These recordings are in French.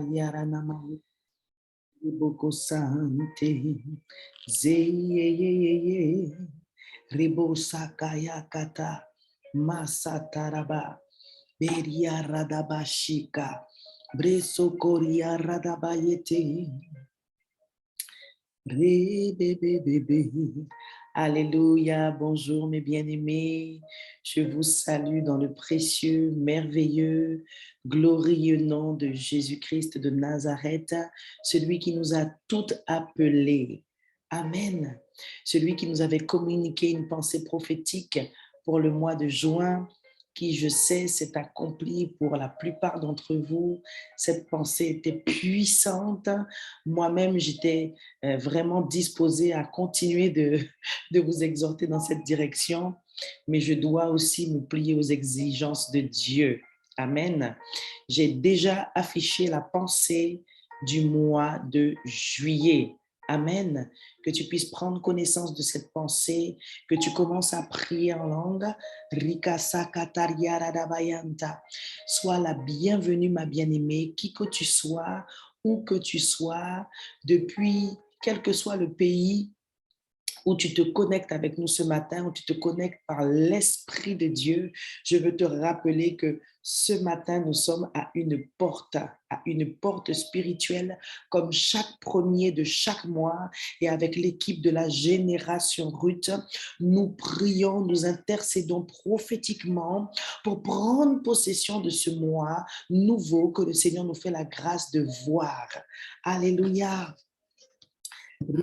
Yaranama Riboko Sante Zeye Ribo Sakaya Kata Masataraba Beria Radabashika Breso Koria Radabayete Bébé. Alléluia, bonjour mes bien-aimés. Je vous salue dans le précieux, merveilleux, glorieux nom de Jésus-Christ de Nazareth, celui qui nous a toutes appelés. Amen. Celui qui nous avait communiqué une pensée prophétique pour le mois de juin, qui, je sais, s'est accompli pour la plupart d'entre vous. Cette pensée était puissante. Moi-même, j'étais vraiment disposée à continuer de vous exhorter dans cette direction, mais je dois aussi me plier aux exigences de Dieu. Amen. J'ai déjà affiché la pensée du mois de juillet. Amen. Que tu puisses prendre connaissance de cette pensée, que tu commences à prier en langue. Sois la bienvenue, ma bien-aimée, qui que tu sois, où que tu sois, depuis quel que soit le pays où tu te connectes avec nous ce matin, où tu te connectes par l'Esprit de Dieu. Je veux te rappeler que ce matin, nous sommes à une porte spirituelle, comme chaque premier de chaque mois, et avec l'équipe de la génération Ruth, nous prions, nous intercédons prophétiquement pour prendre possession de ce mois nouveau que le Seigneur nous fait la grâce de voir. Alléluia. Je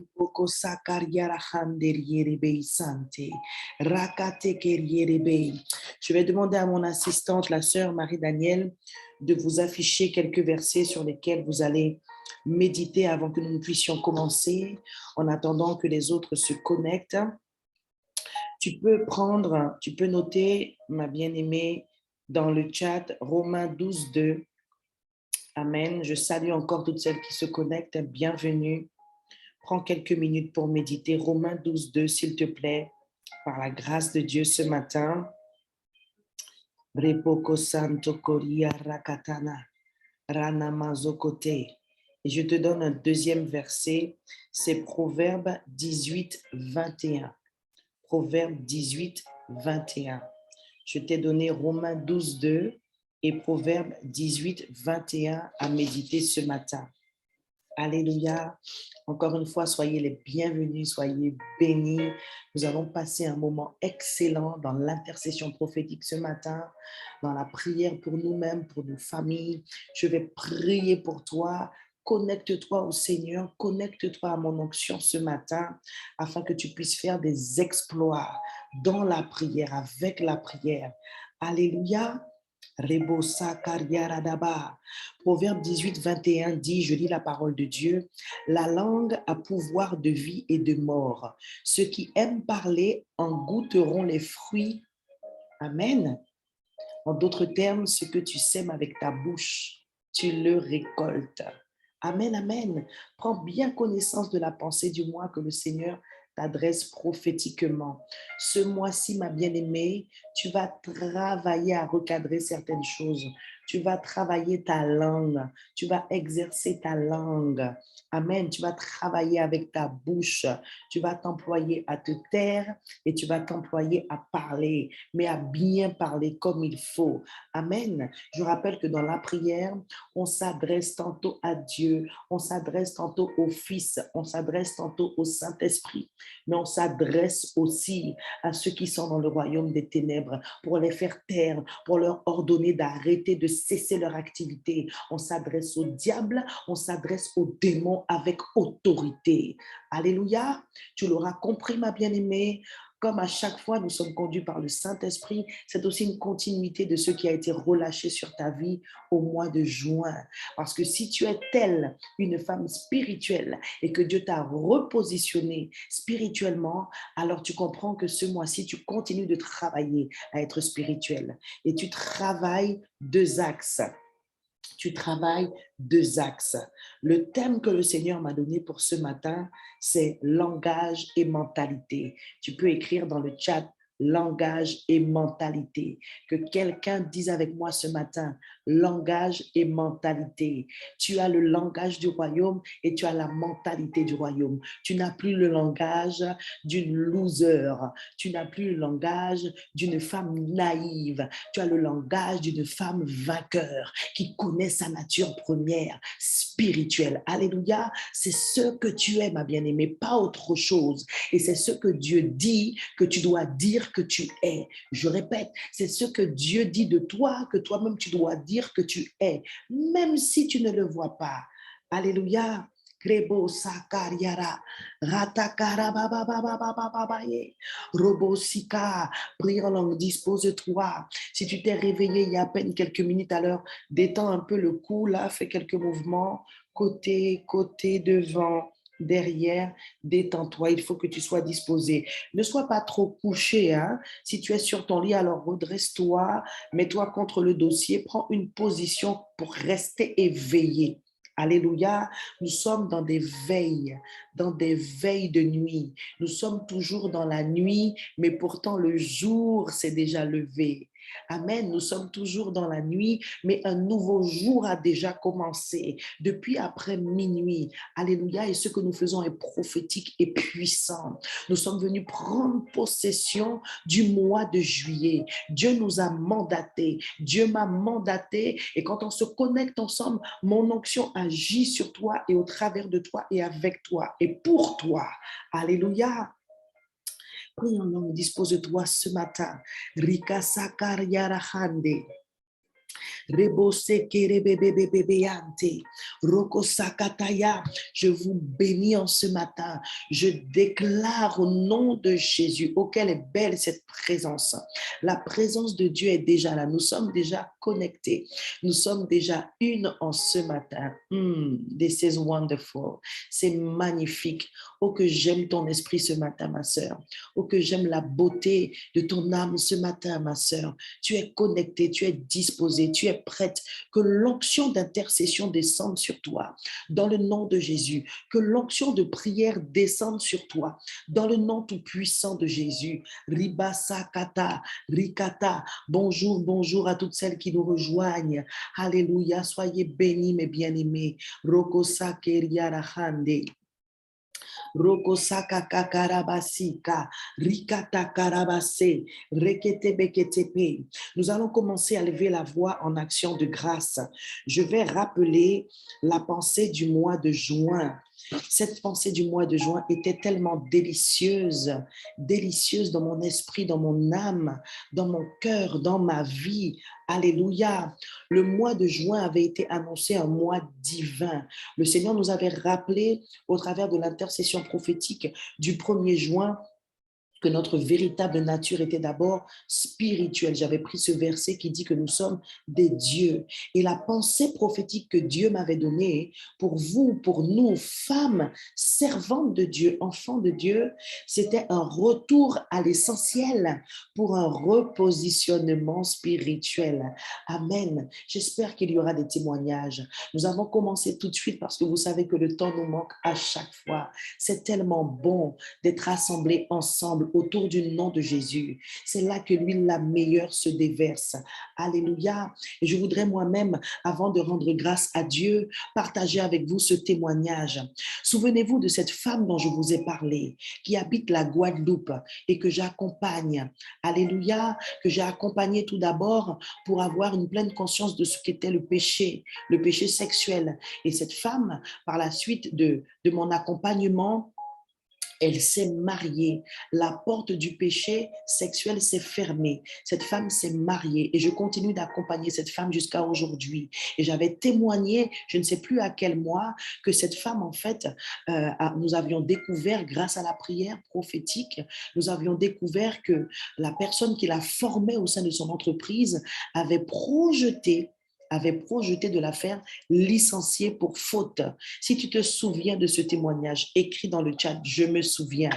vais demander à mon assistante, la sœur Marie-Danielle, de vous afficher quelques versets sur lesquels vous allez méditer avant que nous puissions commencer, en attendant que les autres se connectent. Tu peux noter, ma bien-aimée, dans le chat, Romains 12, 2. Amen. Je salue encore toutes celles qui se connectent. Bienvenue. Prends quelques minutes pour méditer. Romains 12, 2, s'il te plaît, par la grâce de Dieu ce matin. Repoko santo koria rakatana, ranamazokote. Et je te donne un deuxième verset, c'est Proverbe 18, 21. Proverbe 18, 21. Je t'ai donné Romains 12, 2 et Proverbe 18, 21 à méditer ce matin. Alléluia. Encore une fois, soyez les bienvenus, soyez bénis. Nous allons passer un moment excellent dans l'intercession prophétique ce matin, dans la prière pour nous-mêmes, pour nos familles. Je vais prier pour toi. Connecte-toi au Seigneur, connecte-toi à mon onction ce matin afin que tu puisses faire des exploits dans la prière, avec la prière. Alléluia. Proverbe 18, 21 dit, je lis la parole de Dieu, la langue a pouvoir de vie et de mort. Ceux qui aiment parler en goûteront les fruits. Amen. En d'autres termes, ce que tu sèmes avec ta bouche, tu le récoltes. Amen, amen. Prends bien connaissance de la pensée du mois que le Seigneur t'adresse prophétiquement. Ce mois-ci, ma bien-aimée, tu vas travailler à recadrer certaines choses. Tu vas travailler ta langue. Tu vas exercer ta langue. Amen. Tu vas travailler avec ta bouche. Tu vas t'employer à te taire et tu vas t'employer à parler, mais à bien parler comme il faut. Amen. Je rappelle que dans la prière, on s'adresse tantôt à Dieu, on s'adresse tantôt au Fils, on s'adresse tantôt au Saint-Esprit, mais on s'adresse aussi à ceux qui sont dans le royaume des ténèbres pour les faire taire, pour leur ordonner d'arrêter, de cesser leur activité. On s'adresse au diable, on s'adresse aux démons avec autorité. Alléluia. Tu l'auras compris, ma bien-aimée. Comme à chaque fois, nous sommes conduits par le Saint-Esprit, c'est aussi une continuité de ce qui a été relâché sur ta vie au mois de juin. Parce que si tu es telle une femme spirituelle et que Dieu t'a repositionné spirituellement, alors tu comprends que ce mois-ci, tu continues de travailler à être spirituel. Et tu travailles deux axes. Tu travailles deux axes. Le thème que le Seigneur m'a donné pour ce matin, c'est langage et mentalité. Tu peux écrire dans le chat langage et mentalité. Que quelqu'un dise avec moi ce matin, langage et mentalité. Tu as le langage du royaume et tu as la mentalité du royaume. Tu n'as plus le langage d'une loser. Tu n'as plus le langage d'une femme naïve. Tu as le langage d'une femme vainqueur qui connaît sa nature première, spirituelle. Alléluia. C'est ce que tu es, ma bien-aimée, pas autre chose. Et c'est ce que Dieu dit que tu dois dire que tu es. Je répète, c'est ce que Dieu dit de toi, que toi-même tu dois dire que tu es, même si tu ne le vois pas. Alléluia. Krebo sakariara, ratakara baba baba baba baba ye, robosika, prie en langue, dispose-toi. Si tu t'es réveillé il y a à peine quelques minutes à l'heure, détends un peu le cou là, fais quelques mouvements, côté, côté, devant, derrière, détends-toi, il faut que tu sois disposé. Ne sois pas trop couché, hein. Si tu es sur ton lit, alors redresse-toi, mets-toi contre le dossier, prends une position pour rester éveillé. Alléluia, nous sommes dans des veilles de nuit. Nous sommes toujours dans la nuit, mais pourtant le jour s'est déjà levé. Amen, nous sommes toujours dans la nuit, mais un nouveau jour a déjà commencé depuis après minuit. Alléluia, et ce que nous faisons est prophétique et puissant. Nous sommes venus prendre possession du mois de juillet. Dieu nous a mandatés, Dieu m'a mandaté, et quand on se connecte ensemble, mon onction agit sur toi et au travers de toi et avec toi et pour toi. Alléluia. Prie en langue, dispose-toi ce matin. Rika Sakariarahande. Je vous bénis en ce matin. Je déclare au nom de Jésus, auquel est belle cette présence. La présence de Dieu est déjà là. Nous sommes déjà connectés. Nous sommes déjà une en ce matin. This is wonderful. C'est magnifique. Oh, que j'aime ton esprit ce matin, ma sœur. Oh, que j'aime la beauté de ton âme ce matin, ma sœur. Tu es connectée, tu es disposée, tu es prête. Que l'onction d'intercession descende sur toi. Dans le nom de Jésus. Que l'onction de prière descende sur toi. Dans le nom tout-puissant de Jésus. Ribasakata, Rikata. Bonjour, bonjour à toutes celles qui nous rejoignent. Alléluia. Soyez bénis, mes bien-aimés. Rokosakeriarahande. Rokosaka kakarabasika, rikata karabase, rekete beketepe. Nous allons commencer à lever la voix en action de grâce. Je vais rappeler la pensée du mois de juin. Cette pensée du mois de juin était tellement délicieuse, délicieuse dans mon esprit, dans mon âme, dans mon cœur, dans ma vie. Alléluia. Le mois de juin avait été annoncé un mois divin. Le Seigneur nous avait rappelé au travers de l'intercession prophétique du 1er juin que notre véritable nature était d'abord spirituelle. J'avais pris ce verset qui dit que nous sommes des dieux. Et la pensée prophétique que Dieu m'avait donnée pour vous, pour nous, femmes, servantes de Dieu, enfants de Dieu, c'était un retour à l'essentiel pour un repositionnement spirituel. Amen. J'espère qu'il y aura des témoignages. Nous avons commencé tout de suite parce que vous savez que le temps nous manque à chaque fois. C'est tellement bon d'être assemblés ensemble autour du nom de Jésus. C'est là que l'huile la meilleure se déverse. Alléluia. Et je voudrais moi-même, avant de rendre grâce à Dieu, partager avec vous ce témoignage. Souvenez-vous de cette femme dont je vous ai parlé, qui habite la Guadeloupe et que j'accompagne. Alléluia. Que j'ai accompagné tout d'abord pour avoir une pleine conscience de ce qu'était le péché sexuel. Et cette femme, par la suite de mon accompagnement, elle s'est mariée. La porte du péché sexuel s'est fermée. Cette femme s'est mariée et je continue d'accompagner cette femme jusqu'à aujourd'hui. Et j'avais témoigné, je ne sais plus à quel mois, que cette femme, en fait, nous avions découvert, grâce à la prière prophétique, nous avions découvert que la personne qui la formait au sein de son entreprise avait projeté de la faire licencier pour faute. Si tu te souviens de ce témoignage, écris dans le chat, je me souviens.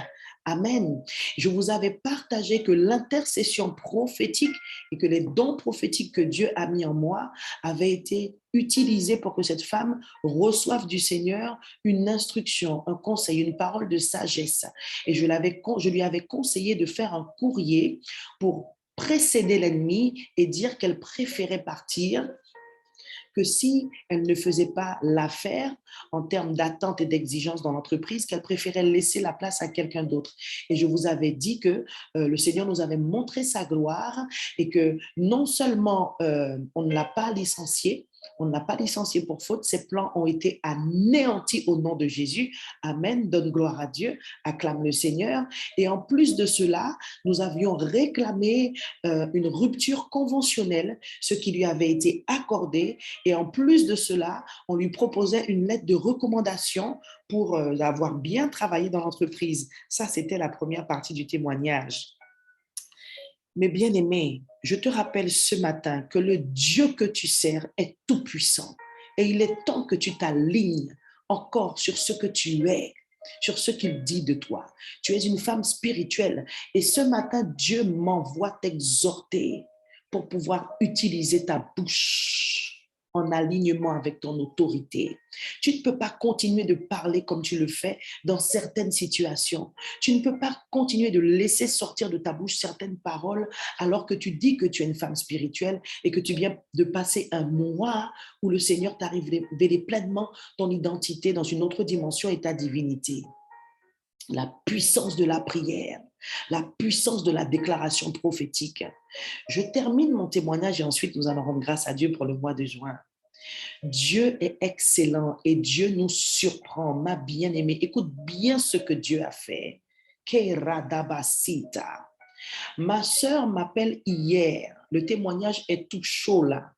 Amen. Je vous avais partagé que l'intercession prophétique et que les dons prophétiques que Dieu a mis en moi avaient été utilisés pour que cette femme reçoive du Seigneur une instruction, un conseil, une parole de sagesse. Et je lui avais conseillé de faire un courrier pour précéder l'ennemi et dire qu'elle préférait partir que si elle ne faisait pas l'affaire en termes d'attente et d'exigence dans l'entreprise, qu'elle préférait laisser la place à quelqu'un d'autre. Et je vous avais dit que le Seigneur nous avait montré sa gloire et que non seulement on ne l'a pas licencié, on ne l'a pas licencié pour faute, ses plans ont été anéantis au nom de Jésus. Amen, donne gloire à Dieu, acclame le Seigneur. Et en plus de cela, nous avions réclamé une rupture conventionnelle, ce qui lui avait été accordé. Et en plus de cela, on lui proposait une lettre de recommandation pour avoir bien travaillé dans l'entreprise. Ça, c'était la première partie du témoignage. Mais bien-aimé, je te rappelle ce matin que le Dieu que tu sers est tout-puissant. Et il est temps que tu t'alignes encore sur ce que tu es, sur ce qu'il dit de toi. Tu es une femme spirituelle. Et ce matin, Dieu m'envoie t'exhorter pour pouvoir utiliser ta bouche en alignement avec ton autorité. Tu ne peux pas continuer de parler comme tu le fais dans certaines situations. Tu ne peux pas continuer de laisser sortir de ta bouche certaines paroles alors que tu dis que tu es une femme spirituelle et que tu viens de passer un mois où le Seigneur t'a révélé pleinement ton identité dans une autre dimension et ta divinité. La puissance de la prière, la puissance de la déclaration prophétique. Je termine mon témoignage et ensuite nous allons rendre grâce à Dieu pour le mois de juin. Dieu est excellent et Dieu nous surprend, ma bien-aimée. Écoute bien ce que Dieu a fait. Keradabasita. Ma sœur m'appelle hier. Le témoignage est tout chaud là.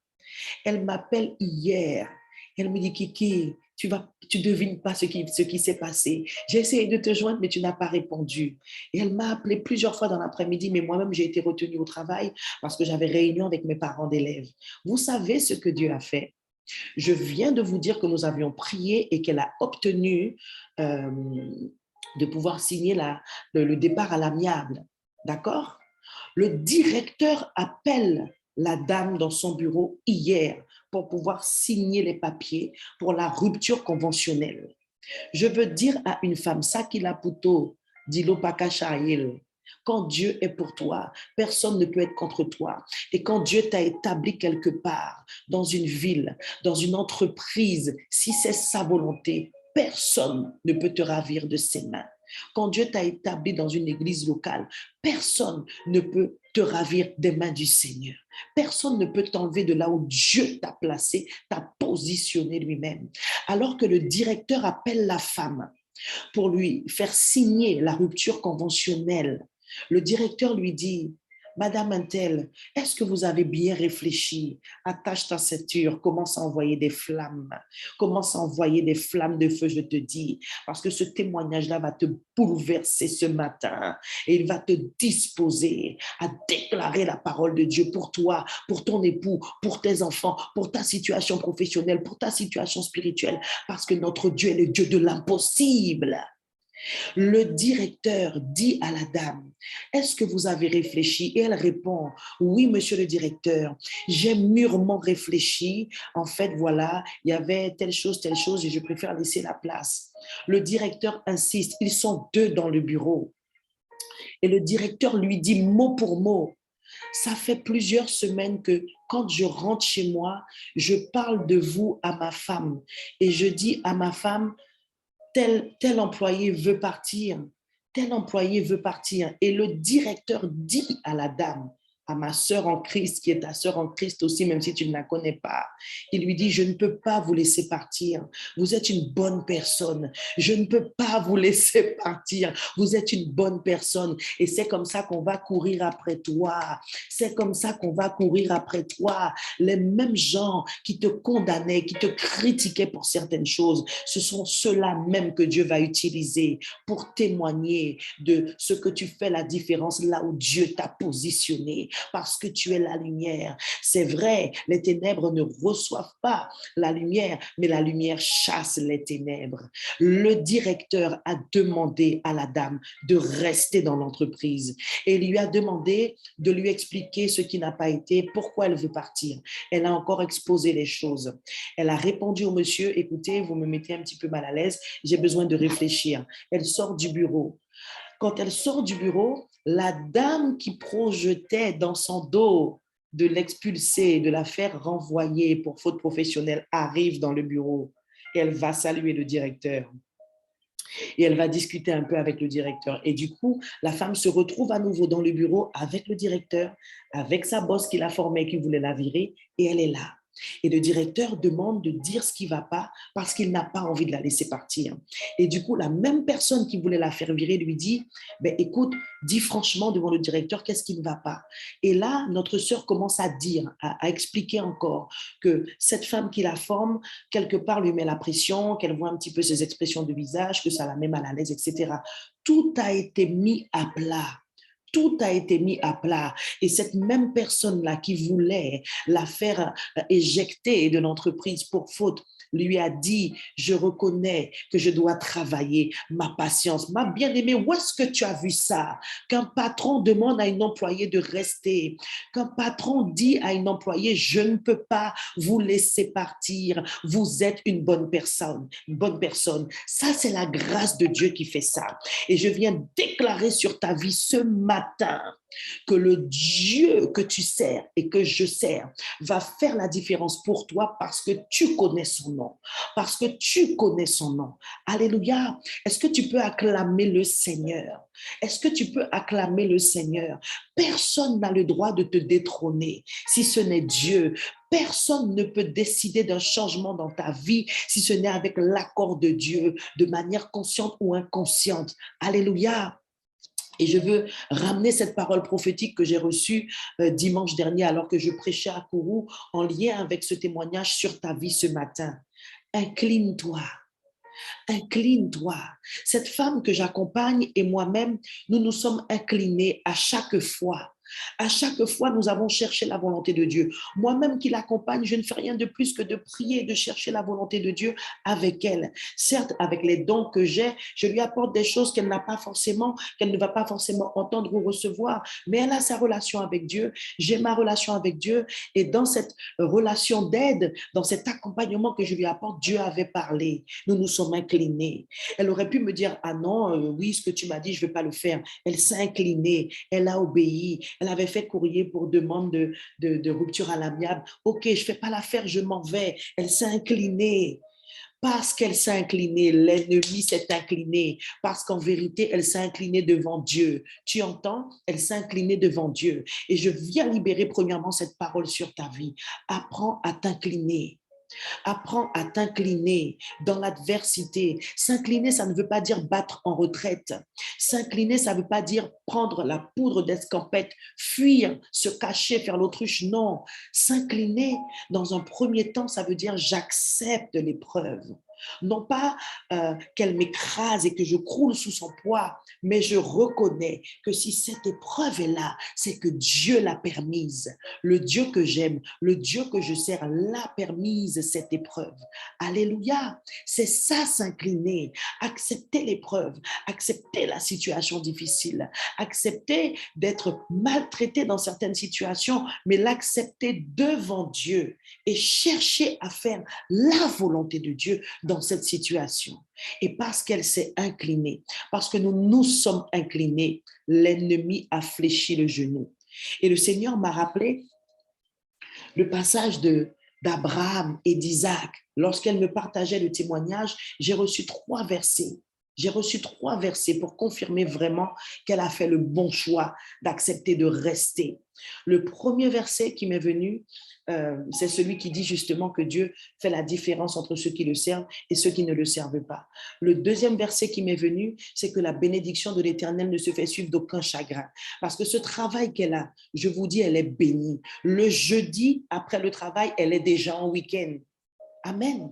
Elle m'appelle hier. Elle me dit, Kiki, tu devines pas ce qui s'est passé. J'ai essayé de te joindre, mais tu n'as pas répondu. Et elle m'a appelé plusieurs fois dans l'après-midi, mais moi-même, j'ai été retenue au travail parce que j'avais réunion avec mes parents d'élèves. Vous savez ce que Dieu a fait? Je viens de vous dire que nous avions prié et qu'elle a obtenu de pouvoir signer le départ à l'amiable. D'accord? Le directeur appelle la dame dans son bureau hier pour pouvoir signer les papiers pour la rupture conventionnelle. Je veux dire à une femme, Sakila Puto, Dilo Pakashayel, quand Dieu est pour toi, personne ne peut être contre toi. Et quand Dieu t'a établi quelque part, dans une ville, dans une entreprise, si c'est sa volonté, personne ne peut te ravir de ses mains. Quand Dieu t'a établi dans une église locale, personne ne peut te ravir des mains du Seigneur. Personne ne peut t'enlever de là où Dieu t'a placé, t'a positionné lui-même. Alors que le directeur appelle la femme pour lui faire signer la rupture conventionnelle, le directeur lui dit, Madame Untel, est-ce que vous avez bien réfléchi? Attache ta ceinture, commence à envoyer des flammes. Commence à envoyer des flammes de feu, je te dis. Parce que ce témoignage-là va te bouleverser ce matin. Et il va te disposer à déclarer la parole de Dieu pour toi, pour ton époux, pour tes enfants, pour ta situation professionnelle, pour ta situation spirituelle. Parce que notre Dieu est le Dieu de l'impossible. Le directeur dit à la dame, est-ce que vous avez réfléchi? Et elle répond, oui, monsieur le directeur, j'ai mûrement réfléchi. En fait, voilà, il y avait telle chose, et je préfère laisser la place. Le directeur insiste, ils sont deux dans le bureau. Et le directeur lui dit mot pour mot, ça fait plusieurs semaines que quand je rentre chez moi, je parle de vous à ma femme. Et je dis à ma femme, tel employé veut partir, tel employé veut partir. Et le directeur dit à la dame, à ma sœur en Christ, qui est ta sœur en Christ aussi, même si tu ne la connais pas, il lui dit, je ne peux pas vous laisser partir. Vous êtes une bonne personne. Je ne peux pas vous laisser partir. Vous êtes une bonne personne. Et c'est comme ça qu'on va courir après toi. C'est comme ça qu'on va courir après toi. Les mêmes gens qui te condamnaient, qui te critiquaient pour certaines choses, ce sont ceux-là même que Dieu va utiliser pour témoigner de ce que tu fais la différence là où Dieu t'a positionné, parce que tu es la lumière. C'est vrai, les ténèbres ne reçoivent pas la lumière, mais la lumière chasse les ténèbres. Le directeur a demandé à la dame de rester dans l'entreprise et il lui a demandé de lui expliquer ce qui n'a pas été, pourquoi elle veut partir. Elle a encore exposé les choses. Elle a répondu au monsieur, écoutez, vous me mettez un petit peu mal à l'aise, j'ai besoin de réfléchir. Elle sort du bureau. Quand elle sort du bureau, la dame qui projetait dans son dos de l'expulser, de la faire renvoyer pour faute professionnelle arrive dans le bureau et elle va saluer le directeur et elle va discuter un peu avec le directeur. Et du coup, la femme se retrouve à nouveau dans le bureau avec le directeur, avec sa boss qui l'a formée, qui voulait la virer, et elle est là. Et le directeur demande de dire ce qui ne va pas parce qu'il n'a pas envie de la laisser partir. Et du coup, la même personne qui voulait la faire virer lui dit, ben, écoute, dis franchement devant le directeur qu'est-ce qui ne va pas. Et là, notre sœur commence à dire, à expliquer encore que cette femme qui la forme, quelque part, lui met la pression, qu'elle voit un petit peu ses expressions de visage, que ça la met mal à l'aise, etc. Tout a été mis à plat. Tout a été mis à plat. Et cette même personne-là qui voulait la faire éjecter de l'entreprise pour faute, lui a dit, je reconnais que je dois travailler ma patience. Ma bien-aimée, où est-ce que tu as vu ça? Qu'un patron demande à une employée de rester, qu'un patron dit à une employée, je ne peux pas vous laisser partir, vous êtes une bonne personne, une bonne personne. Ça, c'est la grâce de Dieu qui fait ça. Et je viens déclarer sur ta vie ce matin que le Dieu que tu sers et que je sers va faire la différence pour toi parce que tu connais son nom. Parce que tu connais son nom. Alléluia. Est-ce que tu peux acclamer le Seigneur? Est-ce que tu peux acclamer le Seigneur? Personne n'a le droit de te détrôner si ce n'est Dieu. Personne ne peut décider d'un changement dans ta vie si ce n'est avec l'accord de Dieu, de manière consciente ou inconsciente. Alléluia. Et je veux ramener cette parole prophétique que j'ai reçue dimanche dernier alors que je prêchais à Kourou en lien avec ce témoignage sur ta vie ce matin. Incline-toi. Incline-toi. Cette femme que j'accompagne et moi-même, nous nous sommes inclinés à chaque fois. À chaque fois, nous avons cherché la volonté de Dieu. Moi-même qui l'accompagne, je ne fais rien de plus que de prier et de chercher la volonté de Dieu avec elle. Certes, avec les dons que j'ai, je lui apporte des choses qu'elle n'a pas forcément, qu'elle ne va pas forcément entendre ou recevoir, mais elle a sa relation avec Dieu, j'ai ma relation avec Dieu, et dans cette relation d'aide, dans cet accompagnement que je lui apporte, Dieu avait parlé. Nous nous sommes inclinés. Elle aurait pu me dire, ah non, oui, ce que tu m'as dit, je ne vais pas le faire. Elle s'est inclinée, elle a obéi, elle avait fait courrier pour demande de rupture à l'amiable. Ok, je ne fais pas l'affaire, je m'en vais. Elle s'est inclinée. Parce qu'elle s'est inclinée, l'ennemi s'est incliné. Parce qu'en vérité, elle s'est inclinée devant Dieu. Tu entends? Elle s'est inclinée devant Dieu. Et je viens libérer premièrement cette parole sur ta vie. Apprends à t'incliner. Apprends à t'incliner dans l'adversité. S'incliner, ça ne veut pas dire battre en retraite. S'incliner, ça ne veut pas dire prendre la poudre d'escampette, fuir, se cacher, faire l'autruche. Non. S'incliner, dans un premier temps, ça veut dire j'accepte l'épreuve. Non pas qu'elle m'écrase et que je croule sous son poids, mais je reconnais que si cette épreuve est là, c'est que Dieu l'a permise. Le Dieu que j'aime, le Dieu que je sers l'a permise, cette épreuve. Alléluia. C'est ça, s'incliner, accepter l'épreuve, accepter la situation difficile, accepter d'être maltraité dans certaines situations, mais l'accepter devant Dieu et chercher à faire la volonté de Dieu dans cette situation. Et parce qu'elle s'est inclinée, parce que nous nous sommes inclinés, l'ennemi a fléchi le genou. Et le Seigneur m'a rappelé le passage d'Abraham et d'Isaac. Lorsqu'elle me partageait le témoignage, j'ai reçu 3 versets. J'ai reçu 3 versets pour confirmer vraiment qu'elle a fait le bon choix d'accepter de rester. Le premier verset qui m'est venu, c'est celui qui dit justement que Dieu fait la différence entre ceux qui le servent et ceux qui ne le servent pas. Le deuxième verset qui m'est venu, c'est que la bénédiction de l'Éternel ne se fait suivre d'aucun chagrin. Parce que ce travail qu'elle a, je vous dis, elle est bénie. Le jeudi, après le travail, elle est déjà en week-end. Amen.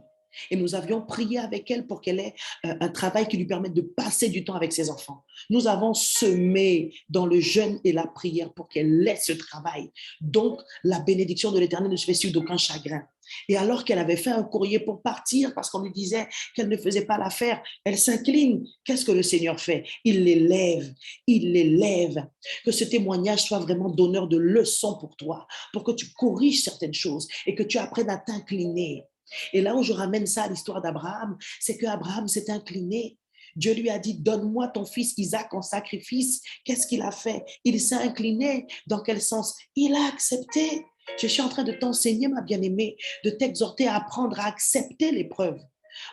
Et nous avions prié avec elle pour qu'elle ait un travail qui lui permette de passer du temps avec ses enfants. Nous avons semé dans le jeûne et la prière pour qu'elle ait ce travail. Donc, la bénédiction de l'Éternel ne se fait suivre d'aucun chagrin. Et alors qu'elle avait fait un courrier pour partir parce qu'on lui disait qu'elle ne faisait pas l'affaire, elle s'incline. Qu'est-ce que le Seigneur fait? Il l'élève, il l'élève. Que ce témoignage soit vraiment donneur de leçons pour toi, pour que tu corriges certaines choses et que tu apprennes à t'incliner. Et là où je ramène ça à l'histoire d'Abraham, c'est qu'Abraham s'est incliné Dieu lui a dit, donne-moi ton fils Isaac en sacrifice. Qu'est-ce qu'il a fait? Il s'est incliné. Dans quel sens? Il a accepté. Je suis en train de t'enseigner, ma bien-aimée, de t'exhorter à apprendre à accepter l'épreuve.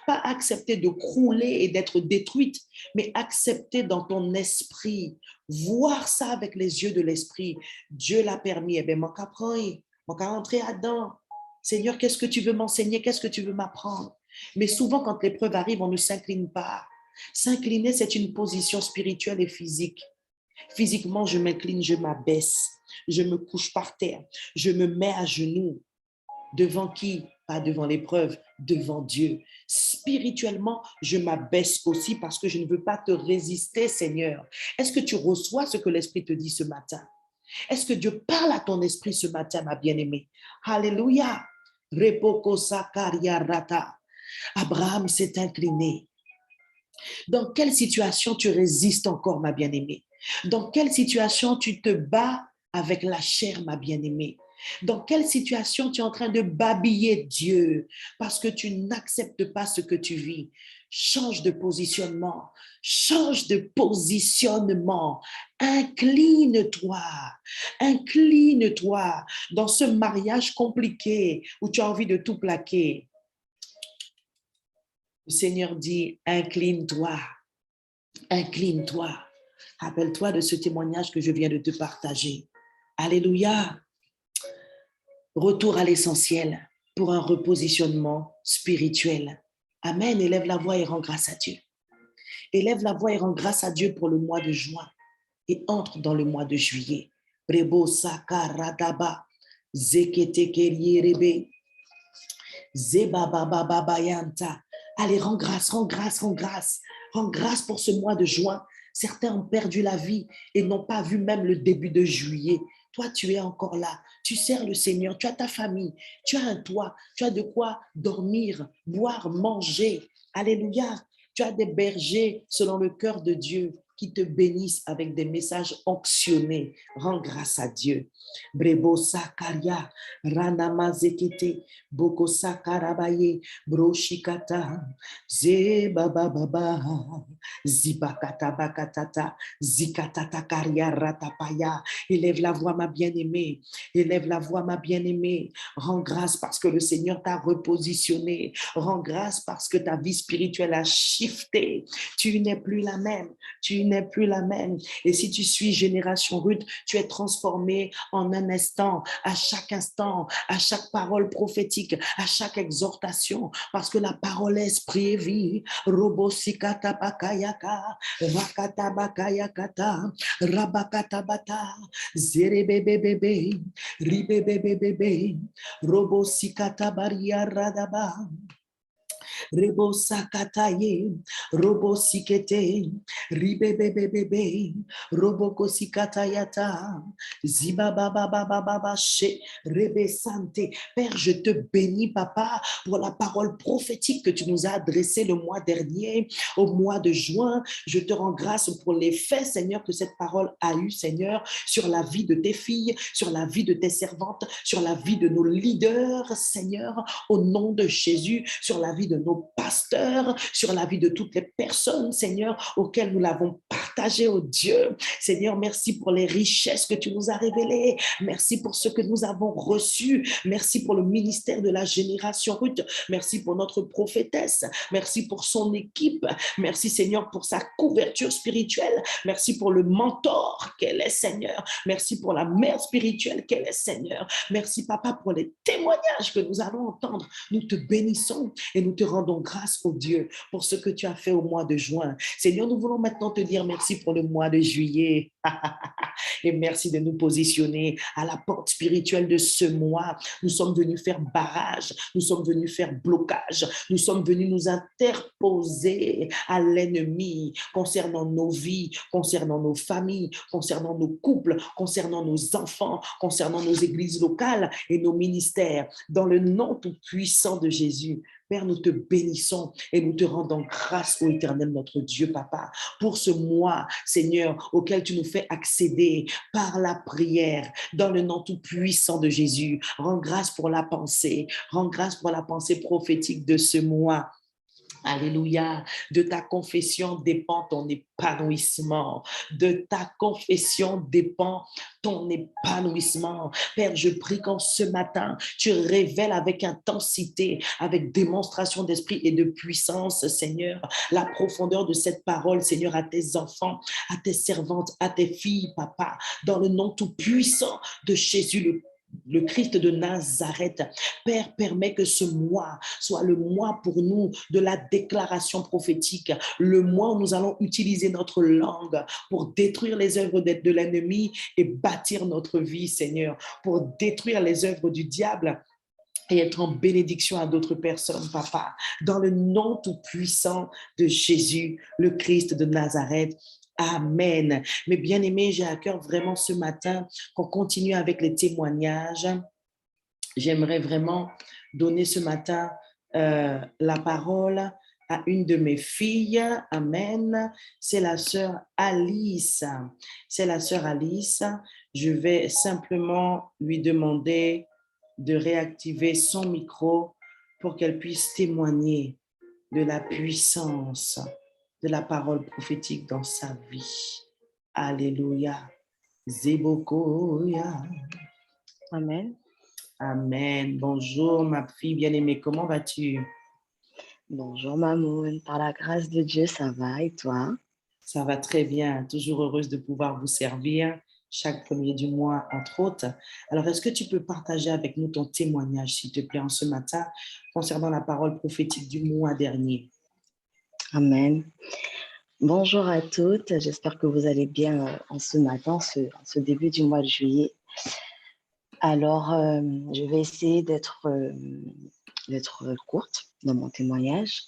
Pas accepter de crouler et d'être détruite, mais accepter dans ton esprit, voir ça avec les yeux de l'esprit. Dieu l'a permis, eh bien, mon qu'apprendre, mon qu'à rentrer dedans. Seigneur, qu'est-ce que tu veux m'enseigner? Qu'est-ce que tu veux m'apprendre? Mais souvent, quand l'épreuve arrive, on ne s'incline pas. S'incliner, c'est une position spirituelle et physique. Physiquement, je m'incline, je m'abaisse, je me couche par terre, je me mets à genoux. Devant qui? Pas devant l'épreuve, devant Dieu. Spirituellement, je m'abaisse aussi parce que je ne veux pas te résister, Seigneur. Est-ce que tu reçois ce que l'Esprit te dit ce matin? Est-ce que Dieu parle à ton esprit ce matin, ma bien-aimée? Alléluia. Repoko sakaria rata. Abraham s'est incliné. Dans quelle situation tu résistes encore, ma bien-aimée? Dans quelle situation tu te bats avec la chair, ma bien-aimée? Dans quelle situation tu es en train de babiller Dieu parce que tu n'acceptes pas ce que tu vis? Change de positionnement, change de positionnement. Incline-toi, incline-toi dans ce mariage compliqué où tu as envie de tout plaquer. Le Seigneur dit, incline-toi, incline-toi. Rappelle-toi de ce témoignage que je viens de te partager. Alléluia. Retour à l'essentiel pour un repositionnement spirituel. Amen. Élève la voix et rends grâce à Dieu. Élève la voix et rends grâce à Dieu pour le mois de juin et entre dans le mois de juillet. Rebo sakaradaba, zeketekerierebe, zebabababayanta. Allez, rends grâce, rends grâce, rends grâce. Rends grâce pour ce mois de juin. Certains ont perdu la vie et n'ont pas vu même le début de juillet. Toi, tu es encore là. Tu sers le Seigneur. Tu as ta famille. Tu as un toit. Tu as de quoi dormir, boire, manger. Alléluia. Tu as des bergers selon le cœur de Dieu qui te bénissent avec des messages onctionnés. Rends grâce à Dieu. Brebo sakaria, ranama zekete, boko sakarabaye, broshikata, zebababa, zibakata bakatata, zikatata karia ratapaya. Élève la voix, ma bien-aimée. Élève la voix, ma bien-aimée. Rends grâce parce que le Seigneur t'a repositionné. Rends grâce parce que ta vie spirituelle a shifté. Tu n'es plus la même. Tu n'es plus la même. Et si tu suis Génération Ruth, tu es transformé en un instant, à chaque parole prophétique, à chaque exhortation, parce que la parole est esprit et vie. Robosikata bakayaka, rakata bakayakata, rabakata bata, zerebebebebe, ribebebebebe, robosikata baria radaba. Rebo sakataye, robo sikete, ribebebebebe, robo kosikatayata, zibabababababa, rebe sante. Père, je te bénis, papa, pour la parole prophétique que tu nous as adressée le mois dernier, au mois de juin. Je te rends grâce pour l'effet, Seigneur, que cette parole a eu, Seigneur, sur la vie de tes filles, sur la vie de tes servantes, sur la vie de nos leaders, Seigneur, au nom de Jésus, sur la vie de nos pasteurs, sur la vie de toutes les personnes, Seigneur, auxquelles nous l'avons partagé, oh Dieu. Seigneur, merci pour les richesses que tu nous as révélées. Merci pour ce que nous avons reçu. Merci pour le ministère de la Génération Ruth. Merci pour notre prophétesse. Merci pour son équipe. Merci, Seigneur, pour sa couverture spirituelle. Merci pour le mentor qu'elle est, Seigneur. Merci pour la mère spirituelle qu'elle est, Seigneur. Merci, Papa, pour les témoignages que nous allons entendre. Nous te bénissons et nous te rendons grâce, oh Dieu, pour ce que tu as fait au mois de juin. Seigneur, nous voulons maintenant te dire merci pour le mois de juillet. Et merci de nous positionner à la porte spirituelle de ce mois. Nous sommes venus faire barrage, nous sommes venus faire blocage, nous sommes venus nous interposer à l'ennemi concernant nos vies, concernant nos familles, concernant nos couples, concernant nos enfants, concernant nos églises locales et nos ministères. Dans le nom tout puissant de Jésus, Père, nous te bénissons et nous te rendons grâce, ô Éternel, notre Dieu, Papa, pour ce mois, Seigneur, auquel tu nous fais accéder par la prière, dans le nom tout puissant de Jésus. Rends grâce pour la pensée, rends grâce pour la pensée prophétique de ce mois. Alléluia. De ta confession dépend ton épanouissement. De ta confession dépend ton épanouissement. Père, je prie qu'en ce matin, tu révèles avec intensité, avec démonstration d'esprit et de puissance, Seigneur, la profondeur de cette parole, Seigneur, à tes enfants, à tes servantes, à tes filles, Papa, dans le nom tout puissant de Jésus, le Christ de Nazareth. Père, permet que ce mois soit le mois pour nous de la déclaration prophétique, le mois où nous allons utiliser notre langue pour détruire les œuvres de l'ennemi et bâtir notre vie, Seigneur, pour détruire les œuvres du diable et être en bénédiction à d'autres personnes, Papa, dans le nom tout-puissant de Jésus, le Christ de Nazareth. Amen. Mais bien aimé, j'ai à cœur vraiment ce matin qu'on continue avec les témoignages. J'aimerais vraiment donner ce matin la parole à une de mes filles. Amen. C'est la sœur Alice. C'est la sœur Alice. Je vais simplement lui demander de réactiver son micro pour qu'elle puisse témoigner de la puissance de la parole prophétique dans sa vie. Alléluia. Zebokoya. Amen. Amen. Bonjour, ma fille bien-aimée. Comment vas-tu? Bonjour Mamoun, par la grâce de Dieu, ça va et toi? Ça va très bien. Toujours heureuse de pouvoir vous servir chaque premier du mois, entre autres. Alors, est-ce que tu peux partager avec nous ton témoignage, s'il te plaît, en ce matin, concernant la parole prophétique du mois dernier? Amen. Bonjour à toutes, j'espère que vous allez bien en ce matin, en ce début du mois de juillet. Alors, je vais essayer d'être courte dans mon témoignage.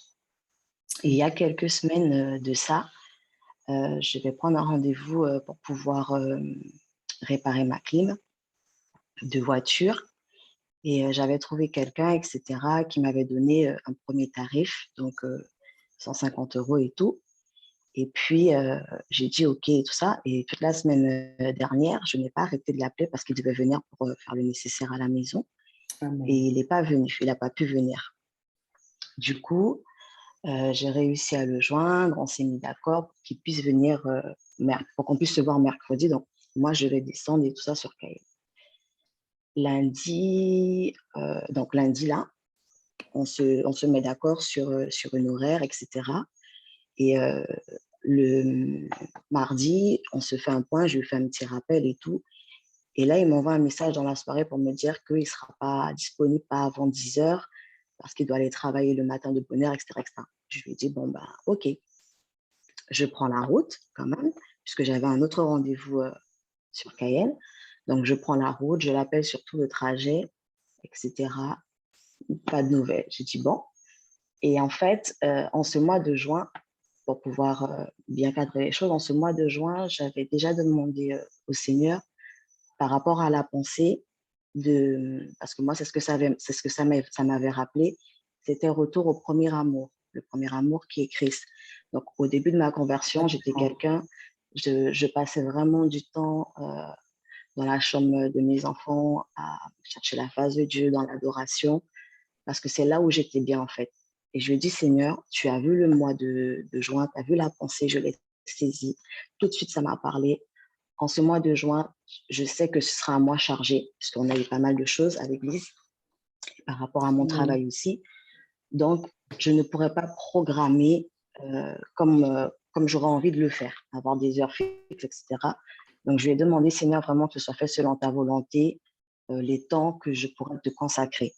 Et il y a quelques semaines de ça, je vais prendre un rendez-vous pour pouvoir réparer ma clim de voiture. Et j'avais trouvé quelqu'un, etc., qui m'avait donné un premier tarif, donc 150 € et tout. Et puis, j'ai dit OK et tout ça. Et toute la semaine dernière, je n'ai pas arrêté de l'appeler parce qu'il devait venir pour faire le nécessaire à la maison. Amen. Et il n'est pas venu, il n'a pas pu venir. Du coup, j'ai réussi à le joindre, on s'est mis d'accord pour qu'il puisse venir, pour qu'on puisse se voir mercredi. Donc, moi, je vais descendre et tout ça sur Cayenne. Donc lundi, là, on se met d'accord sur une horaire, etc. Et le mardi, on se fait un point, je lui fais un petit rappel et tout. Et là, il m'envoie un message dans la soirée pour me dire qu'il ne sera pas disponible pas avant 10 heures parce qu'il doit aller travailler le matin de bonne heure, etc., etc. Je lui ai dit, bon, bah, OK. Je prends la route quand même, puisque j'avais un autre rendez-vous sur Cayenne. Donc, je prends la route, je l'appelle sur tout le trajet, etc. Pas de nouvelles. J'ai dit, bon. Et en fait, en ce mois de juin, pour pouvoir bien cadrer les choses, en ce mois de juin, j'avais déjà demandé au Seigneur par rapport à la pensée parce que moi, c'est ce que ça m'avait rappelé, c'était retour au premier amour, le premier amour qui est Christ. Donc, au début de ma conversion, j'étais quelqu'un, je passais vraiment du temps dans la chambre de mes enfants à chercher la face de Dieu, dans l'adoration, parce que c'est là où j'étais bien, en fait. Et je lui ai dit, Seigneur, tu as vu le mois de juin, tu as vu la pensée, je l'ai saisie. Tout de suite, ça m'a parlé. En ce mois de juin, je sais que ce sera un mois chargé, parce qu'on a eu pas mal de choses à l'église, par rapport à mon travail aussi. Donc, je ne pourrais pas programmer comme j'aurais envie de le faire, avoir des heures fixes, etc. Donc, je lui ai demandé, Seigneur, vraiment que ce soit fait selon ta volonté, les temps que je pourrais te consacrer.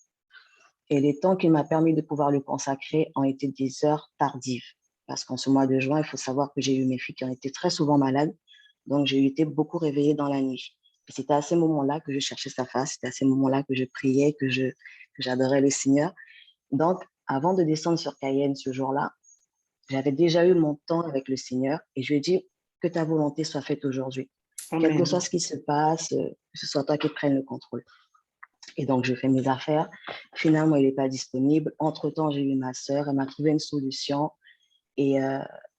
Et les temps qu'il m'a permis de pouvoir le consacrer ont été des heures tardives. Parce qu'en ce mois de juin, il faut savoir que j'ai eu mes filles qui ont été très souvent malades. Donc, j'ai été beaucoup réveillée dans la nuit. Et c'était à ces moments-là que je cherchais sa face. C'était à ces moments-là que je priais, que j'adorais le Seigneur. Donc, avant de descendre sur Cayenne ce jour-là, j'avais déjà eu mon temps avec le Seigneur et je lui ai dit que ta volonté soit faite aujourd'hui. Quel que soit ce qui se passe, que ce soit toi qui prennes le contrôle. Et donc, je fais mes affaires. Finalement, il n'est pas disponible. Entre-temps, j'ai eu ma sœur. Elle m'a trouvé une solution. Et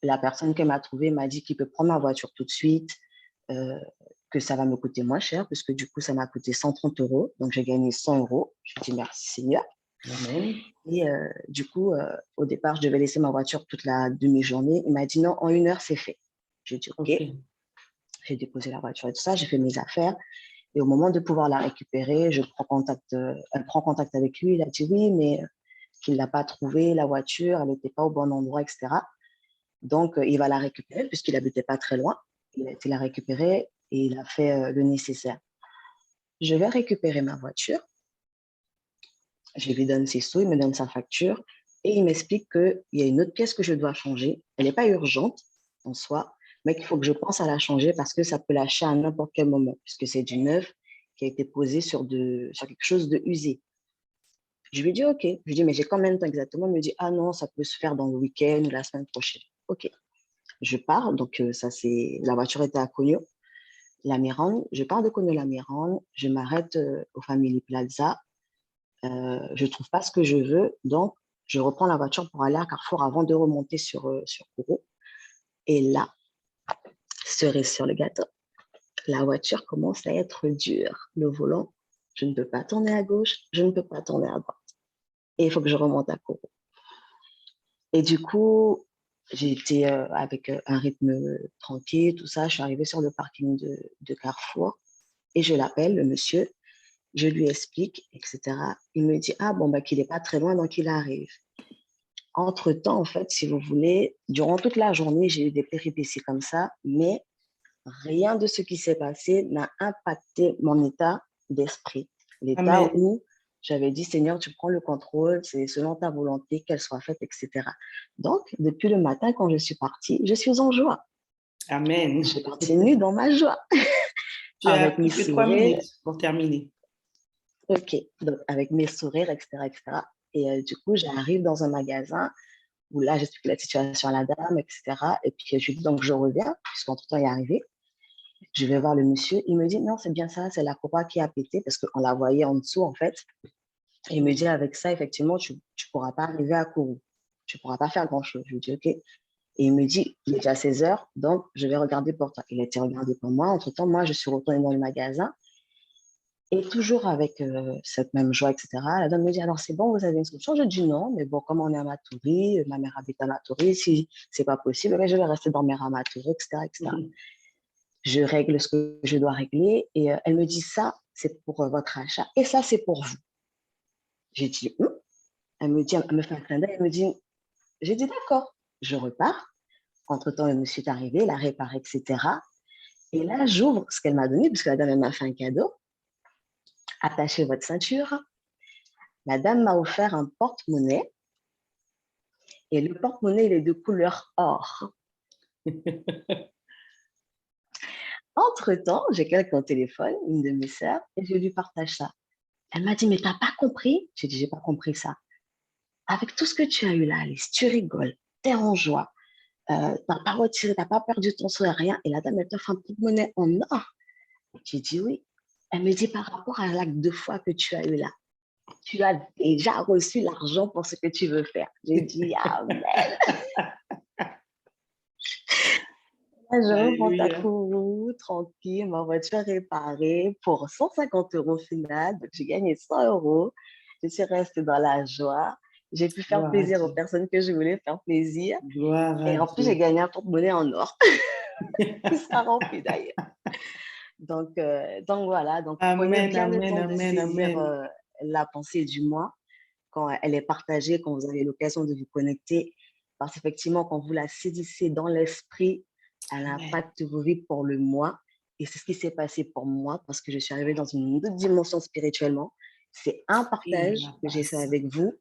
la personne qu'elle m'a trouvée m'a dit qu'il peut prendre ma voiture tout de suite, que ça va me coûter moins cher, puisque du coup, ça m'a coûté 130 €. Donc, j'ai gagné 100 €. Je dis merci Seigneur. Amen. Et du coup, au départ, je devais laisser ma voiture toute la demi-journée. Il m'a dit non, en 1 heure, c'est fait. J'ai dit OK. OK. J'ai déposé la voiture et tout ça, j'ai fait mes affaires. Et au moment de pouvoir la récupérer, elle prend contact avec lui. Il a dit oui, mais qu'il ne l'a pas trouvée, la voiture, elle n'était pas au bon endroit, etc. Donc, il va la récupérer puisqu'il n'habitait pas très loin. Il a été la récupérer et il a fait le nécessaire. Je vais récupérer ma voiture. Je lui donne ses sous, il me donne sa facture et il m'explique qu'il y a une autre pièce que je dois changer. Elle n'est pas urgente en soi, mais qu'il faut que je pense à la changer parce que ça peut lâcher à n'importe quel moment, puisque c'est du neuf qui a été posé sur quelque chose de usé. Je lui dis OK. Je lui dis, mais j'ai combien de temps exactement? Il me dit, ah non, ça peut se faire dans le week-end ou la semaine prochaine. OK. Je pars, donc la voiture était à Cogno, la Mirande. Je pars de Cogno, la Mirande. Je m'arrête au Family Plaza. Je ne trouve pas ce que je veux, donc je reprends la voiture pour aller à Carrefour avant de remonter sur Kourou. Et là, cerise sur le gâteau, la voiture commence à être dure. Le volant, je ne peux pas tourner à gauche, je ne peux pas tourner à droite. Et il faut que je remonte à Kourou. Et du coup, j'ai été avec un rythme tranquille, tout ça. Je suis arrivée sur le parking de Carrefour et je l'appelle, le monsieur. Je lui explique, etc. Il me dit, ah bon, bah, qu'il n'est pas très loin, donc il arrive. Entre-temps, en fait, si vous voulez, durant toute la journée, j'ai eu des péripéties comme ça, mais rien de ce qui s'est passé n'a impacté mon état d'esprit. L'état Amen. où j'avais dit, Seigneur, tu prends le contrôle, c'est selon ta volonté qu'elle soit faite, etc. Donc, depuis le matin, quand je suis partie, je suis en joie. Amen. Je continue dans ma joie, Tu as avec mes plus que 3 minutes sourires. pour terminer. OK, donc avec mes sourires, etc., etc. Et du coup, j'arrive dans un magasin où là, j'explique la situation à la dame, etc. Et puis, je lui dis, donc, je reviens, puisqu'entre-temps, il est arrivé. Je vais voir le monsieur. Il me dit, non, c'est bien ça, c'est la courroie qui a pété, parce qu'on la voyait en dessous, en fait. Et il me dit, avec ça, effectivement, tu ne pourras pas arriver à Kourou. Tu ne pourras pas faire grand-chose. Je lui dis, OK. Et il me dit, il est déjà 16 heures, donc je vais regarder pour toi. Il a été regardé pour moi. Entre-temps, moi, je suis retournée dans le magasin. Et toujours avec cette même joie, etc. La dame me dit, alors c'est bon, vous avez une solution? Je dis non, mais bon, comme on est à Matoury, ma mère habite à Matoury, si c'est pas possible, mais je vais rester dormir à Matoury, etc., etc. Je règle ce que je dois régler et elle me dit, ça, c'est pour votre achat et ça, c'est pour vous. J'ai dit, elle me dit, elle me fait un clin d'œil, elle me dit, j'ai dit, d'accord, je repars. Entre-temps, le monsieur est arrivé, il a réparé, etc. Et là, j'ouvre ce qu'elle m'a donné, parce que la dame, elle m'a fait un cadeau. Attachez votre ceinture. La dame m'a offert un porte-monnaie et le porte-monnaie, il est de couleur or. Entre-temps, j'ai quelqu'un au téléphone, une de mes sœurs, et je lui partage ça. Elle m'a dit, mais t'as pas compris? J'ai dit, j'ai pas compris ça. Avec tout ce que tu as eu là, Alice, tu rigoles, t'es en joie, t'as pas retiré, t'as pas perdu ton sourire, rien. Et la dame, elle t'offre un porte-monnaie en or. J'ai dit oui. Elle me dit, par rapport à l'acte de foi que tu as eu là, tu as déjà reçu l'argent pour ce que tu veux faire. J'ai dit, amen. Je remonte à Alléluia. Kourou, tranquille, ma voiture réparée pour 150 € au final. Donc, j'ai gagné 100 €. Je suis restée dans la joie. J'ai pu faire Gloire à plaisir aux Dieu. personnes que je voulais faire plaisir. Gloire à Et en plus, j'ai Dieu. gagné un porte-monnaie en or qui sera rempli d'ailleurs. Donc voilà, donc prenez Amen, bien le amen, temps de amen, saisir amen. la pensée du mois quand elle est partagée, quand vous avez l'occasion de vous connecter. Parce qu'effectivement, quand vous la saisissez dans l'esprit, elle Amen. impacte vos vies pour le mois. Et c'est ce qui s'est passé pour moi parce que je suis arrivée dans une autre dimension spirituellement. C'est un Et partage la que j'ai fait passe. avec vous.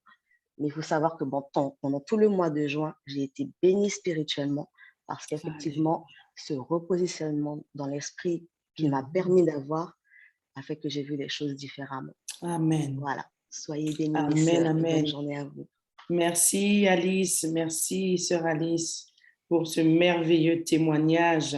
Mais il faut savoir que bon, pendant tout le mois de juin, j'ai été bénie spirituellement parce qu'effectivement, Alléluia. ce repositionnement dans l'esprit qu'il m'a Mhm. permis d'avoir a fait que j'ai vu les choses différemment. Amen. Voilà. Soyez bénis, mes Amen, sœurs, et bonne amen. journée à vous. Merci Alice, merci sœur Alice pour ce merveilleux témoignage.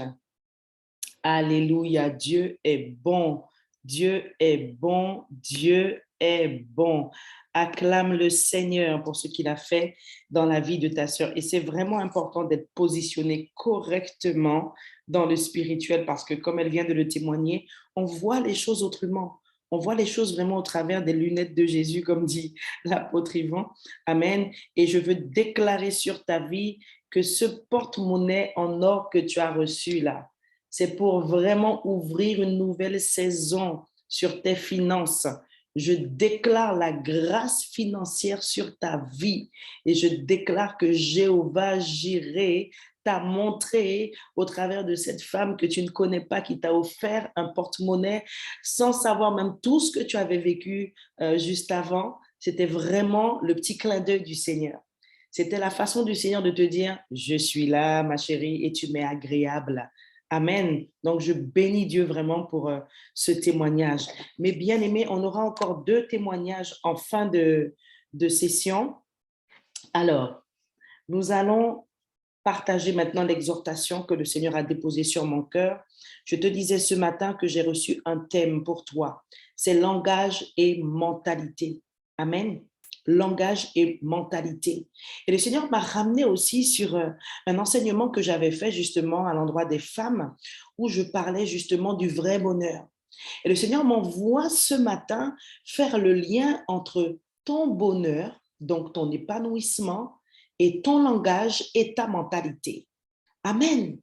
Alléluia, Dieu est bon, Dieu est bon, Dieu est bon. Acclame le Seigneur pour ce qu'il a fait dans la vie de ta sœur. Et c'est vraiment important d'être positionné correctement dans le spirituel parce que comme elle vient de le témoigner, on voit les choses autrement. On voit les choses vraiment au travers des lunettes de Jésus, comme dit l'apôtre Yvan. Amen. Et je veux déclarer sur ta vie que ce porte-monnaie en or que tu as reçu là, c'est pour vraiment ouvrir une nouvelle saison sur tes finances. Je déclare la grâce financière sur ta vie et je déclare que Jéhovah Jireh t'a montré au travers de cette femme que tu ne connais pas, qui t'a offert un porte-monnaie sans savoir même tout ce que tu avais vécu juste avant. C'était vraiment le petit clin d'œil du Seigneur. C'était la façon du Seigneur de te dire, je suis là, ma chérie, et tu m'es agréable. Amen. Donc, je bénis Dieu vraiment pour ce témoignage. Mais bien aimé, on aura encore 2 témoignages en fin de session. Alors, nous allons partager maintenant l'exhortation que le Seigneur a déposée sur mon cœur. Je te disais ce matin que j'ai reçu un thème pour toi. C'est langage et mentalité. Amen. Langage et mentalité. Et le Seigneur m'a ramené aussi sur un enseignement que j'avais fait justement à l'endroit des femmes où je parlais justement du vrai bonheur. Et le Seigneur m'envoie ce matin faire le lien entre ton bonheur, donc ton épanouissement, et ton langage et ta mentalité. Amen.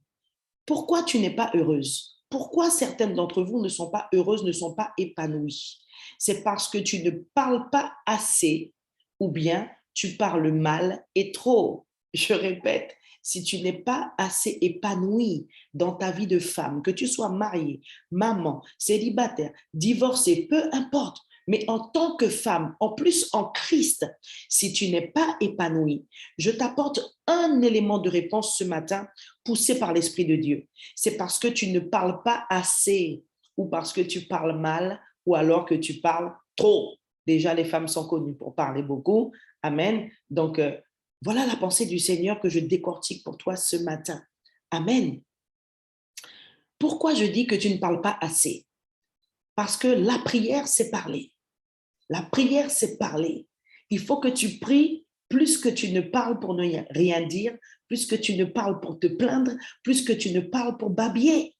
Pourquoi tu n'es pas heureuse? Pourquoi certaines d'entre vous ne sont pas heureuses, ne sont pas épanouies? C'est parce que tu ne parles pas assez ou bien tu parles mal et trop. Je répète, si tu n'es pas assez épanoui dans ta vie de femme, que tu sois mariée, maman, célibataire, divorcée, peu importe, mais en tant que femme, en plus en Christ, si tu n'es pas épanouie, je t'apporte un élément de réponse ce matin poussé par l'Esprit de Dieu. C'est parce que tu ne parles pas assez ou parce que tu parles mal ou alors que tu parles trop. Déjà, les femmes sont connues pour parler beaucoup. Amen. Donc, voilà la pensée du Seigneur que je décortique pour toi ce matin. Amen. Pourquoi je dis que tu ne parles pas assez? Parce que la prière, c'est parler. La prière, c'est parler. Il faut que tu pries plus que tu ne parles pour ne rien dire, plus que tu ne parles pour te plaindre, plus que tu ne parles pour babiller.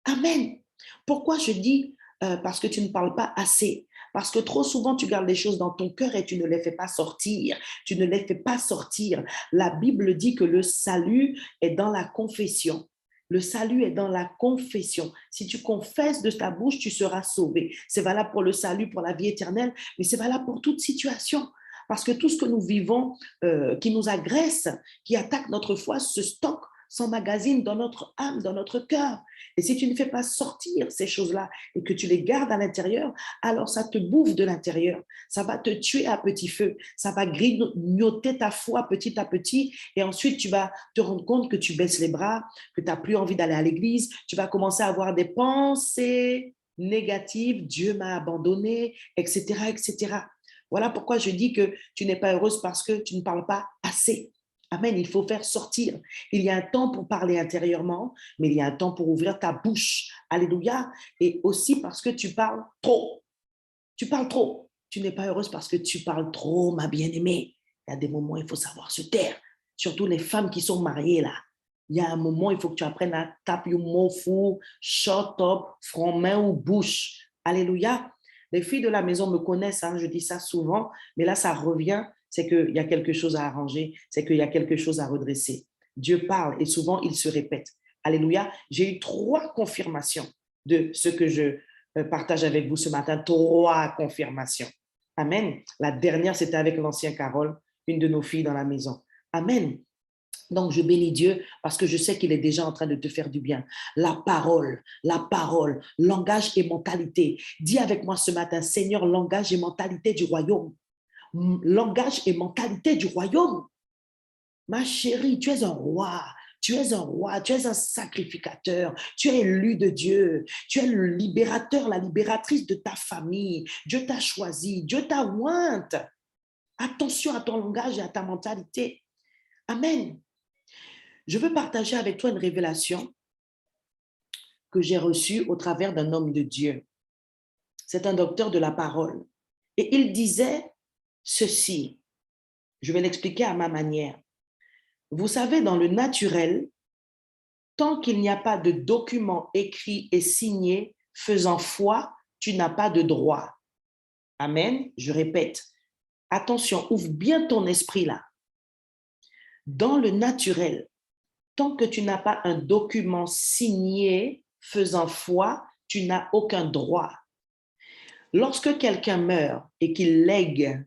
Amen. Pourquoi je dis parce que tu ne parles pas assez? Parce que trop souvent, tu gardes les choses dans ton cœur et tu ne les fais pas sortir. Tu ne les fais pas sortir. La Bible dit que le salut est dans la confession. Le salut est dans la confession. Si tu confesses de ta bouche, tu seras sauvé. C'est valable pour le salut, pour la vie éternelle, mais c'est valable pour toute situation. Parce que tout ce que nous vivons, qui nous agresse, qui attaque notre foi, se stocke, s'emmagasine dans notre âme, dans notre cœur. Et si tu ne fais pas sortir ces choses-là et que tu les gardes à l'intérieur, alors ça te bouffe de l'intérieur. Ça va te tuer à petit feu. Ça va grignoter ta foi petit à petit. Et ensuite, tu vas te rendre compte que tu baisses les bras, que tu n'as plus envie d'aller à l'église. Tu vas commencer à avoir des pensées négatives. Dieu m'a abandonné, etc., etc. Voilà pourquoi je dis que tu n'es pas heureuse parce que tu ne parles pas assez. Amen, il faut faire sortir. Il y a un temps pour parler intérieurement, mais il y a un temps pour ouvrir ta bouche. Alléluia. Et aussi parce que tu parles trop. Tu parles trop. Tu n'es pas heureuse parce que tu parles trop, ma bien-aimée. Il y a des moments où il faut savoir se taire. Surtout les femmes qui sont mariées là. Il y a un moment, il faut que tu apprennes à taper un mot fou, shut up, front, main ou bouche. Alléluia. Les filles de la maison me connaissent, hein, je dis ça souvent, mais là, ça revient, c'est qu'il y a quelque chose à arranger, c'est qu'il y a quelque chose à redresser. Dieu parle et souvent, il se répète. Alléluia. J'ai eu 3 confirmations de ce que je partage avec vous ce matin. 3 confirmations. Amen. La dernière, c'était avec l'ancien Carole, une de nos filles dans la maison. Amen. Donc, je bénis Dieu parce que je sais qu'il est déjà en train de te faire du bien. La parole, langage et mentalité. Dis avec moi ce matin, Seigneur, langage et mentalité du royaume. Langage et mentalité du royaume. Ma chérie, tu es un roi. Tu es un roi, tu es un sacrificateur, tu es élu de Dieu, tu es le libérateur, la libératrice de ta famille. Dieu t'a choisi, Dieu t'a ointe. Attention à ton langage et à ta mentalité. Amen. Je veux partager avec toi une révélation que j'ai reçue au travers d'un homme de Dieu. C'est un docteur de la parole. Et il disait ceci, je vais l'expliquer à ma manière. Vous savez, dans le naturel, tant qu'il n'y a pas de document écrit et signé faisant foi tu n'as pas de droit. Amen. Je répète. Attention, ouvre bien ton esprit là. Dans le naturel, tant que tu n'as pas un document signé faisant foi, tu n'as aucun droit. Lorsque quelqu'un meurt et qu'il lègue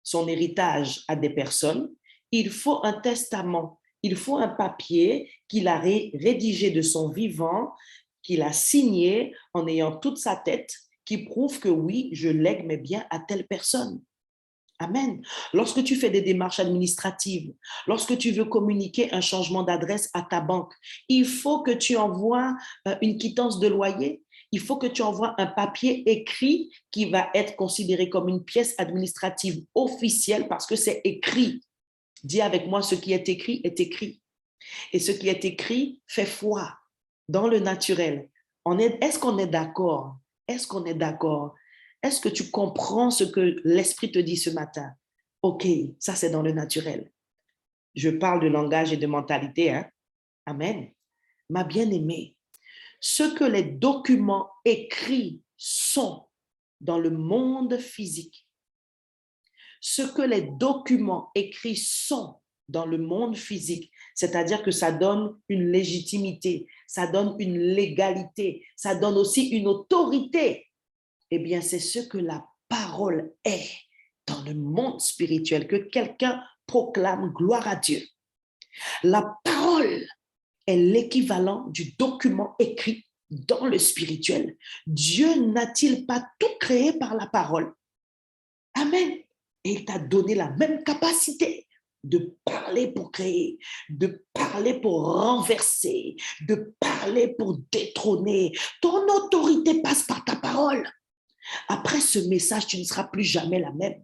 son héritage à des personnes, il faut un testament, il faut un papier qu'il a rédigé de son vivant, qu'il a signé en ayant toute sa tête, qui prouve que oui, je lègue mes biens à telle personne. Amen. Lorsque tu fais des démarches administratives, lorsque tu veux communiquer un changement d'adresse à ta banque, il faut que tu envoies une quittance de loyer. Il faut que tu envoies un papier écrit qui va être considéré comme une pièce administrative officielle parce que c'est écrit. Dis avec moi, ce qui est écrit est écrit. Et ce qui est écrit fait foi dans le naturel. Est-ce qu'on est d'accord? Est-ce qu'on est d'accord? Est-ce que tu comprends ce que l'Esprit te dit ce matin? OK, ça c'est dans le naturel. Je parle de langage et de mentalité. Hein? Amen. Ma bien-aimée, ce que les documents écrits sont dans le monde physique, ce que les documents écrits sont dans le monde physique, c'est-à-dire que ça donne une légitimité, ça donne une légalité, ça donne aussi une autorité. Eh bien, c'est ce que la parole est dans le monde spirituel, que quelqu'un proclame gloire à Dieu. La parole est l'équivalent du document écrit dans le spirituel. Dieu n'a-t-il pas tout créé par la parole? Amen. Et il t'a donné la même capacité de parler pour créer, de parler pour renverser, de parler pour détrôner. Ton autorité passe par ta parole. Après ce message, tu ne seras plus jamais la même.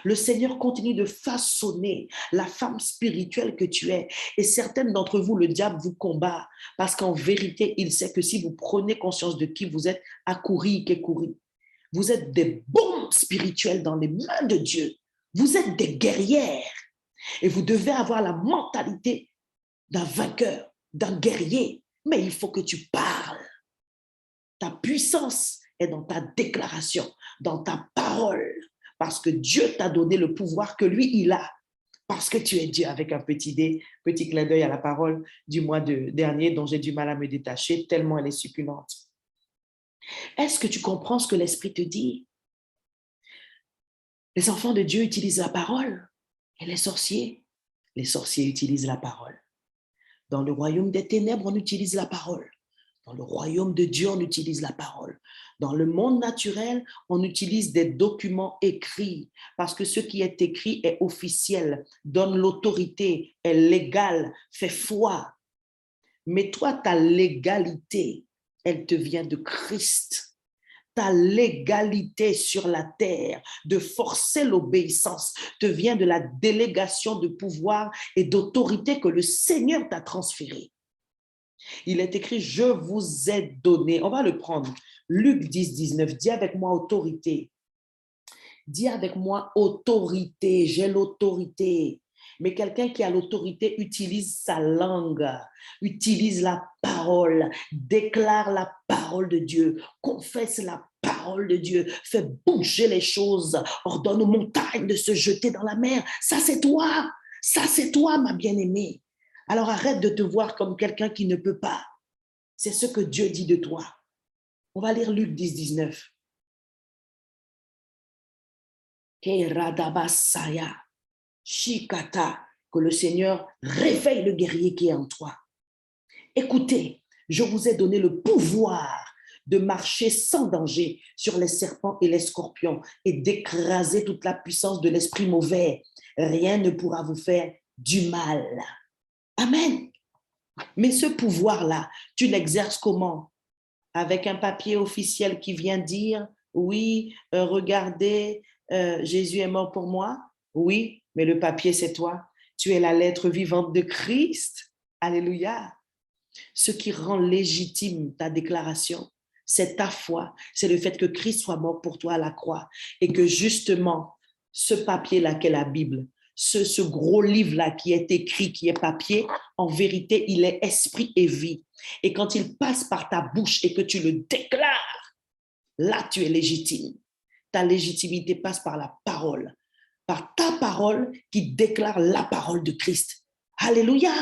Le Seigneur continue de façonner la femme spirituelle que tu es. Et certaines d'entre vous, le diable vous combat parce qu'en vérité, il sait que si vous prenez conscience de qui vous êtes, accourir qu'est courir. Vous êtes des bombes spirituelles dans les mains de Dieu. Vous êtes des guerrières. Et vous devez avoir la mentalité d'un vainqueur, d'un guerrier. Mais il faut que tu parles. Ta puissance est dans ta déclaration, dans ta parole. Parce que Dieu t'a donné le pouvoir que lui, il a. Parce que tu es Dieu, avec un petit clin d'œil à la parole du mois dernier dont j'ai du mal à me détacher, tellement elle est succulente. Est-ce que tu comprends ce que l'Esprit te dit? Les enfants de Dieu utilisent la parole et les sorciers utilisent la parole. Dans le royaume des ténèbres, on utilise la parole. Dans le royaume de Dieu, on utilise la parole. Dans le monde naturel, on utilise des documents écrits parce que ce qui est écrit est officiel, donne l'autorité, est légal, fait foi. Mais toi, ta légalité, elle te vient de Christ. Ta légalité sur la terre de forcer l'obéissance te vient de la délégation de pouvoir et d'autorité que le Seigneur t'a transférée. Il est écrit, je vous ai donné. On va le prendre. Luc 10, 19. Dis avec moi autorité. Dis avec moi autorité. J'ai l'autorité. Mais quelqu'un qui a l'autorité utilise sa langue, utilise la parole, déclare la parole de Dieu, confesse la parole de Dieu, fait bouger les choses, ordonne aux montagnes de se jeter dans la mer. Ça, c'est toi, ma bien-aimée. Alors arrête de te voir comme quelqu'un qui ne peut pas. C'est ce que Dieu dit de toi. On va lire Luc 10, 19. Shikata, que le Seigneur réveille le guerrier qui est en toi. Écoutez, je vous ai donné le pouvoir de marcher sans danger sur les serpents et les scorpions et d'écraser toute la puissance de l'esprit mauvais. Rien ne pourra vous faire du mal. Amen. Mais ce pouvoir-là, tu l'exerces comment? Avec un papier officiel qui vient dire, oui, regardez, Jésus est mort pour moi. Oui, mais le papier, c'est toi. Tu es la lettre vivante de Christ. Alléluia. Ce qui rend légitime ta déclaration, c'est ta foi. C'est le fait que Christ soit mort pour toi à la croix et que justement, ce papier-là qu'est la Bible, ce gros livre-là qui est écrit, qui est papier, en vérité, il est esprit et vie. Et quand il passe par ta bouche et que tu le déclares, là, tu es légitime. Ta légitimité passe par la parole, par ta parole qui déclare la parole de Christ. Alléluia!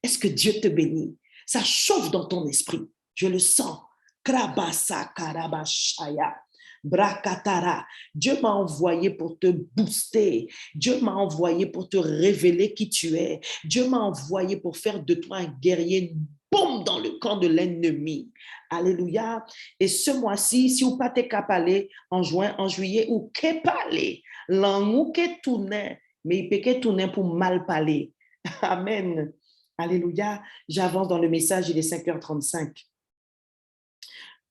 Est-ce que Dieu te bénit? Ça chauffe dans ton esprit. Je le sens. Krabasa karabashaya. Brakatara. Dieu m'a envoyé pour te booster. Dieu m'a envoyé pour te révéler qui tu es. Dieu m'a envoyé pour faire de toi un guerrier, une bombe dans le camp de l'ennemi. Alléluia. Et ce mois-ci, si vous pas t'es capable en juin, en juillet, ou qu'est parler, l'angou qu'est tourné, mais il peut qu'est tourner pour mal parler. Amen. Alléluia. J'avance dans le message, il est 5h35.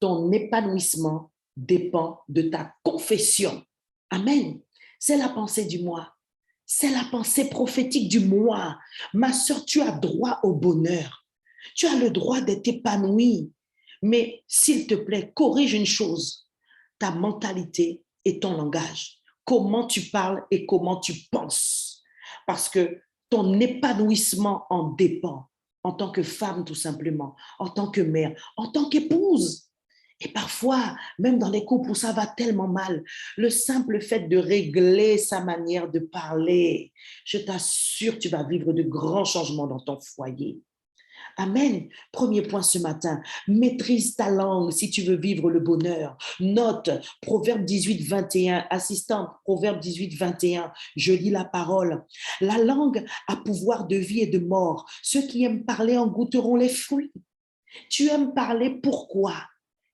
Ton épanouissement dépend de ta confession. Amen. C'est la pensée du mois. C'est la pensée prophétique du mois. Ma sœur, tu as droit au bonheur. Tu as le droit d'être épanoui. Mais s'il te plaît, corrige une chose, ta mentalité et ton langage. Comment tu parles et comment tu penses. Parce que ton épanouissement en dépend en tant que femme tout simplement, en tant que mère, en tant qu'épouse. Et parfois, même dans les couples où ça va tellement mal, le simple fait de régler sa manière de parler, je t'assure, tu vas vivre de grands changements dans ton foyer. Amen. Premier point ce matin, maîtrise ta langue si tu veux vivre le bonheur. Note, Proverbe 18, 21, assistante, Proverbe 18, 21, je lis la parole. La langue a pouvoir de vie et de mort. Ceux qui aiment parler en goûteront les fruits. Tu aimes parler pourquoi?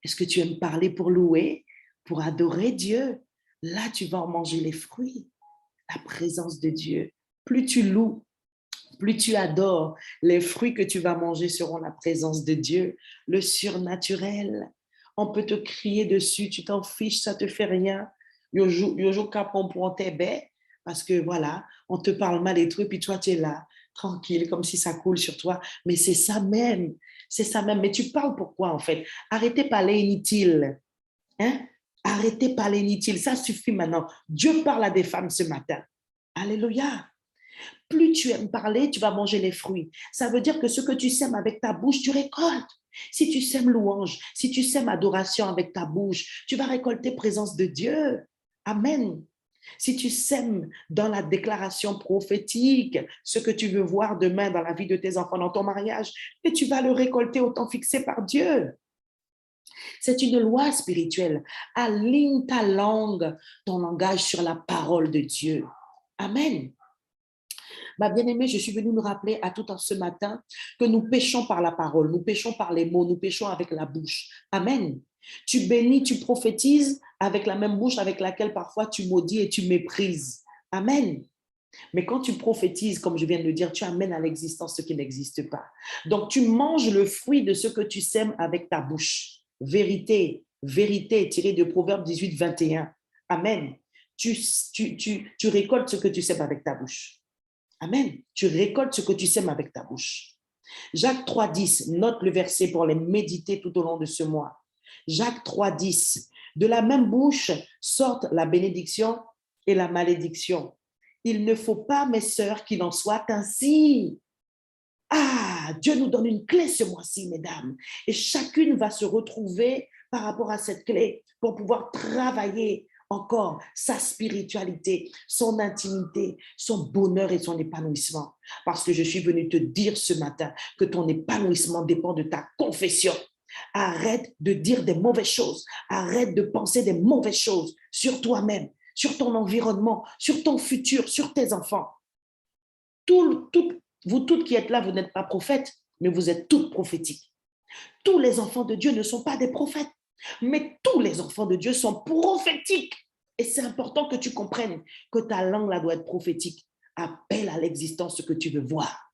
Est-ce que tu aimes parler pour louer, pour adorer Dieu? Là, tu vas en manger les fruits, la présence de Dieu. Plus tu loues, plus tu adores, les fruits que tu vas manger seront la présence de Dieu, le surnaturel. On peut te crier dessus, tu t'en fiches, ça te fait rien. Yojo capon pour tes baies, parce que voilà, on te parle mal et tout, et puis toi, tu es là, tranquille, comme si ça coule sur toi. Mais c'est ça même, c'est ça même. Mais tu parles pourquoi en fait? Arrêtez de parler inutile. Hein? Arrêtez de parler inutile, ça suffit maintenant. Dieu parle à des femmes ce matin. Alléluia. Plus tu aimes parler, tu vas manger les fruits. Ça veut dire que ce que tu sèmes avec ta bouche, tu récoltes. Si tu sèmes louange, si tu sèmes adoration avec ta bouche, tu vas récolter présence de Dieu. Amen. Si tu sèmes dans la déclaration prophétique ce que tu veux voir demain dans la vie de tes enfants, dans ton mariage, et tu vas le récolter au temps fixé par Dieu. C'est une loi spirituelle. Aligne ta langue, ton langage sur la parole de Dieu. Amen. Ma bien-aimée, je suis venue nous rappeler à tout en ce matin que nous péchons par la parole, nous péchons par les mots, nous péchons avec la bouche. Amen. Tu bénis, tu prophétises avec la même bouche avec laquelle parfois tu maudis et tu méprises. Amen. Mais quand tu prophétises, comme je viens de le dire, tu amènes à l'existence ce qui n'existe pas. Donc, tu manges le fruit de ce que tu sèmes avec ta bouche. Vérité, vérité, tirée de Proverbe 18, 21. Amen. Tu récoltes ce que tu sèmes avec ta bouche. Amen. Tu récoltes ce que tu sèmes avec ta bouche. Jacques 3,10, note le verset pour les méditer tout au long de ce mois. Jacques 3,10, de la même bouche sortent la bénédiction et la malédiction. Il ne faut pas, mes sœurs, qu'il en soit ainsi. Ah, Dieu nous donne une clé ce mois-ci, mesdames. Et chacune va se retrouver par rapport à cette clé pour pouvoir travailler encore sa spiritualité, son intimité, son bonheur et son épanouissement. Parce que je suis venue te dire ce matin que ton épanouissement dépend de ta confession. Arrête de dire des mauvaises choses. Arrête de penser des mauvaises choses sur toi-même, sur ton environnement, sur ton futur, sur tes enfants. Vous toutes qui êtes là, vous n'êtes pas prophètes, mais vous êtes toutes prophétiques. Tous les enfants de Dieu ne sont pas des prophètes, mais tous les enfants de Dieu sont prophétiques. Et c'est important que tu comprennes que ta langue là doit être prophétique. Appelle à l'existence ce que tu veux voir.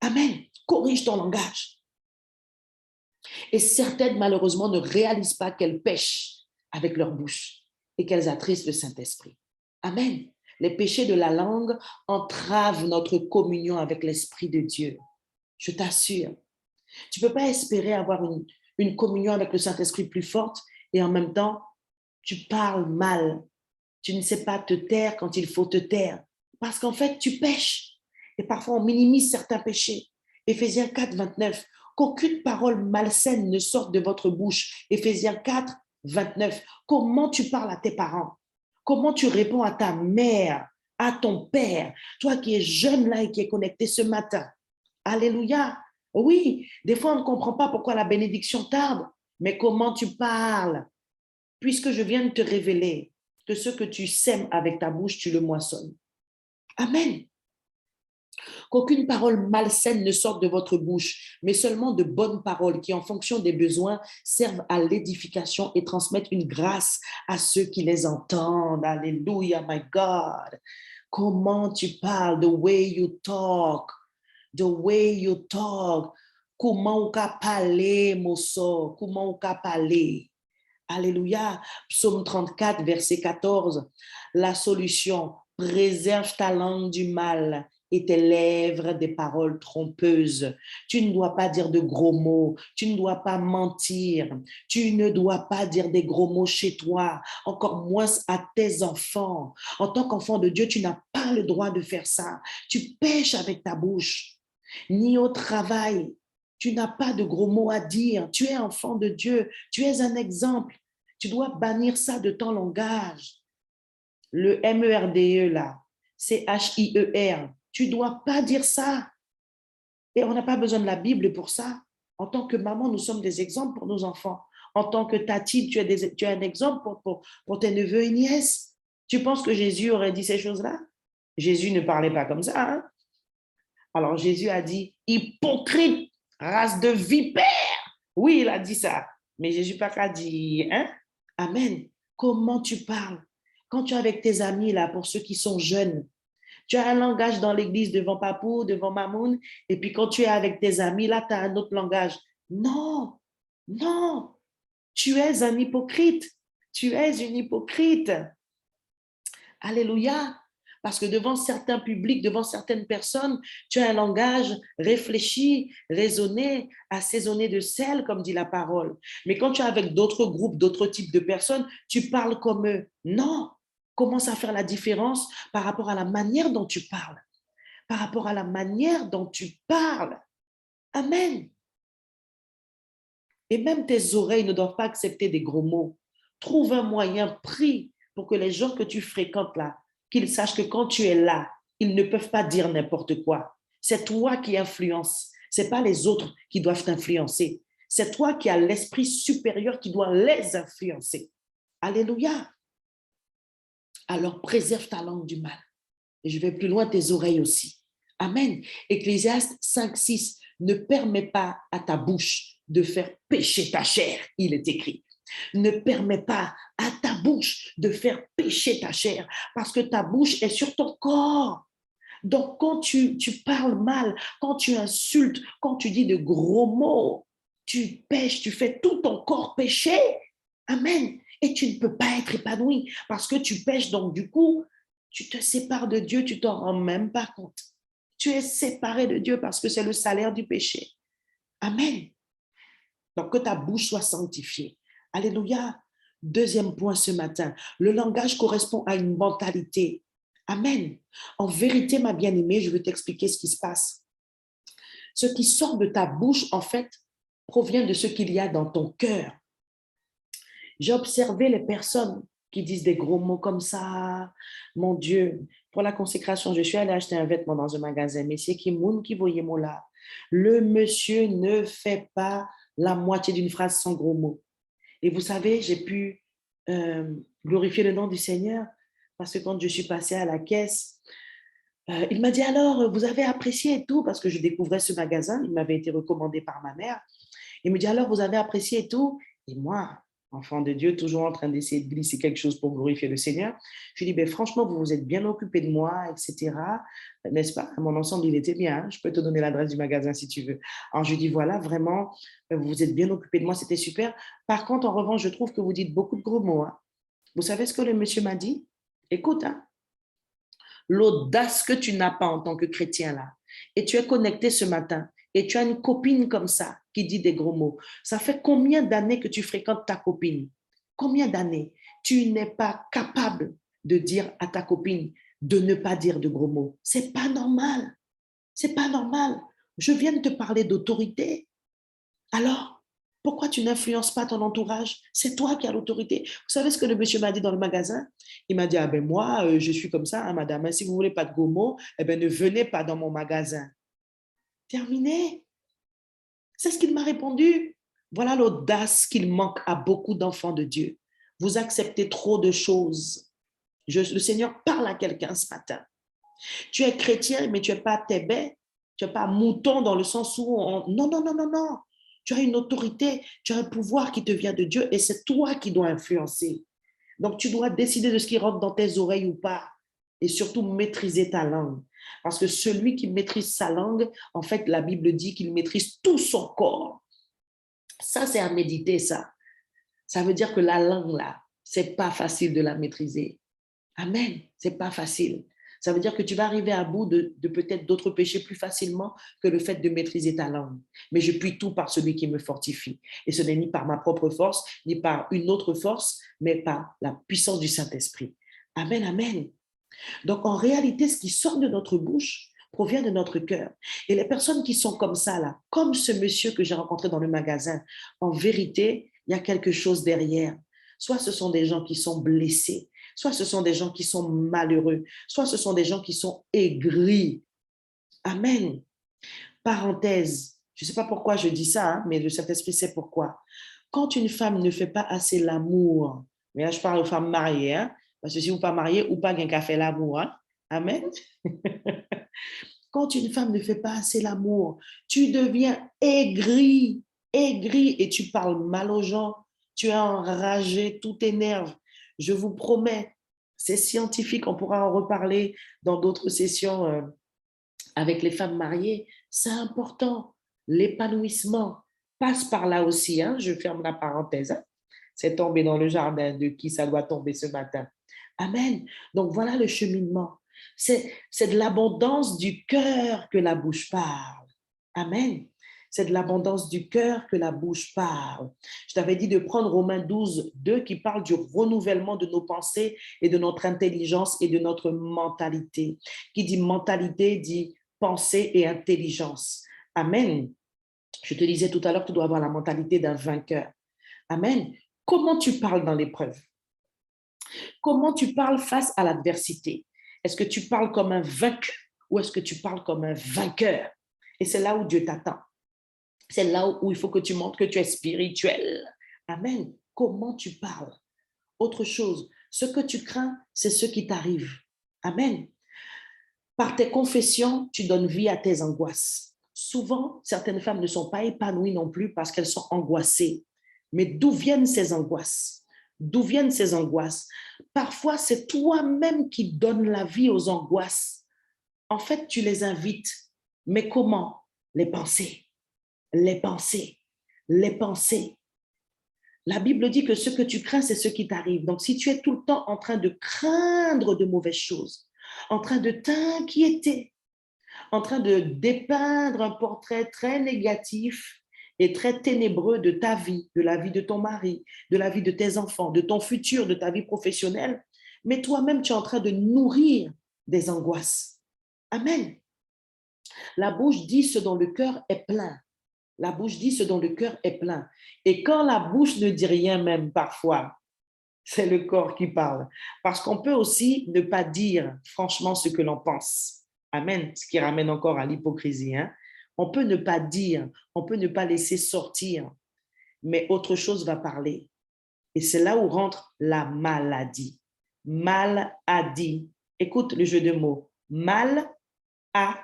Amen. Corrige ton langage. Et certaines, malheureusement, ne réalisent pas qu'elles pêchent avec leur bouche et qu'elles attristent le Saint-Esprit. Amen. Les péchés de la langue entravent notre communion avec l'Esprit de Dieu. Je t'assure. Tu ne peux pas espérer avoir une communion avec le Saint-Esprit plus forte et en même temps, tu parles mal. Tu ne sais pas te taire quand il faut te taire. Parce qu'en fait, tu pêches. Et parfois, on minimise certains péchés. Éphésiens 4, 29. Qu'aucune parole malsaine ne sorte de votre bouche. Éphésiens 4, 29. Comment tu parles à tes parents? Comment tu réponds à ta mère, à ton père? Toi qui es jeune là et qui est connecté ce matin. Alléluia. Oui, des fois on ne comprend pas pourquoi la bénédiction tarde, mais comment tu parles? Puisque je viens de te révéler que ce que tu sèmes avec ta bouche, tu le moissonnes. Amen. Qu'aucune parole malsaine ne sorte de votre bouche, mais seulement de bonnes paroles qui, en fonction des besoins, servent à l'édification et transmettent une grâce à ceux qui les entendent. Alléluia, my God. Comment tu parles, the way you talk, the way you talk. Comment on peut parler, mosso, comment on peut parler. Alléluia. Psaume 34, verset 14. La solution, préserve ta langue du mal et tes lèvres des paroles trompeuses. Tu ne dois pas dire de gros mots, tu ne dois pas mentir, tu ne dois pas dire des gros mots chez toi, encore moins à tes enfants. En tant qu'enfant de Dieu, tu n'as pas le droit de faire ça. Tu pêches avec ta bouche, ni au travail. Tu n'as pas de gros mots à dire. Tu es enfant de Dieu. Tu es un exemple. Tu dois bannir ça de ton langage. Le MERDE là, c'est HIER. Tu ne dois pas dire ça. Et on n'a pas besoin de la Bible pour ça. En tant que maman, nous sommes des exemples pour nos enfants. En tant que tati, tu es un exemple pour tes neveux et nièces. Tu penses que Jésus aurait dit ces choses-là? Jésus ne parlait pas comme ça. Hein? Alors Jésus a dit, hypocrite, race de vipère. Oui, il a dit ça. Mais Jésus n'a pas dit, hein? Amen. Comment tu parles? Quand tu es avec tes amis, là, pour ceux qui sont jeunes, tu as un langage dans l'église devant Papou, devant Mamoun, et puis quand tu es avec tes amis, là, tu as un autre langage. Non, non, tu es un hypocrite. Tu es une hypocrite. Alléluia. Parce que devant certains publics, devant certaines personnes, tu as un langage réfléchi, raisonné, assaisonné de sel, comme dit la parole. Mais quand tu es avec d'autres groupes, d'autres types de personnes, tu parles comme eux. Non, commence à faire la différence par rapport à la manière dont tu parles. Par rapport à la manière dont tu parles. Amen. Et même tes oreilles ne doivent pas accepter des gros mots. Trouve un moyen, prie pour que les gens que tu fréquentes là, qu'ils sachent que quand tu es là, ils ne peuvent pas dire n'importe quoi. C'est toi qui influences. Ce n'est pas les autres qui doivent t'influencer. C'est toi qui as l'esprit supérieur qui doit les influencer. Alléluia. Alors préserve ta langue du mal. Et je vais plus loin, tes oreilles aussi. Amen. Ecclésiaste 5:6 ne permet pas à ta bouche de faire pécher ta chair, il est écrit. Ne permet pas à ta bouche de faire pécher ta chair parce que ta bouche est sur ton corps. Donc, quand tu parles mal, quand tu insultes, quand tu dis de gros mots, tu pêches, tu fais tout ton corps pécher. Amen. Et tu ne peux pas être épanoui parce que tu pêches. Donc, du coup, tu te sépares de Dieu, tu t'en rends même pas compte. Tu es séparé de Dieu parce que c'est le salaire du péché. Amen. Donc, que ta bouche soit sanctifiée. Alléluia. Deuxième point ce matin, le langage correspond à une mentalité. Amen. En vérité, ma bien-aimée, je vais t'expliquer ce qui se passe. Ce qui sort de ta bouche, en fait, provient de ce qu'il y a dans ton cœur. J'ai observé les personnes qui disent des gros mots comme ça. Mon Dieu, pour la consécration, je suis allée acheter un vêtement dans un magasin. Monsieur Kimoun qui voyait moi là. Le monsieur ne fait pas la moitié d'une phrase sans gros mots. Et vous savez, j'ai pu glorifier le nom du Seigneur parce que quand je suis passée à la caisse, il m'a dit alors, vous avez apprécié et tout, parce que je découvrais ce magasin, il m'avait été recommandé par ma mère. Il me dit alors, vous avez apprécié et tout. Et moi, enfant de Dieu, toujours en train d'essayer de glisser quelque chose pour glorifier le Seigneur, je lui dis, ben, franchement, vous vous êtes bien occupé de moi, etc. N'est-ce pas? Mon ensemble, il était bien. Hein? Je peux te donner l'adresse du magasin si tu veux. Alors, je lui dis, voilà, vraiment, vous vous êtes bien occupé de moi, c'était super. Par contre, en revanche, je trouve que vous dites beaucoup de gros mots. Hein? Vous savez ce que le monsieur m'a dit? Écoute, hein, l'audace que tu n'as pas en tant que chrétien là, et tu es connecté ce matin, et tu as une copine comme ça qui dit des gros mots. Ça fait combien d'années que tu fréquentes ta copine? Combien d'années? Tu n'es pas capable de dire à ta copine de ne pas dire de gros mots. C'est pas normal. C'est pas normal. Je viens de te parler d'autorité. Alors, Pourquoi tu n'influences pas ton entourage? C'est toi qui as l'autorité. Vous savez ce que le monsieur m'a dit dans le magasin? Il m'a dit, ah ben moi, je suis comme ça, hein, madame. Hein, si vous ne voulez pas de gomo, eh ben, ne venez pas dans mon magasin. Terminé. C'est ce qu'il m'a répondu. Voilà l'audace qu'il manque à beaucoup d'enfants de Dieu. Vous acceptez trop de choses. Le Seigneur parle à quelqu'un ce matin. Tu es chrétien, mais tu n'es pas tébé, tu n'es pas mouton dans le sens où non, non, non, non, non. Tu as une autorité, tu as un pouvoir qui te vient de Dieu et c'est toi qui dois influencer. Donc, tu dois décider de ce qui rentre dans tes oreilles ou pas et surtout maîtriser ta langue. Parce que celui qui maîtrise sa langue, en fait, la Bible dit qu'il maîtrise tout son corps. Ça, c'est à méditer, ça. Ça veut dire que la langue, là, c'est pas facile de la maîtriser. Amen. C'est pas facile. Ça veut dire que tu vas arriver à bout de peut-être d'autres péchés plus facilement que le fait de maîtriser ta langue. Mais je puis tout par celui qui me fortifie. Et ce n'est ni par ma propre force, ni par une autre force, mais par la puissance du Saint-Esprit. Amen, amen. Donc, en réalité, ce qui sort de notre bouche provient de notre cœur. Et les personnes qui sont comme ça, là, comme ce monsieur que j'ai rencontré dans le magasin, en vérité, il y a quelque chose derrière. Soit ce sont des gens qui sont blessés, soit ce sont des gens qui sont malheureux, soit ce sont des gens qui sont aigris. Amen. Parenthèse, je ne sais pas pourquoi je dis ça, hein, mais le Saint-Esprit sait pourquoi. Quand une femme ne fait pas assez l'amour, mais là je parle aux femmes mariées, hein, parce que si vous n'êtes pas marié, ou pas qu'un fait l'amour. Hein? Amen. Quand une femme ne fait pas assez l'amour, tu deviens aigri, aigri et tu parles mal aux gens, tu es enragé, tout t'énerve. Je vous promets, c'est scientifique, on pourra en reparler dans d'autres sessions avec les femmes mariées. C'est important. L'épanouissement passe par là aussi. Hein? Je ferme la parenthèse. Hein? C'est tombé dans le jardin de qui ça doit tomber ce matin. Amen. Donc voilà le cheminement. C'est de l'abondance du cœur que la bouche parle. Amen. C'est de l'abondance du cœur que la bouche parle. Je t'avais dit de prendre Romains 12, 2 qui parle du renouvellement de nos pensées et de notre intelligence et de notre mentalité. Qui dit mentalité dit pensée et intelligence. Amen. Je te disais tout à l'heure que tu dois avoir la mentalité d'un vainqueur. Amen. Comment tu parles dans l'épreuve? Comment tu parles face à l'adversité? Est-ce que tu parles comme un vaincu ou est-ce que tu parles comme un vainqueur? Et c'est là où Dieu t'attend. C'est là où il faut que tu montres que tu es spirituel. Amen. Comment tu parles? Autre chose, ce que tu crains, c'est ce qui t'arrive. Amen. Par tes confessions, tu donnes vie à tes angoisses. Souvent, certaines femmes ne sont pas épanouies non plus parce qu'elles sont angoissées. Mais d'où viennent ces angoisses? D'où viennent ces angoisses? Parfois, c'est toi-même qui donnes la vie aux angoisses. En fait, tu les invites. Mais comment? Les pensées, les pensées, les pensées. La Bible dit que ce que tu crains, c'est ce qui t'arrive. Donc, si tu es tout le temps en train de craindre de mauvaises choses, en train de t'inquiéter, en train de dépeindre un portrait très négatif et très ténébreux de ta vie, de la vie de ton mari, de la vie de tes enfants, de ton futur, de ta vie professionnelle, mais toi-même, tu es en train de nourrir des angoisses. Amen. La bouche dit ce dont le cœur est plein. La bouche dit ce dont le cœur est plein. Et quand la bouche ne dit rien même parfois, c'est le corps qui parle. Parce qu'on peut aussi ne pas dire franchement ce que l'on pense. Amen. Ce qui ramène encore à l'hypocrisie. Hein? On peut ne pas dire, on peut ne pas laisser sortir, mais autre chose va parler. Et c'est là où rentre la maladie. Mal a dit. Écoute le jeu de mots. Mal a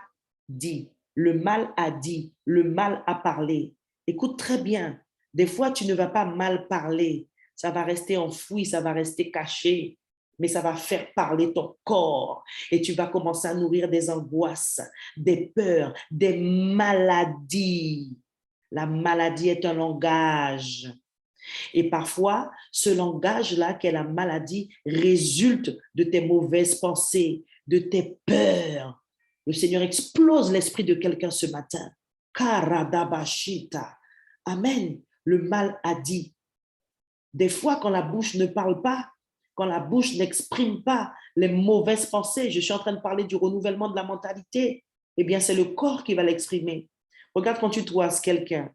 dit. Le mal a dit. Le mal a parlé. Écoute très bien. Des fois, tu ne vas pas mal parler. Ça va rester enfoui, ça va rester caché, mais ça va faire parler ton corps. Et tu vas commencer à nourrir des angoisses, des peurs, des maladies. La maladie est un langage. Et parfois, ce langage-là, qu'est la maladie, résulte de tes mauvaises pensées, de tes peurs. Le Seigneur explose l'esprit de quelqu'un ce matin. Karadabashita. Amen. Le mal a dit. Des fois, quand la bouche ne parle pas, quand la bouche n'exprime pas les mauvaises pensées, je suis en train de parler du renouvellement de la mentalité, eh bien, c'est le corps qui va l'exprimer. Regarde quand tu toises quelqu'un.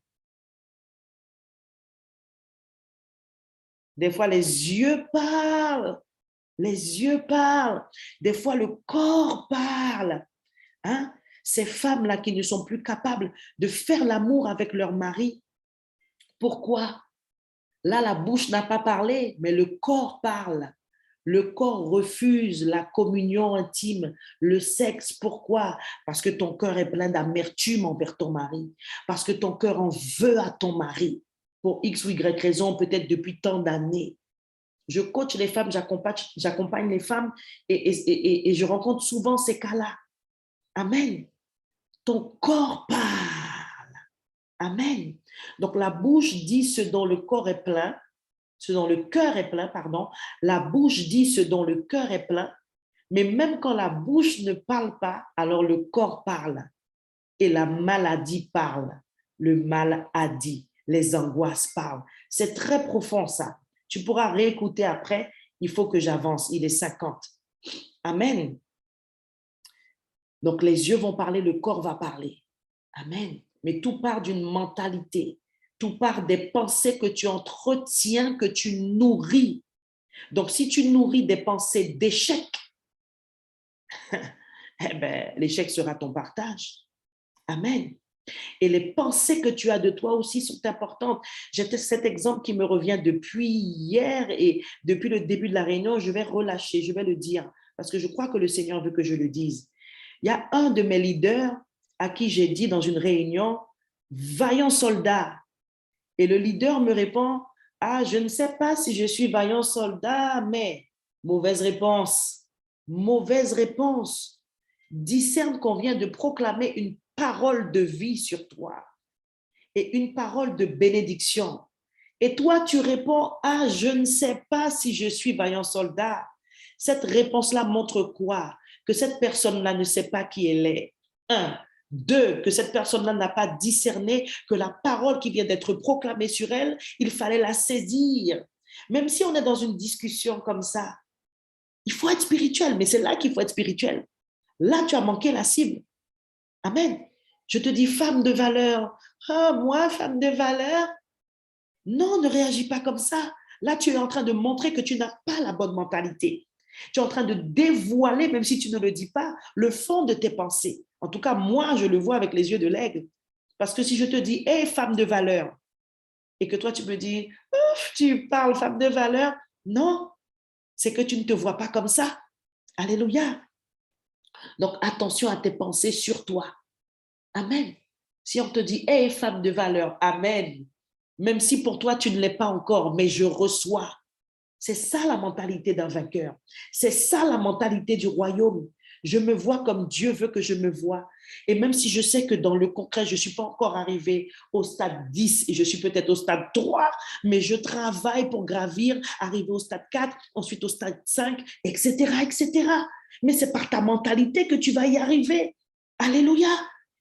Des fois, les yeux parlent. Les yeux parlent. Des fois, le corps parle. Hein? Ces femmes-là qui ne sont plus capables de faire l'amour avec leur mari. Pourquoi? Là, la bouche n'a pas parlé, mais le corps parle. Le corps refuse la communion intime, le sexe. Pourquoi? Parce que ton cœur est plein d'amertume envers ton mari. Parce que ton cœur en veut à ton mari. Pour X ou Y raison, peut-être depuis tant d'années. Je coach les femmes, j'accompagne les femmes et je rencontre souvent ces cas-là. Amen. Ton corps parle. Amen. Donc la bouche dit ce dont le corps est plein, ce dont le cœur est plein, pardon. La bouche dit ce dont le cœur est plein, mais même quand la bouche ne parle pas, alors le corps parle et la maladie parle. Le mal a dit, les angoisses parlent. C'est très profond ça. Tu pourras réécouter après. Il faut que j'avance. Il est 50. Amen. Donc les yeux vont parler, le corps va parler. Amen. Mais tout part d'une mentalité. Tout part des pensées que tu entretiens, que tu nourris. Donc, si tu nourris des pensées d'échec, eh ben, l'échec sera ton partage. Amen. Et les pensées que tu as de toi aussi sont importantes. J'ai cet exemple qui me revient depuis hier et depuis le début de la réunion, je vais relâcher, je vais le dire, parce que je crois que le Seigneur veut que je le dise. Il y a un de mes leaders à qui j'ai dit dans une réunion, « Vaillant soldat ». Et le leader me répond, « Ah, je ne sais pas si je suis vaillant soldat, mais… » Mauvaise réponse. Mauvaise réponse. Discerne qu'on vient de proclamer une parole de vie sur toi et une parole de bénédiction. Et toi, tu réponds, « Ah, je ne sais pas si je suis vaillant soldat. » Cette réponse-là montre quoi? Que cette personne-là ne sait pas qui elle est. Un. Deux, que cette personne-là n'a pas discerné que la parole qui vient d'être proclamée sur elle, il fallait la saisir. Même si on est dans une discussion comme ça, il faut être spirituel, mais c'est là qu'il faut être spirituel. Là, tu as manqué la cible. Amen. Je te dis, femme de valeur. Ah, moi, femme de valeur? Non, ne réagis pas comme ça. Là, tu es en train de montrer que tu n'as pas la bonne mentalité. Tu es en train de dévoiler, même si tu ne le dis pas, le fond de tes pensées. En tout cas, moi, je le vois avec les yeux de l'aigle. Parce que si je te dis, hé, femme de valeur, et que toi, tu me dis, ouf, tu parles femme de valeur, non, c'est que tu ne te vois pas comme ça. Alléluia. Donc, attention à tes pensées sur toi. Amen. Si on te dit, hé, femme de valeur, amen. Même si pour toi, tu ne l'es pas encore, mais je reçois. C'est ça la mentalité d'un vainqueur. C'est ça la mentalité du royaume. Je me vois comme Dieu veut que je me vois. Et même si je sais que dans le concret, je ne suis pas encore arrivée au stade 10 et je suis peut-être au stade 3, mais je travaille pour gravir, arriver au stade 4, ensuite au stade 5, etc., etc. Mais c'est par ta mentalité que tu vas y arriver. Alléluia.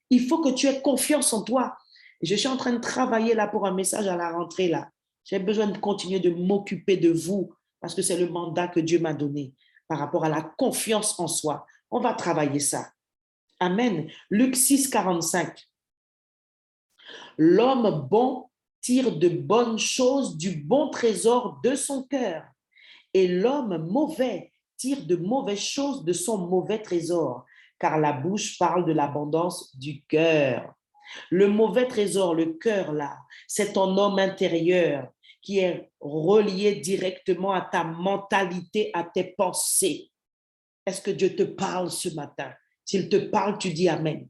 Il faut que tu aies confiance en toi. Je suis en train de travailler là pour un message à la rentrée là. J'ai besoin de continuer de m'occuper de vous parce que c'est le mandat que Dieu m'a donné par rapport à la confiance en soi. On va travailler ça. Amen. Luc 6, 45. L'homme bon tire de bonnes choses du bon trésor de son cœur et l'homme mauvais tire de mauvaises choses de son mauvais trésor, car la bouche parle de l'abondance du cœur. Le mauvais trésor, le cœur là, c'est ton homme intérieur qui est relié directement à ta mentalité, à tes pensées. Est-ce que Dieu te parle ce matin? S'il te parle, tu dis Amen.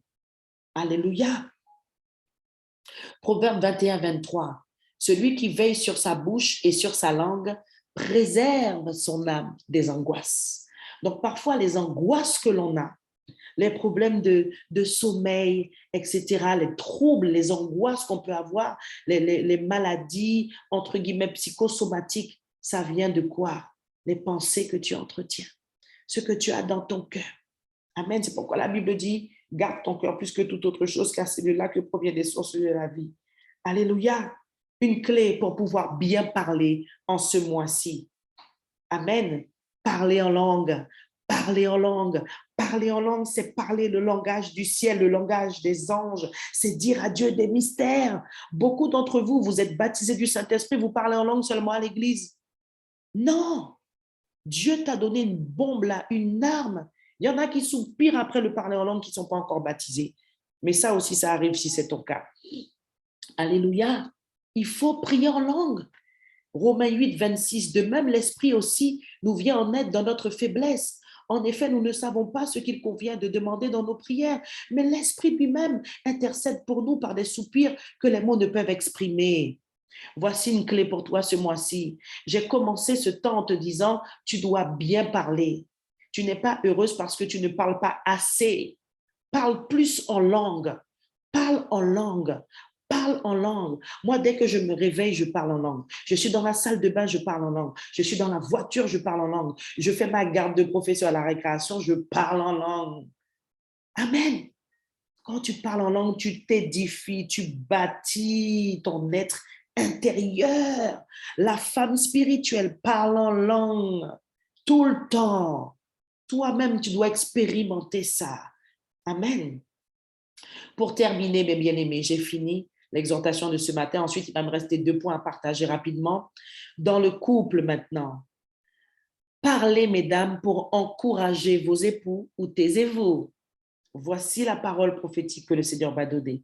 Alléluia. Proverbe 21, 23. Celui qui veille sur sa bouche et sur sa langue préserve son âme des angoisses. Donc parfois, les angoisses que l'on a, les problèmes de sommeil, etc., les troubles, les angoisses qu'on peut avoir, les maladies, entre guillemets, psychosomatiques, ça vient de quoi? Les pensées que tu entretiens, ce que tu as dans ton cœur. Amen. C'est pourquoi la Bible dit, garde ton cœur plus que toute autre chose, car c'est de là que proviennent les sources de la vie. Alléluia. Une clé pour pouvoir bien parler en ce mois-ci. Amen. Parler en langue. Parler en langue. Parler en langue, c'est parler le langage du ciel, le langage des anges. C'est dire à Dieu des mystères. Beaucoup d'entre vous, vous êtes baptisés du Saint-Esprit, vous parlez en langue seulement à l'église. Non, Dieu t'a donné une bombe là, une arme. Il y en a qui soupirent après le parler en langue qui ne sont pas encore baptisés. Mais ça aussi, ça arrive si c'est ton cas. Alléluia. Il faut prier en langue. Romains 8, 26, de même, l'Esprit aussi nous vient en aide dans notre faiblesse. En effet, nous ne savons pas ce qu'il convient de demander dans nos prières, mais l'Esprit lui-même intercède pour nous par des soupirs que les mots ne peuvent exprimer. Voici une clé pour toi ce mois-ci. J'ai commencé ce temps en te disant, tu dois bien parler. Tu n'es pas heureuse parce que tu ne parles pas assez. Parle plus en langue. Parle en langue. Parle en langue. Moi, dès que je me réveille, je parle en langue. Je suis dans la salle de bain, je parle en langue. Je suis dans la voiture, je parle en langue. Je fais ma garde de professeur à la récréation, je parle en langue. Amen. Quand tu parles en langue, tu t'édifies, tu bâtis ton être intérieur. La femme spirituelle parle en langue tout le temps. Toi-même, tu dois expérimenter ça. Amen. Pour terminer, mes bien-aimés, j'ai fini l'exhortation de ce matin. Ensuite, il va me rester 2 points à partager rapidement. Dans le couple maintenant, parlez, mesdames, pour encourager vos époux ou taisez-vous. Voici la parole prophétique que le Seigneur va donner.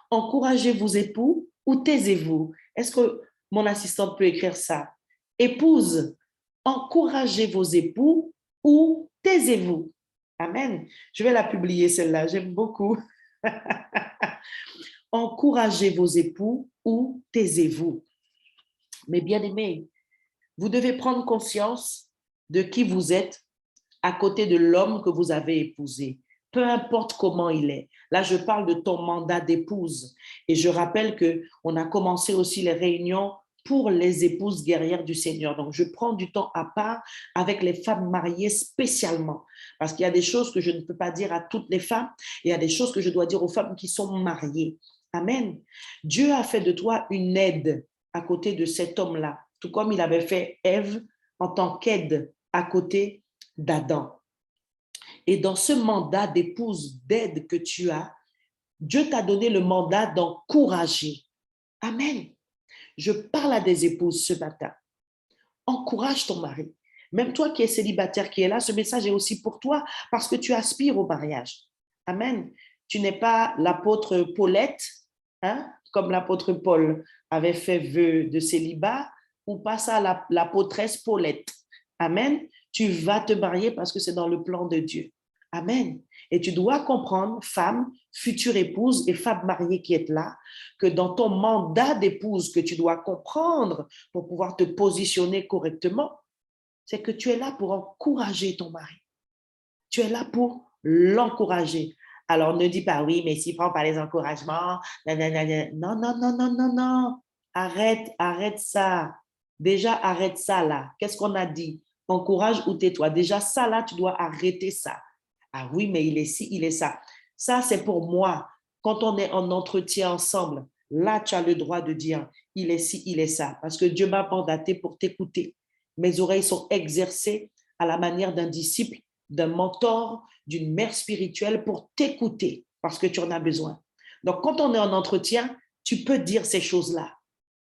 Encouragez vos époux ou taisez-vous. Est-ce que mon assistante peut écrire ça? Épouse, encouragez vos époux ou taisez-vous. Amen. Je vais la publier celle-là, j'aime beaucoup. Encouragez vos époux ou taisez-vous. Mais bien aimés, vous devez prendre conscience de qui vous êtes à côté de l'homme que vous avez épousé. Peu importe comment il est. Là, je parle de ton mandat d'épouse. Et je rappelle qu'on a commencé aussi les réunions pour les épouses guerrières du Seigneur. Donc, je prends du temps à part avec les femmes mariées spécialement. Parce qu'il y a des choses que je ne peux pas dire à toutes les femmes. Et il y a des choses que je dois dire aux femmes qui sont mariées. Amen. Dieu a fait de toi une aide à côté de cet homme-là, tout comme il avait fait Ève en tant qu'aide à côté d'Adam. Et dans ce mandat d'épouse, d'aide que tu as, Dieu t'a donné le mandat d'encourager. Amen. Je parle à des épouses ce matin. Encourage ton mari. Même toi qui es célibataire, qui est là, ce message est aussi pour toi parce que tu aspires au mariage. Amen. Tu n'es pas l'apôtre Paulette, hein, comme l'apôtre Paul avait fait vœu de célibat, ou pas ça, l'apôtresse Paulette. Amen. Tu vas te marier parce que c'est dans le plan de Dieu. Amen. Et tu dois comprendre, femme, future épouse et femme mariée qui est là, que dans ton mandat d'épouse que tu dois comprendre pour pouvoir te positionner correctement, c'est que tu es là pour encourager ton mari. Tu es là pour l'encourager. Alors, ne dis pas oui, mais s'il ne prend pas les encouragements, nanana. Non, non, non, non, non, non. Arrête ça. Déjà, arrête ça là. Qu'est-ce qu'on a dit? Encourage ou tais-toi. Déjà, ça là, tu dois arrêter ça. Ah oui, mais il est ci, il est ça. Ça, c'est pour moi. Quand on est en entretien ensemble, là, tu as le droit de dire, il est ci, il est ça. Parce que Dieu m'a mandaté pour t'écouter. Mes oreilles sont exercées à la manière d'un disciple, d'un mentor, d'une mère spirituelle pour t'écouter parce que tu en as besoin. Donc, quand on est en entretien, tu peux dire ces choses-là.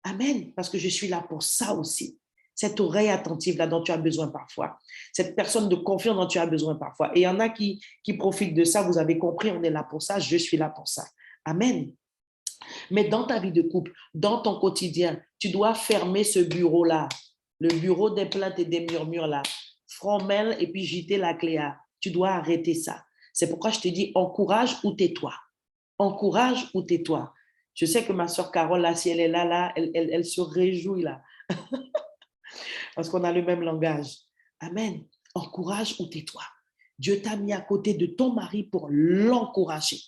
Amen, parce que je suis là pour ça aussi. Cette oreille attentive là dont tu as besoin parfois. Cette personne de confiance dont tu as besoin parfois. Et il y en a qui profitent de ça. Vous avez compris, on est là pour ça. Je suis là pour ça. Amen. Mais dans ta vie de couple, dans ton quotidien, tu dois fermer ce bureau-là. Le bureau des plaintes et des murmures là. Fromel et puis jeter la clé à. Tu dois arrêter ça. C'est pourquoi je te dis encourage ou tais-toi. Encourage ou tais-toi. Je sais que ma soeur Carole, là, si elle est là, elle se réjouit là. Parce qu'on a le même langage. Amen. Encourage ou tais-toi. Dieu t'a mis à côté de ton mari pour l'encourager.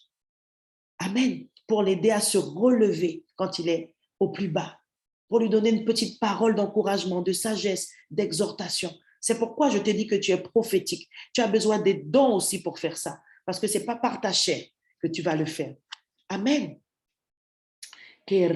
Amen. Pour l'aider à se relever quand il est au plus bas. Pour lui donner une petite parole d'encouragement, de sagesse, d'exhortation. C'est pourquoi je te dis que tu es prophétique. Tu as besoin des dons aussi pour faire ça. Parce que ce n'est pas par ta chair que tu vas le faire. Amen. J'ai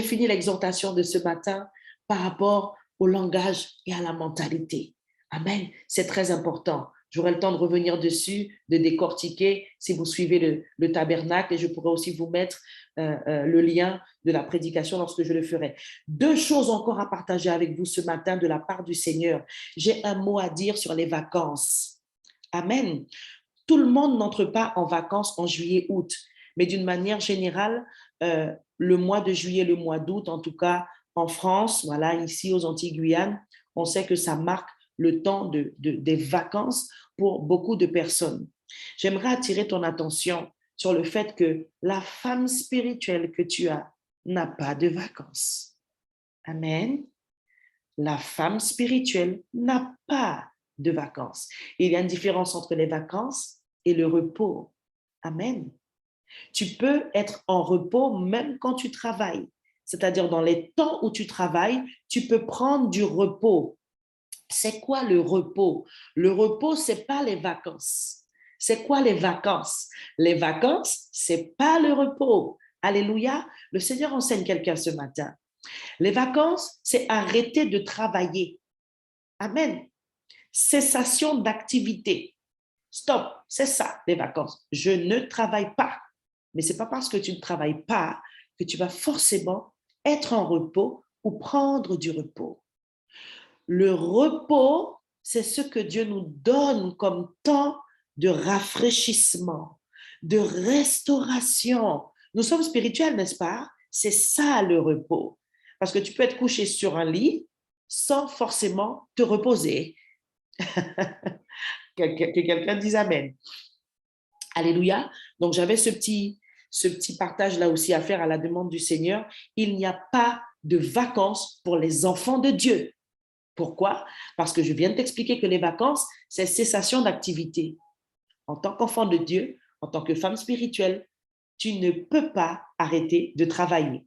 fini l'exhortation de ce matin par rapport au langage et à la mentalité. Amen. C'est très important. J'aurai le temps de revenir dessus, de décortiquer si vous suivez le tabernacle et je pourrai aussi vous mettre le lien de la prédication lorsque je le ferai. 2 choses encore à partager avec vous ce matin de la part du Seigneur. J'ai un mot à dire sur les vacances. Amen. Tout le monde n'entre pas en vacances en juillet, août, mais d'une manière générale, le mois de juillet, le mois d'août, en tout cas en France, voilà, ici aux Antilles-Guyane, on sait que ça marque le temps des vacances pour beaucoup de personnes. J'aimerais attirer ton attention sur le fait que la femme spirituelle que tu as n'a pas de vacances. Amen. La femme spirituelle n'a pas de vacances. Il y a une différence entre les vacances et le repos. Amen. Tu peux être en repos même quand tu travailles. C'est-à-dire dans les temps où tu travailles, tu peux prendre du repos. C'est quoi le repos? Le repos, ce n'est pas les vacances. C'est quoi les vacances? Les vacances, ce n'est pas le repos. Alléluia. Le Seigneur enseigne quelqu'un ce matin. Les vacances, c'est arrêter de travailler. Amen. Cessation d'activité. Stop, c'est ça, les vacances. Je ne travaille pas. Mais ce n'est pas parce que tu ne travailles pas que tu vas forcément être en repos ou prendre du repos. Le repos, c'est ce que Dieu nous donne comme temps de rafraîchissement, de restauration. Nous sommes spirituels, n'est-ce pas? C'est ça le repos. Parce que tu peux être couché sur un lit sans forcément te reposer. Que quelqu'un dise Amen. Alléluia. Donc, j'avais ce petit partage-là aussi à faire à la demande du Seigneur. Il n'y a pas de vacances pour les enfants de Dieu. Pourquoi? Parce que je viens de t'expliquer que les vacances, c'est cessation d'activité. En tant qu'enfant de Dieu, en tant que femme spirituelle, tu ne peux pas arrêter de travailler.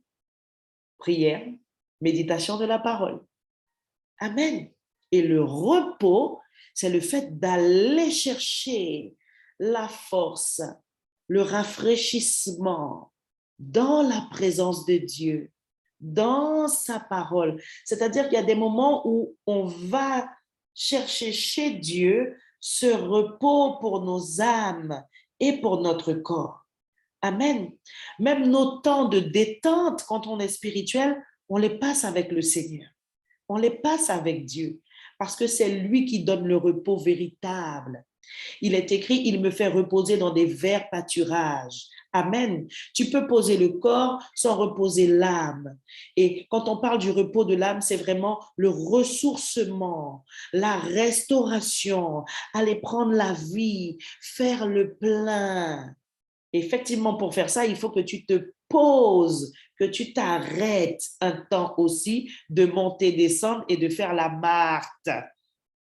Prière, méditation de la parole. Amen. Et le repos, c'est le fait d'aller chercher la force, le rafraîchissement dans la présence de Dieu, dans sa parole. C'est-à-dire qu'il y a des moments où on va chercher chez Dieu ce repos pour nos âmes et pour notre corps. Amen. Même nos temps de détente, quand on est spirituel, on les passe avec le Seigneur. On les passe avec Dieu parce que c'est lui qui donne le repos véritable. Il est écrit, il me fait reposer dans des verts pâturages. Amen. Tu peux poser le corps sans reposer l'âme. Et quand on parle du repos de l'âme, c'est vraiment le ressourcement, la restauration, aller prendre la vie, faire le plein. Effectivement, pour faire ça, il faut que tu te poses, que tu t'arrêtes un temps aussi de monter, descendre et de faire la Marthe.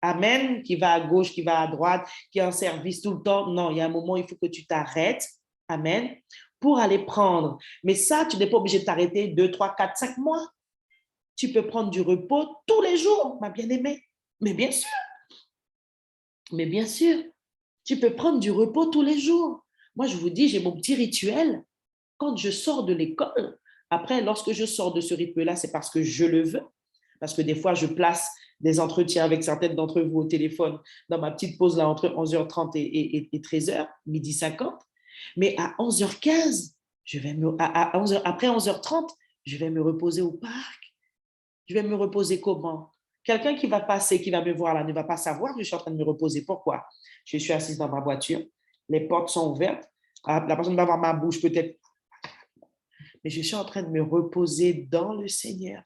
Amen, qui va à gauche, qui va à droite, qui est en service tout le temps. Non, il y a un moment, il faut que tu t'arrêtes. Amen, pour aller prendre. Mais ça, tu n'es pas obligé de t'arrêter 2, 3, 4, 5 mois. Tu peux prendre du repos tous les jours, ma bien-aimée. Mais bien sûr. Mais bien sûr, tu peux prendre du repos tous les jours. Moi, je vous dis, j'ai mon petit rituel. Quand je sors de l'école, après, lorsque je sors de ce rythme-là, c'est parce que je le veux. Parce que des fois, je place des entretiens avec certaines d'entre vous au téléphone dans ma petite pause là entre 11h30 et 13h, midi 50. Mais à 11h15, après 11h30, je vais me reposer au parc. Je vais me reposer comment? Quelqu'un qui va passer, qui va me voir là, ne va pas savoir que je suis en train de me reposer. Pourquoi? Je suis assise dans ma voiture, les portes sont ouvertes, la personne va voir ma bouche peut-être, mais je suis en train de me reposer dans le Seigneur.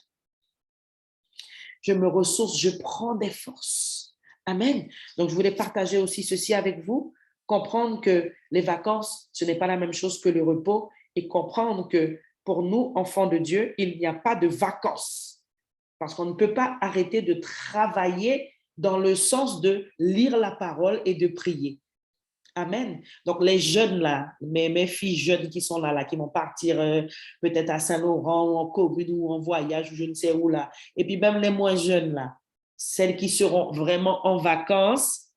Je me ressource, je prends des forces. Amen. Donc, je voulais partager aussi ceci avec vous, comprendre que les vacances, ce n'est pas la même chose que le repos et comprendre que pour nous, enfants de Dieu, il n'y a pas de vacances parce qu'on ne peut pas arrêter de travailler dans le sens de lire la parole et de prier. Amen. Donc, les jeunes là, mes filles jeunes qui sont là, qui vont partir peut-être à Saint-Laurent ou en commune ou en voyage ou je ne sais où là. Et puis même les moins jeunes là, celles qui seront vraiment en vacances,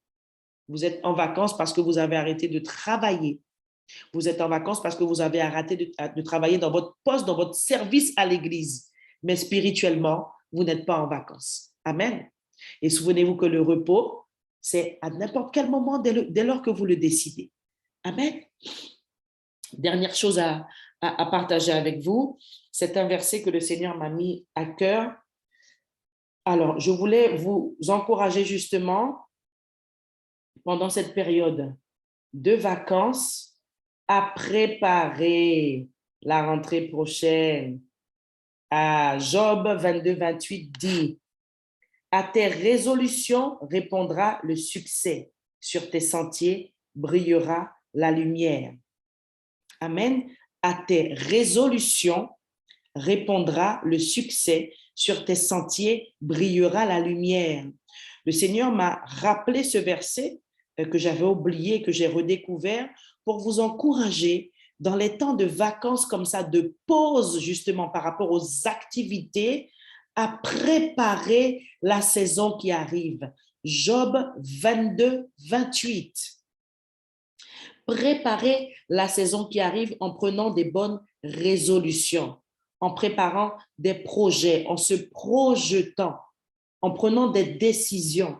vous êtes en vacances parce que vous avez arrêté de travailler. Vous êtes en vacances parce que vous avez arrêté de travailler dans votre poste, dans votre service à l'église. Mais spirituellement, vous n'êtes pas en vacances. Amen. Et souvenez-vous que le repos, C'est à n'importe quel moment dès lors que vous le décidez. Amen. Dernière chose à partager avec vous, c'est un verset que le Seigneur m'a mis à cœur. Alors, je voulais vous encourager justement pendant cette période de vacances à préparer la rentrée prochaine. Job 22-28 dit, à tes résolutions répondra le succès. Sur tes sentiers brillera la lumière. Amen. À tes résolutions répondra le succès. Sur tes sentiers brillera la lumière. Le Seigneur m'a rappelé ce verset que j'avais oublié, que j'ai redécouvert pour vous encourager dans les temps de vacances comme ça, de pause justement par rapport aux activités, à préparer la saison qui arrive. Job 22-28. Préparer la saison qui arrive en prenant des bonnes résolutions, en préparant des projets, en se projetant, en prenant des décisions.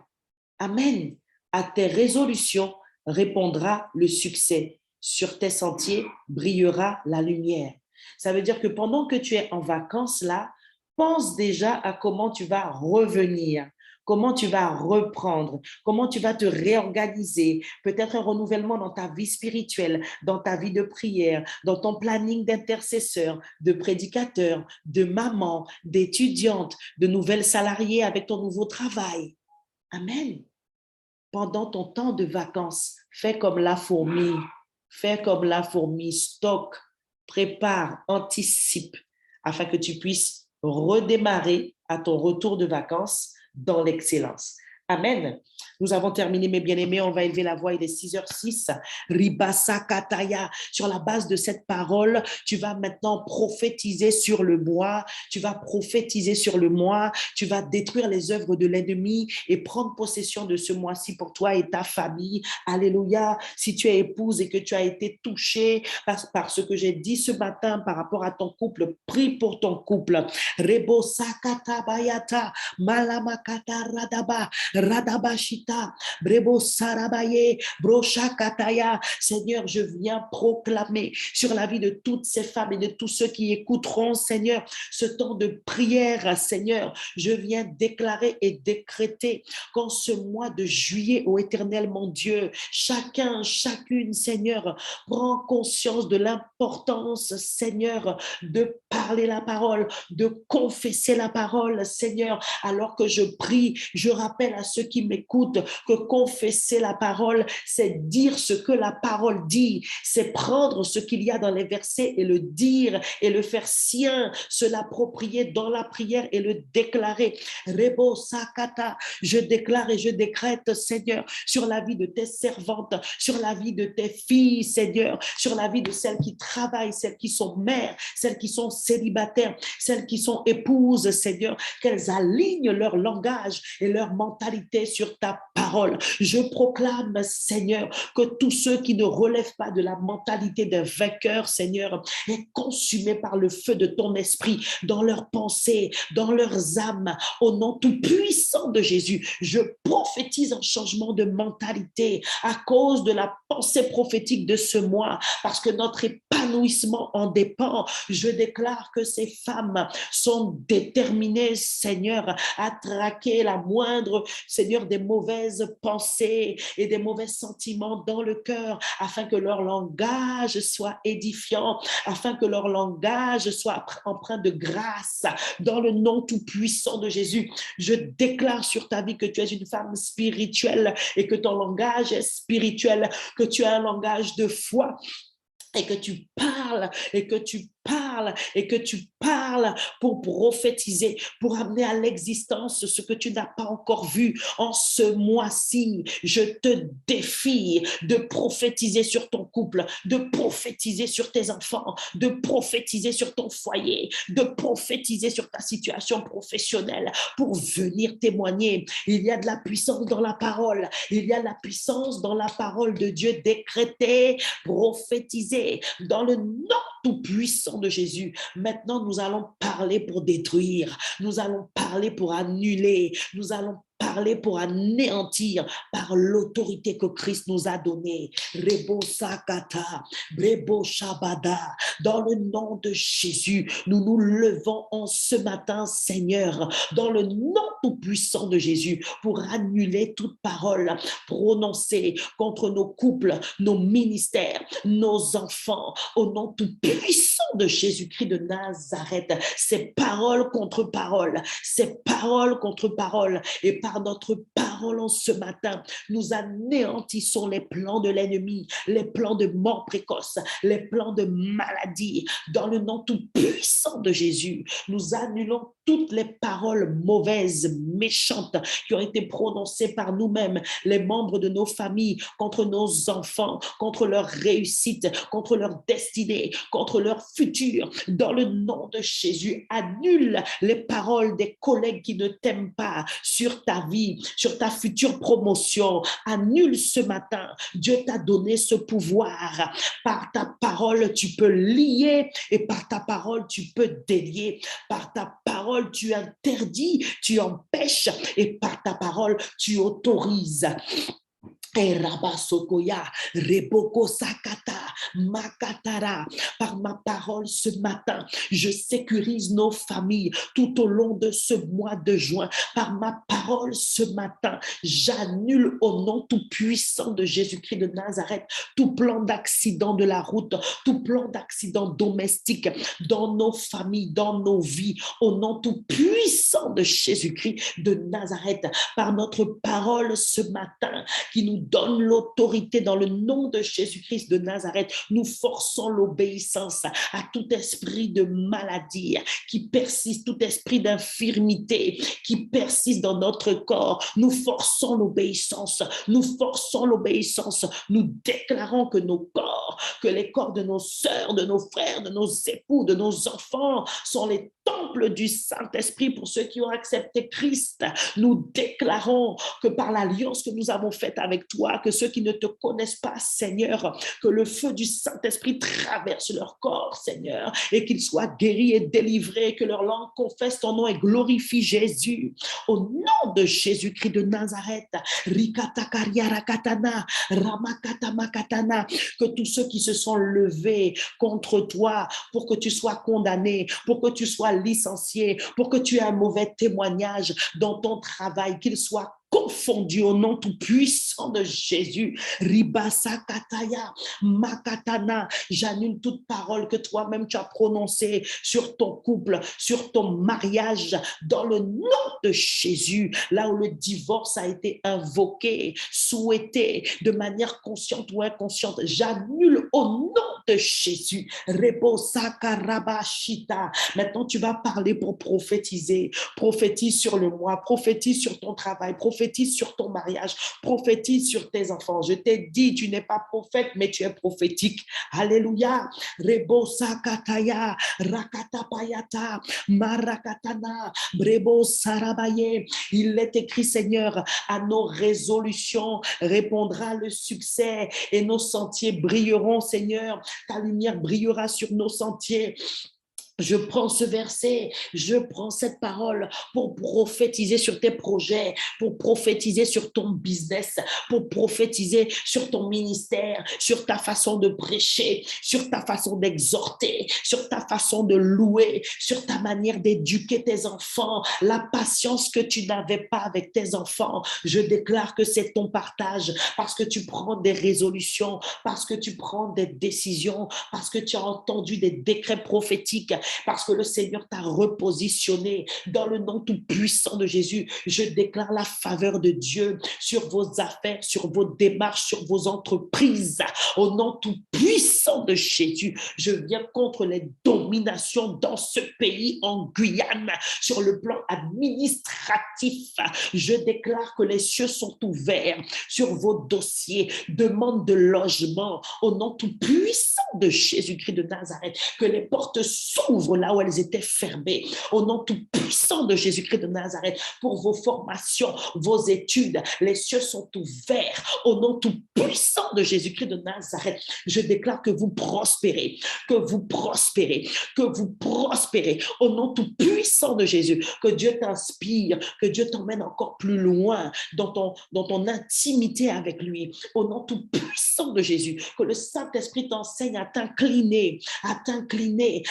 Amen. À tes résolutions répondra le succès. Sur tes sentiers brillera la lumière. Ça veut dire que pendant que tu es en vacances là, pense déjà à comment tu vas revenir, comment tu vas reprendre, comment tu vas te réorganiser, peut-être un renouvellement dans ta vie spirituelle, dans ta vie de prière, dans ton planning d'intercesseur, de prédicateur, de maman, d'étudiante, de nouvelles salariées avec ton nouveau travail. Amen. Pendant ton temps de vacances, fais comme la fourmi. Fais comme la fourmi, stocke, prépare, anticipe, afin que tu puisses redémarrer à ton retour de vacances dans l'excellence. Amen. Nous avons terminé, mes bien-aimés. On va élever la voix. Il est 6h06. Ribasa Kataya. Sur la base de cette parole, tu vas maintenant prophétiser sur le mois. Tu vas prophétiser sur le mois. Tu vas détruire les œuvres de l'ennemi et prendre possession de ce mois-ci pour toi et ta famille. Alléluia. Si tu es épouse et que tu as été touchée par ce que j'ai dit ce matin par rapport à ton couple, prie pour ton couple. Rebo Sakata Bayata. Malamakata Radaba. Radabashita, Brebo Sarabaye, Broshakataya. Seigneur, je viens proclamer sur la vie de toutes ces femmes et de tous ceux qui écouteront, Seigneur, ce temps de prière, Seigneur. Je viens déclarer et décréter qu'en ce mois de juillet, ô Éternel, mon Dieu, chacun, chacune, Seigneur, prend conscience de l'importance, Seigneur, de parler la parole, de confesser la parole, Seigneur, alors que je prie, je rappelle à ceux qui m'écoutent que confesser la parole, c'est dire ce que la parole dit, c'est prendre ce qu'il y a dans les versets et le dire et le faire sien, se l'approprier dans la prière et le déclarer. Rebo Sakata, je déclare et je décrète, Seigneur, sur la vie de tes servantes, sur la vie de tes filles, Seigneur, sur la vie de celles qui travaillent, celles qui sont mères, celles qui sont célibataires, celles qui sont épouses, Seigneur, qu'elles alignent leur langage et leur mentalité sur ta parole. Je proclame, Seigneur, que tous ceux qui ne relèvent pas de la mentalité d'un vainqueur, Seigneur, est consumé par le feu de ton esprit dans leurs pensées, dans leurs âmes, au nom tout puissant de Jésus. Je prophétise un changement de mentalité à cause de la pensée prophétique de ce mois, parce que notre épanouissement en dépend. Je déclare que ces femmes sont déterminées, Seigneur, à traquer la moindre, Seigneur, des mauvaises pensées et des mauvais sentiments dans le cœur, afin que leur langage soit édifiant, afin que leur langage soit empreint de grâce, dans le nom tout-puissant de Jésus. Je déclare sur ta vie que tu es une femme spirituelle et que ton langage est spirituel, que tu as un langage de foi et que tu parles et que tu parles et que tu parles pour prophétiser, pour amener à l'existence ce que tu n'as pas encore vu. En ce mois-ci, je te défie de prophétiser sur ton couple, de prophétiser sur tes enfants, de prophétiser sur ton foyer, de prophétiser sur ta situation professionnelle pour venir témoigner. Il y a de la puissance dans la parole, il y a de la puissance dans la parole de Dieu décrétée, prophétisée dans le nom tout-puissant de Jésus. Maintenant, nous allons parler pour détruire, nous allons parler pour annuler, nous allons parler parler pour anéantir par l'autorité que Christ nous a donnée. Rebo Sakata, Brebo Shabada, dans le nom de Jésus, nous nous levons en ce matin, Seigneur, dans le nom tout-puissant de Jésus, pour annuler toute parole prononcée contre nos couples, nos ministères, nos enfants, au nom tout-puissant de Jésus-Christ de Nazareth. Ces paroles contre paroles, ces paroles contre paroles, et par notre parole en ce matin, nous anéantissons les plans de l'ennemi, les plans de mort précoce, les plans de maladie. Dans le nom tout-puissant de Jésus, nous annulons toutes les paroles mauvaises, méchantes qui ont été prononcées par nous-mêmes, les membres de nos familles, contre nos enfants, contre leur réussite, contre leur destinée, contre leur futur. Dans le nom de Jésus, annule les paroles des collègues qui ne t'aiment pas sur ta vie, sur ta future promotion. Annule ce matin. Dieu t'a donné ce pouvoir. Par ta parole, tu peux lier, et par ta parole, tu peux délier. Par ta parole, tu interdis, tu empêches, et par ta parole, tu autorises. Et Rabasokoya, Reboko Sakata, Makatara, par ma parole ce matin, je sécurise nos familles tout au long de ce mois de juin. Par ma parole ce matin, j'annule au nom tout puissant de Jésus-Christ de Nazareth tout plan d'accident de la route, tout plan d'accident domestique dans nos familles, dans nos vies, au nom tout puissant de Jésus-Christ de Nazareth. Par notre parole ce matin, qui nous donne l'autorité dans le nom de Jésus-Christ de Nazareth. Nous forçons l'obéissance à tout esprit de maladie qui persiste, tout esprit d'infirmité qui persiste dans notre corps. Nous forçons l'obéissance, nous forçons l'obéissance. Nous déclarons que nos corps, que les corps de nos sœurs, de nos frères, de nos époux, de nos enfants sont les temples du Saint-Esprit pour ceux qui ont accepté Christ. Nous déclarons que par l'alliance que nous avons faite avec toi, que ceux qui ne te connaissent pas, Seigneur, que le feu du Saint-Esprit traverse leur corps, Seigneur, et qu'ils soient guéris et délivrés, que leur langue confesse ton nom et glorifie Jésus. Au nom de Jésus-Christ de Nazareth, Rikatakaria-rakatana, Ramakatamakatana, que tous ceux qui se sont levés contre toi pour que tu sois condamné, pour que tu sois licencié, pour que tu aies un mauvais témoignage dans ton travail, qu'ils soient confondus au nom tout puissant de Jésus. Ribasakataya, Makatana, j'annule toute parole que toi-même tu as prononcée sur ton couple, sur ton mariage, dans le nom de Jésus, là où le divorce a été invoqué, souhaité de manière consciente ou inconsciente, j'annule au nom de Jésus. Rebosakarabashita. Maintenant, tu vas parler pour prophétiser. Prophétise sur le mois, prophétise sur ton travail, prophétise sur ton mariage, prophétise sur tes enfants. Je t'ai dit, tu n'es pas prophète, mais tu es prophétique. Alléluia. Rebosakataya, Rakatapayata, Marakatana, Brebosarabaye. Il est écrit, Seigneur, à nos résolutions répondra le succès et nos sentiers brilleront, Seigneur. Ta lumière brillera sur nos sentiers. Je prends ce verset, je prends cette parole pour prophétiser sur tes projets, pour prophétiser sur ton business, pour prophétiser sur ton ministère, sur ta façon de prêcher, sur ta façon d'exhorter, sur ta façon de louer, sur ta manière d'éduquer tes enfants, la patience que tu n'avais pas avec tes enfants. Je déclare que c'est ton partage parce que tu prends des résolutions, parce que tu prends des décisions, parce que tu as entendu des décrets prophétiques, parce que le Seigneur t'a repositionné dans le nom tout puissant de Jésus. Je déclare la faveur de Dieu sur vos affaires, sur vos démarches, sur vos entreprises. Au nom tout puissant de Jésus, je viens contre les dominations dans ce pays, en Guyane, sur le plan administratif. Je déclare que les cieux sont ouverts sur vos dossiers, demande de logement, au nom tout puissant de Jésus-Christ de Nazareth, que les portes s'ouvrent ouvre là où elles étaient fermées. Au nom tout puissant de Jésus-Christ de Nazareth, pour vos formations, vos études, les cieux sont ouverts. Au nom tout puissant de Jésus-Christ de Nazareth, je déclare que vous prospérez, que vous prospérez, que vous prospérez. Au nom tout puissant de Jésus, que Dieu t'inspire, que Dieu t'emmène encore plus loin dans ton intimité avec lui. Au nom tout puissant de Jésus, que le Saint-Esprit t'enseigne à t'incliner, à t'incliner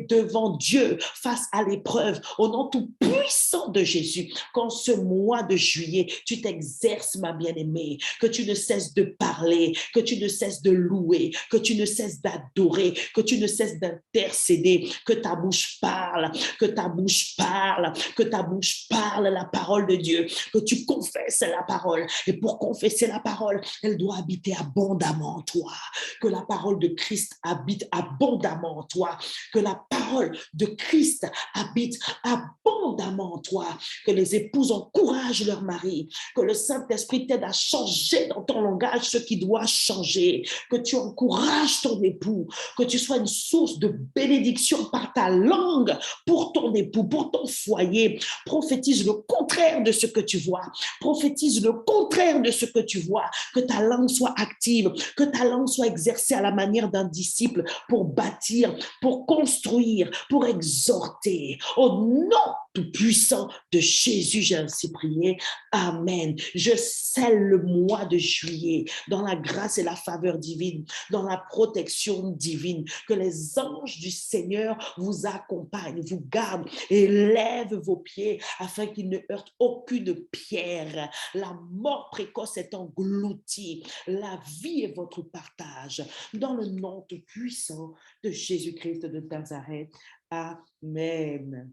devant Dieu face à l'épreuve. Au nom tout puissant de Jésus, qu'en ce mois de juillet, tu t'exerces, ma bien-aimée, que tu ne cesses de parler, que tu ne cesses de louer, que tu ne cesses d'adorer, que tu ne cesses d'intercéder, que ta bouche parle, que ta bouche parle, que ta bouche parle la parole de Dieu, que tu confesses la parole. Et pour confesser la parole, elle doit habiter abondamment en toi. Que la parole de Christ habite abondamment en toi. Que la parole de Christ habite abondamment en toi. Que les épouses encouragent leur mari. Que le Saint-Esprit t'aide à changer dans ton langage ce qui doit changer. Que tu encourages ton époux. Que tu sois une source de bénédiction par ta langue pour ton époux, pour ton foyer. Prophétise le contraire de ce que tu vois. Prophétise le contraire de ce que tu vois. Que ta langue soit active, que ta langue soit exercée à la manière d'un disciple pour bâtir, pour construire, pour exhorter. Au nom tout-puissant de Jésus, j'ai ainsi prié. Amen. Je scelle le mois de juillet dans la grâce et la faveur divine, dans la protection divine. Que les anges du Seigneur vous accompagnent, vous gardent et lèvent vos pieds afin qu'ils ne heurtent aucune pierre. La mort précoce est engloutie. La vie est votre partage. Dans le nom tout puissant de Jésus-Christ de Nazareth. Amen.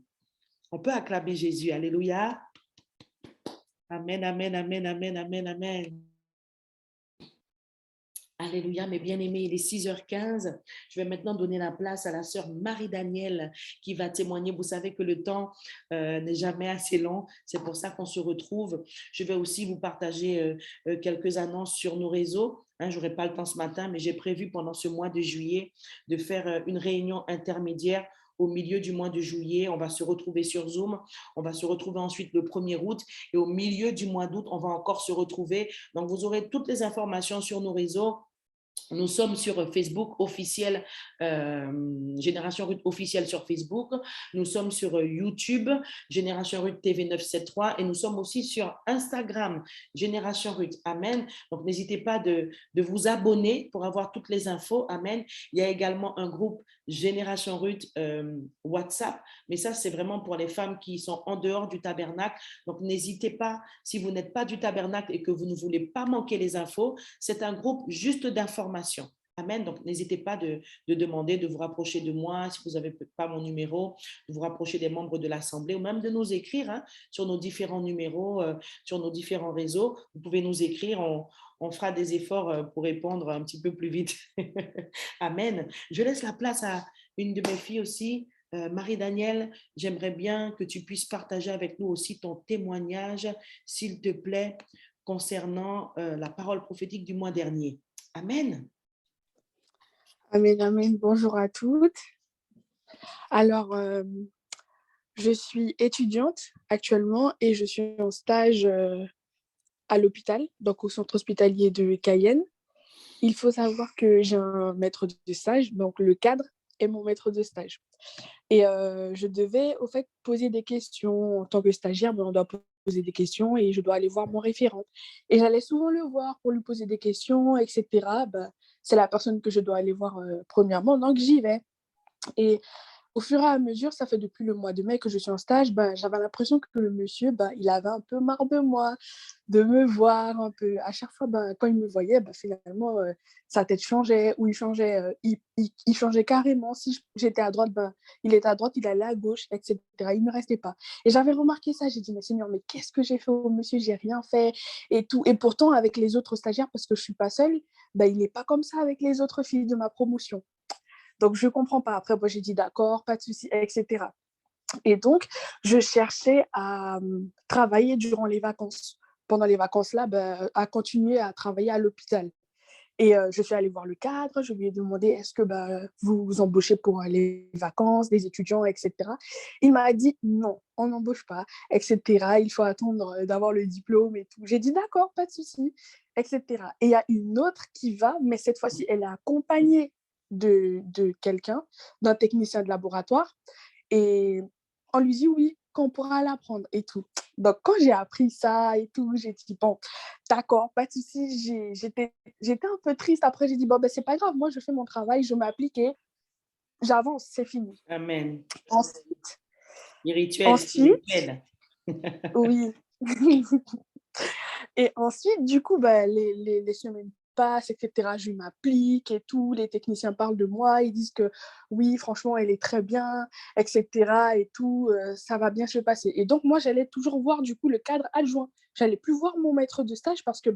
On peut acclamer Jésus. Alléluia. Amen, amen, amen, amen, amen, amen. Alléluia, mes bien-aimés, il est 6h15. Je vais maintenant donner la place à la sœur Marie-Danielle qui va témoigner. Vous savez que le temps n'est jamais assez long. C'est pour ça qu'on se retrouve. Je vais aussi vous partager quelques annonces sur nos réseaux. Je n'aurai pas le temps ce matin, mais j'ai prévu pendant ce mois de juillet de faire une réunion intermédiaire au milieu du mois de juillet. On va se retrouver sur Zoom. On va se retrouver ensuite le 1er août. Et au milieu du mois d'août, on va encore se retrouver. Donc, vous aurez toutes les informations sur nos réseaux. Nous sommes sur Facebook officiel, Génération Ruth officiel sur Facebook. Nous sommes sur YouTube, Génération Ruth TV 973. Et nous sommes aussi sur Instagram, Génération Ruth. Amen. Donc, n'hésitez pas de vous abonner pour avoir toutes les infos. Amen. Il y a également un groupe Génération Ruth WhatsApp. Mais ça, c'est vraiment pour les femmes qui sont en dehors du tabernacle. Donc, n'hésitez pas, si vous n'êtes pas du tabernacle et que vous ne voulez pas manquer les infos, c'est un groupe juste d'information. Amen. Donc, n'hésitez pas de demander, de vous rapprocher de moi, si vous n'avez pas mon numéro, de vous rapprocher des membres de l'Assemblée ou même de nous écrire sur nos différents numéros, sur nos différents réseaux. Vous pouvez nous écrire, on fera des efforts pour répondre un petit peu plus vite. Amen. Je laisse la place à une de mes filles aussi. Marie-Danielle, j'aimerais bien que tu puisses partager avec nous aussi ton témoignage, s'il te plaît, concernant la parole prophétique du mois dernier. Amen. Amen, amen. Bonjour à toutes. Alors, je suis étudiante actuellement et je suis en stage à l'hôpital, donc au centre hospitalier de Cayenne. Il faut savoir que j'ai un maître de stage, donc le cadre est mon maître de stage. Et je devais, au fait, poser des questions. En tant que stagiaire, on doit poser des questions et je dois aller voir mon référent. Et j'allais souvent le voir pour lui poser des questions, etc. C'est la personne que je dois aller voir premièrement, donc j'y vais. Et au fur et à mesure, ça fait depuis le mois de mai que je suis en stage, j'avais l'impression que le monsieur, il avait un peu marre de moi, de me voir un peu. À chaque fois, quand il me voyait, finalement, sa tête changeait, ou il changeait carrément. Si j'étais à droite, il était à droite, il allait à gauche, etc. Il ne restait pas. Et j'avais remarqué ça, j'ai dit, mais Seigneur, mais qu'est-ce que j'ai fait au monsieur? J'ai rien fait et tout. Et pourtant, avec les autres stagiaires, parce que je ne suis pas seule, il n'est pas comme ça avec les autres filles de ma promotion. Donc, je ne comprends pas. Après, moi, j'ai dit d'accord, pas de souci, etc. Et donc, je cherchais à travailler durant les vacances. Pendant les vacances-là, à continuer à travailler à l'hôpital. Et je suis allée voir le cadre, je lui ai demandé est-ce que vous vous embauchez pour les vacances, des étudiants, etc. Il m'a dit non, on n'embauche pas, etc. Il faut attendre d'avoir le diplôme et tout. J'ai dit d'accord, pas de souci, etc. Et il y a une autre qui va, mais cette fois-ci, elle est accompagnée de quelqu'un, d'un technicien de laboratoire. Et on lui dit oui, qu'on pourra l'apprendre et tout. Donc, quand j'ai appris ça et tout, j'ai dit bon, d'accord, pas de souci. J'étais un peu triste. Après, j'ai dit bon, ben, c'est pas grave, moi, je fais mon travail, je m'applique et j'avance, c'est fini. Amen. Ensuite, Spirituel, ensuite spirituel. oui. Et ensuite, du coup, les semaines passent, etc. Je m'applique et tout. Les techniciens parlent de moi. Ils disent que oui, franchement, elle est très bien, etc. Et tout, ça va bien se passer. Et donc, moi, j'allais toujours voir, du coup, le cadre adjoint. J'allais plus voir mon maître de stage parce que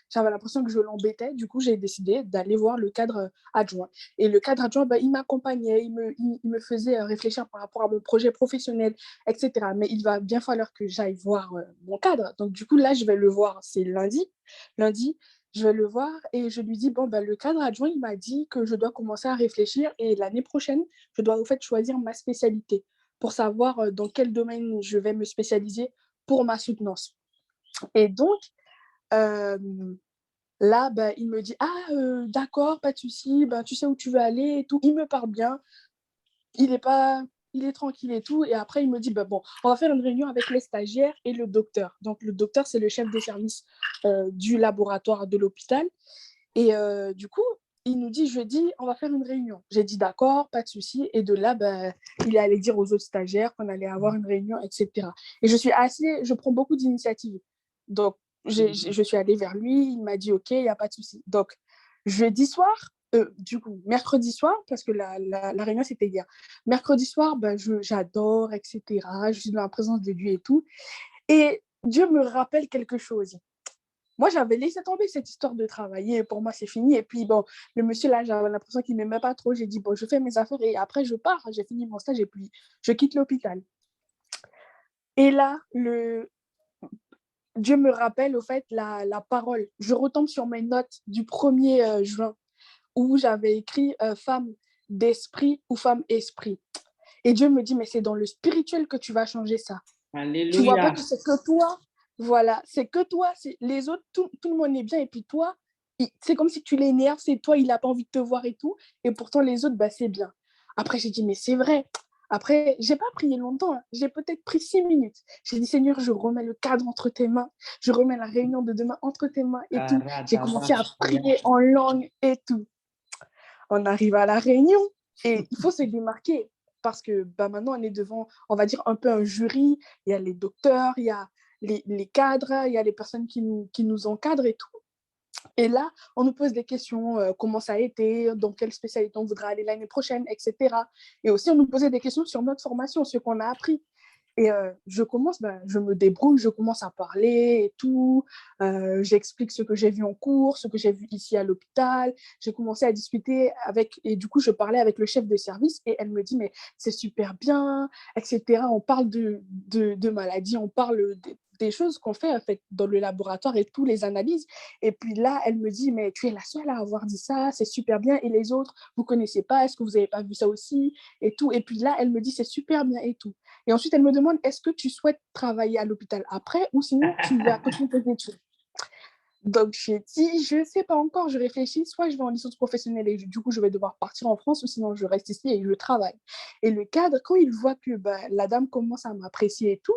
j'avais l'impression que je l'embêtais. Du coup, j'ai décidé d'aller voir le cadre adjoint. Et le cadre adjoint, il m'accompagnait, il me faisait réfléchir par rapport à mon projet professionnel, etc. Mais il va bien falloir que j'aille voir mon cadre. Donc, du coup, là, je vais le voir. C'est lundi. Lundi, je vais le voir et je lui dis, bon, le cadre adjoint, il m'a dit que je dois commencer à réfléchir et l'année prochaine, je dois au fait choisir ma spécialité pour savoir dans quel domaine je vais me spécialiser pour ma soutenance. Et donc, euh, là, il me dit, d'accord, pas de souci, tu sais où tu veux aller et tout. Il me parle bien, il est pas, il est tranquille et tout. Et après, il me dit, bon, on va faire une réunion avec les stagiaires et le docteur. Donc, le docteur, c'est le chef de service du laboratoire de l'hôpital. Et du coup, il nous dit, jeudi, on va faire une réunion. J'ai dit, d'accord, pas de souci. Et de là, il est allé dire aux autres stagiaires qu'on allait avoir une réunion, etc. Et je prends beaucoup d'initiatives. Donc, je suis allée vers lui, il m'a dit, OK, il n'y a pas de souci. Donc, jeudi soir, du coup, mercredi soir, parce que la réunion, c'était hier. Mercredi soir, j'adore, etc. Je suis dans la présence de Dieu et tout. Et Dieu me rappelle quelque chose. Moi, j'avais laissé tomber cette histoire de travailler. Pour moi, c'est fini. Et puis, bon, le monsieur, là, j'avais l'impression qu'il ne m'aimait pas trop. J'ai dit, bon, je fais mes affaires et après, je pars. J'ai fini mon stage et puis, je quitte l'hôpital. Et là, Dieu me rappelle, au fait, la parole. Je retombe sur mes notes du 1er juin où j'avais écrit femme d'esprit ou femme esprit. Et Dieu me dit, mais c'est dans le spirituel que tu vas changer ça. Tu vois pas Alléluia. que c'est que toi. Voilà, c'est que toi. Les autres, tout le monde est bien. Et puis toi, c'est comme si tu l'énerves. C'est toi, il n'a pas envie de te voir et tout. Et pourtant, les autres, c'est bien. Après, j'ai dit, mais c'est vrai. Après, j'ai pas prié longtemps. Hein. J'ai peut-être pris 6 minutes. J'ai dit, Seigneur, je remets le cadre entre tes mains. Je remets la réunion de demain entre tes mains et tout. J'ai commencé à prier en langue et tout. On arrive à la réunion et il faut se démarquer parce que maintenant, on est devant, on va dire, un peu un jury. Il y a les docteurs, il y a les cadres, il y a les personnes qui nous encadrent et tout. Et là, on nous pose des questions, comment ça a été, dans quelle spécialité on voudra aller l'année prochaine, etc. Et aussi, on nous posait des questions sur notre formation, ce qu'on a appris. Et je me débrouille, je commence à parler et tout. J'explique ce que j'ai vu en cours, ce que j'ai vu ici à l'hôpital. J'ai commencé à discuter et du coup, je parlais avec le chef de service et elle me dit, mais c'est super bien, etc. On parle de maladies, on parle des choses qu'on fait en fait dans le laboratoire et tout, les analyses. Et puis là, elle me dit, mais tu es la seule à avoir dit ça, c'est super bien. Et les autres, vous ne connaissez pas, est-ce que vous n'avez pas vu ça aussi et tout. Et puis là, elle me dit, c'est super bien et tout. Et ensuite, elle me demande, est-ce que tu souhaites travailler à l'hôpital après ou sinon tu vas continuer tes études? Donc, j'ai dit, je ne sais pas encore, je réfléchis, soit je vais en licence professionnelle et du coup, je vais devoir partir en France ou sinon je reste ici et je travaille. Et le cadre, quand il voit que la dame commence à m'apprécier et tout,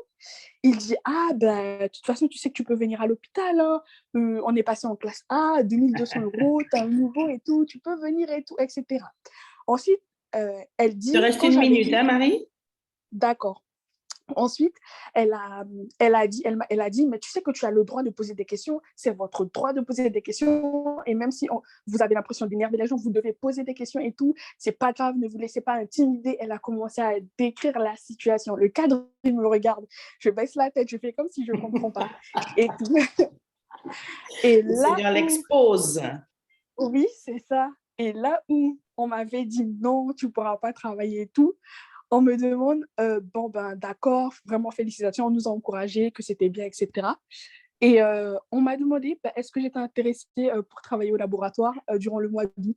il dit, de toute façon, tu sais que tu peux venir à l'hôpital, hein. On est passé en classe A, 2200 €, tu as un nouveau et tout, tu peux venir et tout, etc. Ensuite, elle Il te dit, reste quand une j'avais minute, dit, hein, Marie? d'accord. Ensuite, elle a dit, mais tu sais que tu as le droit de poser des questions, c'est votre droit de poser des questions, et même si vous avez l'impression d'énerver les gens, vous devez poser des questions et tout, c'est pas grave, ne vous laissez pas intimider. Elle a commencé à décrire la situation. Le cadre, il me regarde, je baisse la tête, je fais comme si je comprends pas. Et tout. Et Le là Seigneur où, l'expose. oui, c'est ça. Et là où on m'avait dit non, tu pourras pas travailler et tout, on me demande, d'accord, vraiment félicitations, on nous a encouragés, que c'était bien, etc. Et on m'a demandé est-ce que j'étais intéressée pour travailler au laboratoire durant le mois d'août.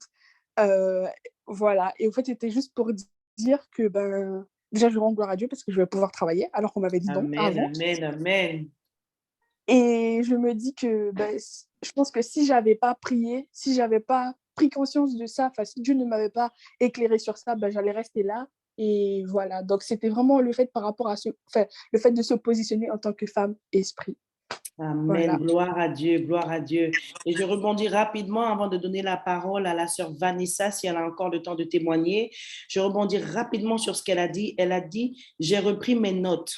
Euh, voilà. Et en fait, c'était juste pour dire que déjà, je rends gloire à Dieu parce que je vais pouvoir travailler alors qu'on m'avait dit non Amen, avant. amen, amen. Et je me dis que je pense que si j'avais pas prié, si j'avais pas pris conscience de ça, si Dieu ne m'avait pas éclairé sur ça, j'allais rester là. Et voilà. Donc, c'était vraiment le fait par rapport à le fait de se positionner en tant que femme esprit. Amen. Voilà. Gloire à Dieu, gloire à Dieu. Et je rebondis rapidement avant de donner la parole à la sœur Vanessa, si elle a encore le temps de témoigner. Je rebondis rapidement sur ce qu'elle a dit. Elle a dit, j'ai repris mes notes.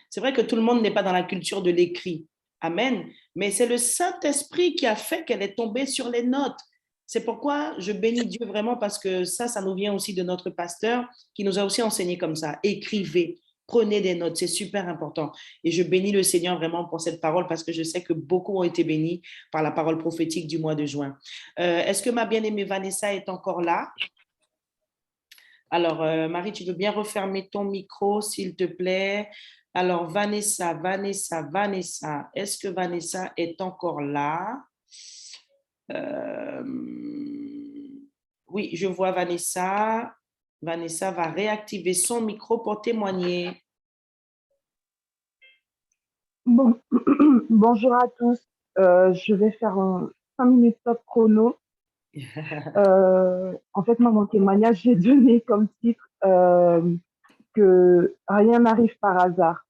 C'est vrai que tout le monde n'est pas dans la culture de l'écrit. Amen. Mais c'est le Saint-Esprit qui a fait qu'elle est tombée sur les notes. C'est pourquoi je bénis Dieu vraiment parce que ça nous vient aussi de notre pasteur qui nous a aussi enseigné comme ça. Écrivez, prenez des notes, c'est super important. Et je bénis le Seigneur vraiment pour cette parole parce que je sais que beaucoup ont été bénis par la parole prophétique du mois de juin. Est-ce que ma bien-aimée Vanessa est encore là? Alors, Marie, tu veux bien refermer ton micro, s'il te plaît? Alors, Vanessa, est-ce que Vanessa est encore là? Euh, Oui, je vois Vanessa. Vanessa va réactiver son micro pour témoigner. Bon, bonjour à tous. Je vais faire un 5 minutes top chrono. En fait, moi, mon témoignage, j'ai donné comme titre que rien n'arrive par hasard.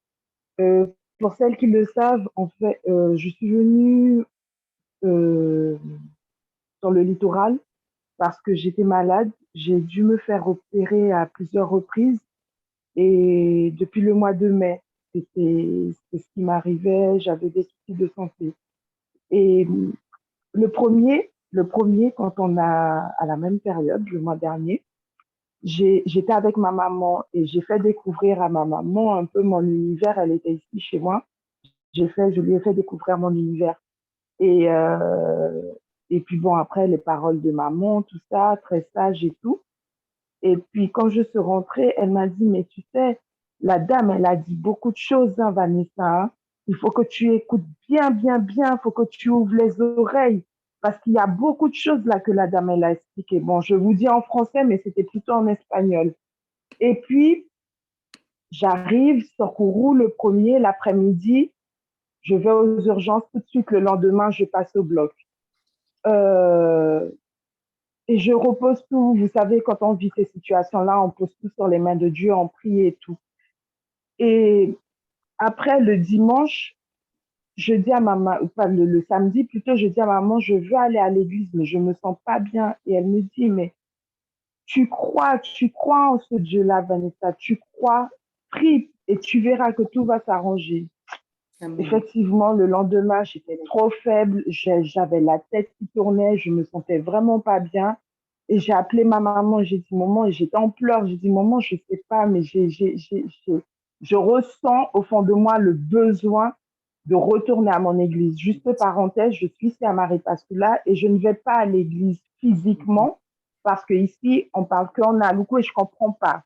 Pour celles qui le savent, en fait, je suis venue euh, sur le littoral parce que j'étais malade. J'ai dû me faire opérer à plusieurs reprises et depuis le mois de mai, c'est ce qui m'arrivait. J'avais des soucis de santé. Et le premier, quand on a, à la même période, le mois dernier, j'étais avec ma maman et j'ai fait découvrir à ma maman un peu mon univers. Elle était ici chez moi. Je lui ai fait découvrir mon univers. Et, euh, et puis bon, après, les paroles de maman, tout ça, très sage et tout. Et puis quand je suis rentrée, elle m'a dit, mais tu sais, la dame, elle a dit beaucoup de choses, hein, Vanessa. Hein. Il faut que tu écoutes bien, bien, bien. Il faut que tu ouvres les oreilles. Parce qu'il y a beaucoup de choses là que la dame, elle a expliqué. Bon, je vous dis en français, mais c'était plutôt en espagnol. Et puis, j'arrive sur Kourou le premier, l'après-midi. Je vais aux urgences tout de suite. Le lendemain, je passe au bloc. Euh, et je repose tout. Vous savez, quand on vit ces situations-là, on pose tout sur les mains de Dieu, on prie et tout. Et après, le dimanche, je dis à maman, pas le samedi plutôt, je dis à maman, je veux aller à l'église, mais je me sens pas bien. Et elle me dit, mais tu crois en ce Dieu-là, Vanessa, tu crois, prie et tu verras que tout va s'arranger. Amen. Effectivement, le lendemain, j'étais trop faible, j'avais la tête qui tournait, je me sentais vraiment pas bien. Et j'ai appelé ma maman, j'ai dit, maman, et j'étais en pleurs, j'ai dit, maman, je sais pas, mais je ressens au fond de moi le besoin de retourner à mon église. Juste parenthèse, je suis ici à Maripasoula et je ne vais pas à l'église physiquement parce qu'ici, on parle qu'en Aloukou et je comprends pas.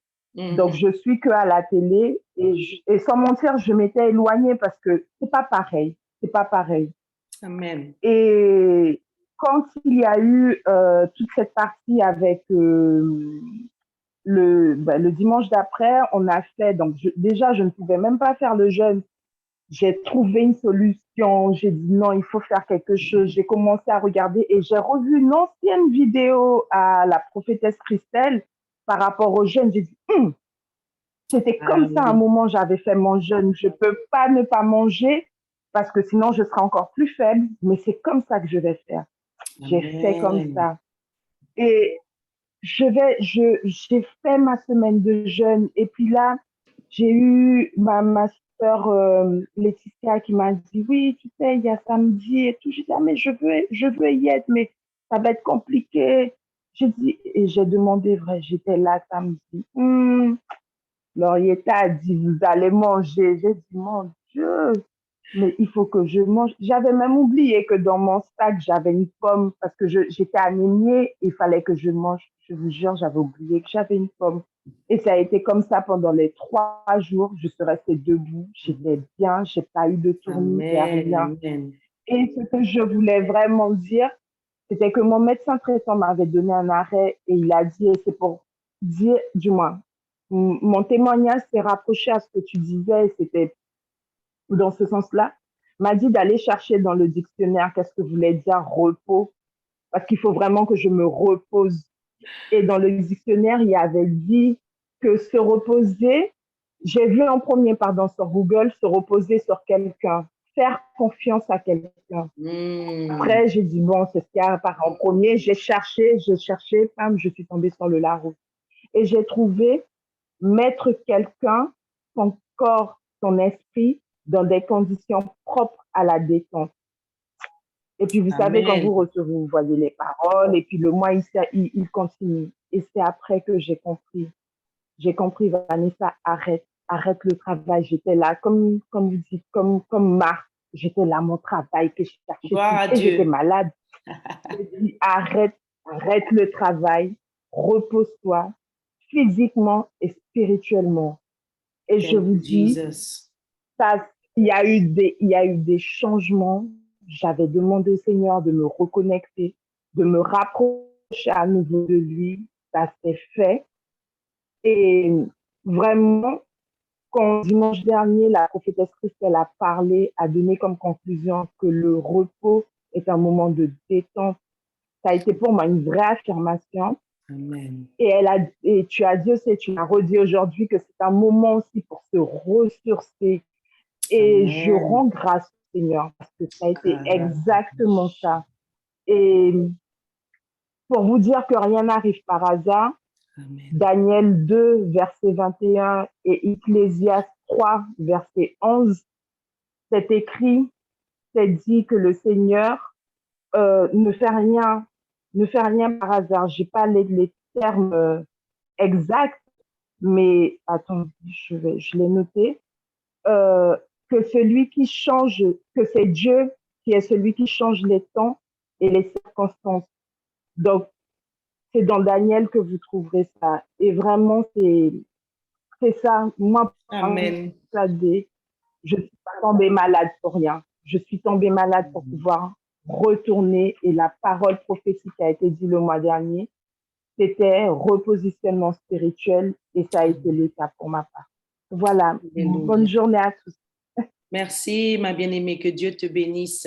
Donc, je suis que à la télé et sans mentir, je m'étais éloignée parce que c'est pas pareil. C'est pas pareil. Amen. Et quand il y a eu toute cette partie avec le dimanche d'après, on a fait, donc déjà, je ne pouvais même pas faire le jeûne. J'ai trouvé une solution. J'ai dit non, il faut faire quelque chose. J'ai commencé à regarder et j'ai revu une ancienne vidéo à la prophétesse Christelle par rapport au jeûne. J'ai dit, c'était Ah comme ça à un oui. moment, j'avais fait mon jeûne. Je ne peux pas ne pas manger parce que sinon je serai encore plus faible, mais c'est comme ça que je vais faire. J'ai fait comme Amen. ça. Et j'ai fait ma semaine de jeûne. Et puis là, j'ai eu ma soeur Laetitia qui m'a dit, oui, tu sais, il y a samedi et tout. J'ai dit, ah, mais je veux y être, mais ça va être compliqué. J'ai dit, et j'ai demandé, vrai, j'étais là samedi. Laurietta a dit, vous allez manger. J'ai dit, mon Dieu, mais il faut que je mange. J'avais même oublié que dans mon sac, j'avais une pomme parce que j'étais anémiée. Il fallait que je mange. Je vous jure, j'avais oublié que j'avais une pomme. Et ça a été comme ça pendant les 3 jours. Je suis restée debout. J'étais bien. Je n'ai pas eu de tourniquet, Amen. rien. Amen. Et ce que je voulais vraiment dire, c'était que mon médecin traitant m'avait donné un arrêt et il a dit, et c'est pour dire, du moins, mon témoignage s'est rapproché à ce que tu disais, et c'était dans ce sens-là, m'a dit d'aller chercher dans le dictionnaire qu'est-ce que voulait dire repos, parce qu'il faut vraiment que je me repose. Et dans le dictionnaire, il y avait dit que se reposer, j'ai vu en premier, pardon, sur Google, se reposer sur quelqu'un, faire confiance à quelqu'un. Mm. Après, j'ai dit, bon, c'est ce qu'il y a par en premier. J'ai cherché, bam, je suis tombée sur le Larousse. Et j'ai trouvé mettre quelqu'un, son corps, son esprit, dans des conditions propres à la détente. Et puis, vous savez, quand Amen. vous recevez, vous voyez les paroles, et puis le mois, il continue. Et c'est après que j'ai compris. J'ai compris, Vanessa, arrête le travail. J'étais là, comme vous dites, comme Marc. J'étais là, mon travail, que je cherchais Gloire tout. à Et j'étais Dieu. malade. J'ai dit, arrête le travail, repose-toi physiquement et spirituellement. Et je Thank vous you, dis, Jesus. ça, il y a eu des changements. J'avais demandé au Seigneur de me reconnecter, de me rapprocher à nouveau de lui. Ça s'est fait. Et vraiment, quand dimanche dernier, la prophétesse Christelle a parlé, a donné comme conclusion que le repos est un moment de détente, ça a été pour moi une vraie affirmation. Amen. Et tu as dit aussi, tu m'as redit aujourd'hui que c'est un moment aussi pour se ressourcer. Et je Amen. rends grâce au Seigneur parce que ça a été exactement ça. Et pour vous dire que rien n'arrive par hasard, Amen. Daniel 2, verset 21 et Ecclésiaste 3, verset 11, c'est écrit, c'est dit que le Seigneur ne fait rien par hasard. Je n'ai pas les termes exacts, mais attends, je l'ai noté. Euh, que celui qui change, que c'est Dieu qui est celui qui change les temps et les circonstances. Donc, c'est dans Daniel que vous trouverez ça. Et vraiment, c'est ça. Moi, Amen. je ne suis pas tombée malade pour rien. Je suis tombée malade pour pouvoir retourner. Et la parole prophétique qui a été dite le mois dernier, c'était repositionnement spirituel et ça a été le cas pour ma part. Voilà. Bonne Alléluia. journée à tous. Merci, ma bien-aimée, que Dieu te bénisse.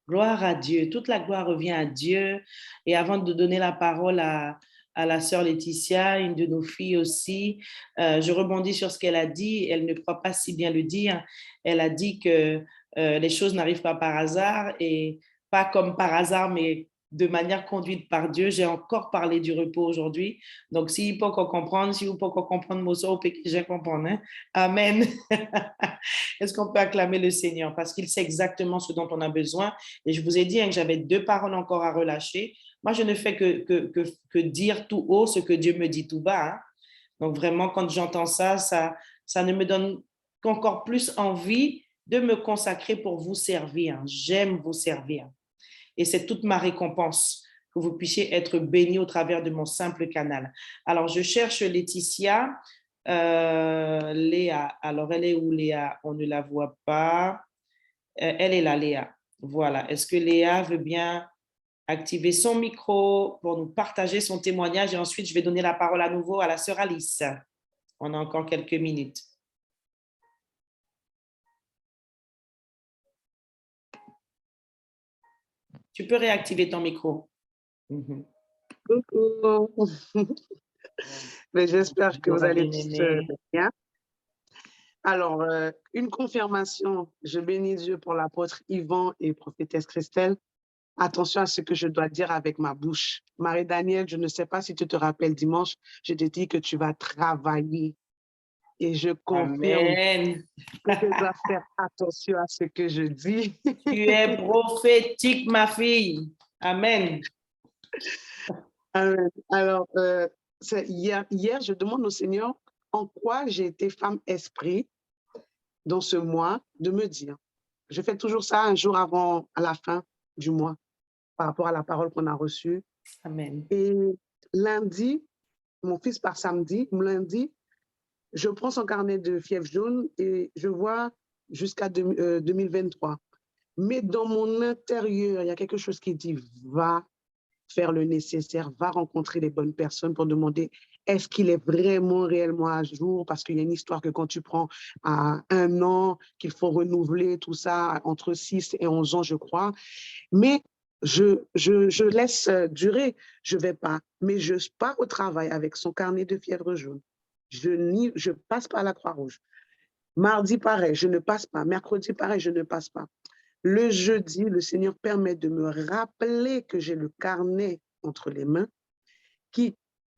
Gloire à Dieu. Toute la gloire revient à Dieu. Et avant de donner la parole à la sœur Laetitia, une de nos filles aussi, je rebondis sur ce qu'elle a dit. Elle ne croit pas si bien le dire. Elle a dit que les choses n'arrivent pas par hasard et pas comme par hasard, mais de manière conduite par Dieu. J'ai encore parlé du repos aujourd'hui. Donc, si vous pouvez comprendre, si vous pouvez comprendre, moi, ça, je comprends. Hein? Amen. Est-ce qu'on peut acclamer le Seigneur? Parce qu'il sait exactement ce dont on a besoin. Et je vous ai dit hein, que j'avais 2 paroles encore à relâcher. Moi, je ne fais que dire tout haut ce que Dieu me dit tout bas. Hein. Donc, vraiment, quand j'entends ça, ça ne me donne qu'encore plus envie de me consacrer pour vous servir. J'aime vous servir. Et c'est toute ma récompense que vous puissiez être bénis au travers de mon simple canal. Alors, je cherche Laetitia. Léa, alors elle est où Léa? On ne la voit pas. Elle est là, Léa. Voilà. Est-ce que Léa veut bien activer son micro pour nous partager son témoignage et ensuite je vais donner la parole à nouveau à la sœur Alice. On a encore quelques minutes. Tu peux réactiver ton micro. Coucou. Mais j'espère que vous allez tous bien. Alors, une confirmation, je bénis Dieu pour l'apôtre Yvan et prophétesse Christelle. Attention à ce que je dois dire avec ma bouche. Marie-Danielle, je ne sais pas si tu te rappelles dimanche, je te dis que tu vas travailler. Et je confirme Amen. que tu dois faire attention à ce que je dis. Tu es prophétique, ma fille. Amen. Amen. Alors, hier, je demande au Seigneur en quoi j'ai été femme esprit dans ce mois, de me dire. Je fais toujours ça un jour avant, à la fin du mois, par rapport à la parole qu'on a reçue. Amen. Et lundi, mon fils part samedi, lundi, je prends son carnet de fièvre jaune et je vois jusqu'à 2023. Mais dans mon intérieur, il y a quelque chose qui dit, va faire le nécessaire, va rencontrer les bonnes personnes pour demander est-ce qu'il est vraiment, réellement à jour, parce qu'il y a une histoire que quand tu prends à 1 an, qu'il faut renouveler tout ça entre 6 et 11 ans, je crois. Mais je laisse durer, je ne vais pas. Mais je pars au travail avec son carnet de fièvre jaune. Je passe par la Croix-Rouge. Mardi, pareil, je ne passe pas. Mercredi, pareil, je ne passe pas. Le jeudi, le Seigneur permet de me rappeler que j'ai le carnet entre les mains,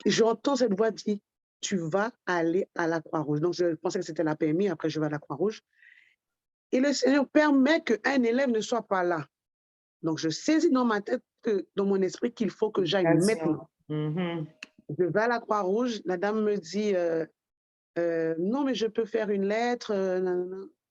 j'entends cette voix dire, tu vas aller à la Croix-Rouge. Donc, je pensais que c'était la PMI, après je vais à la Croix-Rouge. Et le Seigneur permet qu'un élève ne soit pas là. Donc, je saisis dans ma tête, dans mon esprit, qu'il faut que j'aille maintenant. Je vais à la Croix-Rouge, la dame me dit, non, mais je peux faire une lettre.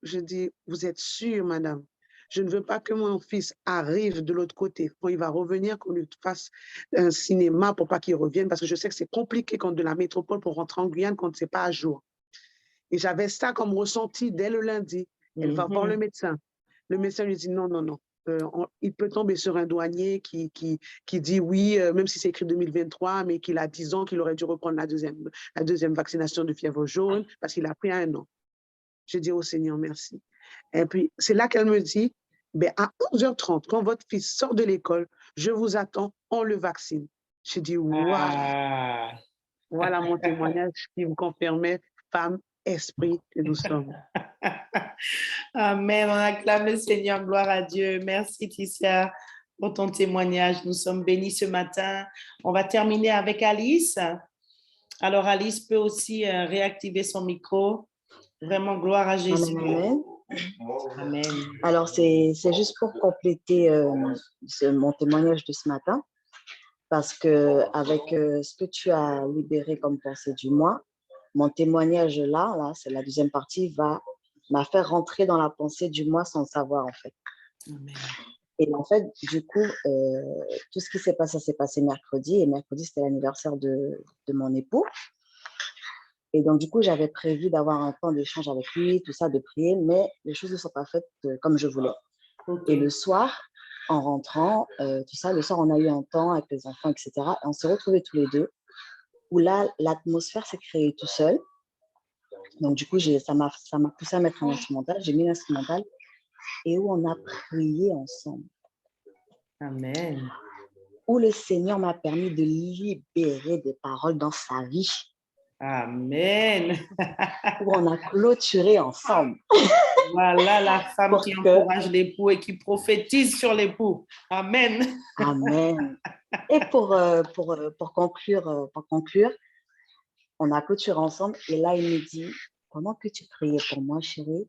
Je dis, vous êtes sûre, madame? Je ne veux pas que mon fils arrive de l'autre côté. Quand il va revenir, qu'on lui fasse un cinéma pour pas qu'il revienne, parce que je sais que c'est compliqué quand de la métropole pour rentrer en Guyane quand c'est pas à jour. Et j'avais ça comme ressenti dès le lundi. Elle va voir le médecin. Le médecin lui dit non, non, non. Il peut tomber sur un douanier qui dit oui, même si c'est écrit 2023, mais qu'il a 10 ans, qu'il aurait dû reprendre la deuxième vaccination de fièvre jaune parce qu'il a pris 1 an. Je dis au Seigneur, merci. Et puis, c'est là qu'elle me dit, ben, à 11h30, quand votre fils sort de l'école, je vous attends, on le vaccine. Je dis, waouh! Voilà mon témoignage qui me confirmait, femme, esprit que nous sommes. Amen. On acclame le Seigneur. Gloire à Dieu. Merci, Ticia, pour ton témoignage. Nous sommes bénis ce matin. On va terminer avec Alice. Alors, Alice peut aussi réactiver son micro. Vraiment, gloire à Jésus. Amen. Amen. Alors, c'est juste pour compléter mon témoignage de ce matin, parce que avec ce que tu as libéré comme pensée du mois, mon témoignage là, c'est la deuxième partie, m'a fait rentrer dans la pensée du mois sans le savoir, en fait. Amen. Et en fait, du coup, tout ce qui s'est passé mercredi, et mercredi, c'était l'anniversaire de mon époux. Et donc, du coup, j'avais prévu d'avoir un temps d'échange avec lui, tout ça, de prier, mais les choses ne sont pas faites comme je voulais. Okay. Et le soir, en rentrant, tout ça, le soir, on a eu un temps avec les enfants, etc. Et on s'est retrouvés tous les deux, où là, l'atmosphère s'est créée tout seul. Donc, du coup, ça m'a poussé à mettre un instrumental. J'ai mis l'instrumental et où on a prié ensemble. Amen. Où le Seigneur m'a permis de libérer des paroles dans sa vie. Amen. Où on a clôturé ensemble. Voilà la femme qui encourage l'époux et qui prophétise sur l'époux. Amen. Amen. Et pour conclure, on a clôturé ensemble et là, il me dit, pendant que tu priais pour moi, chérie,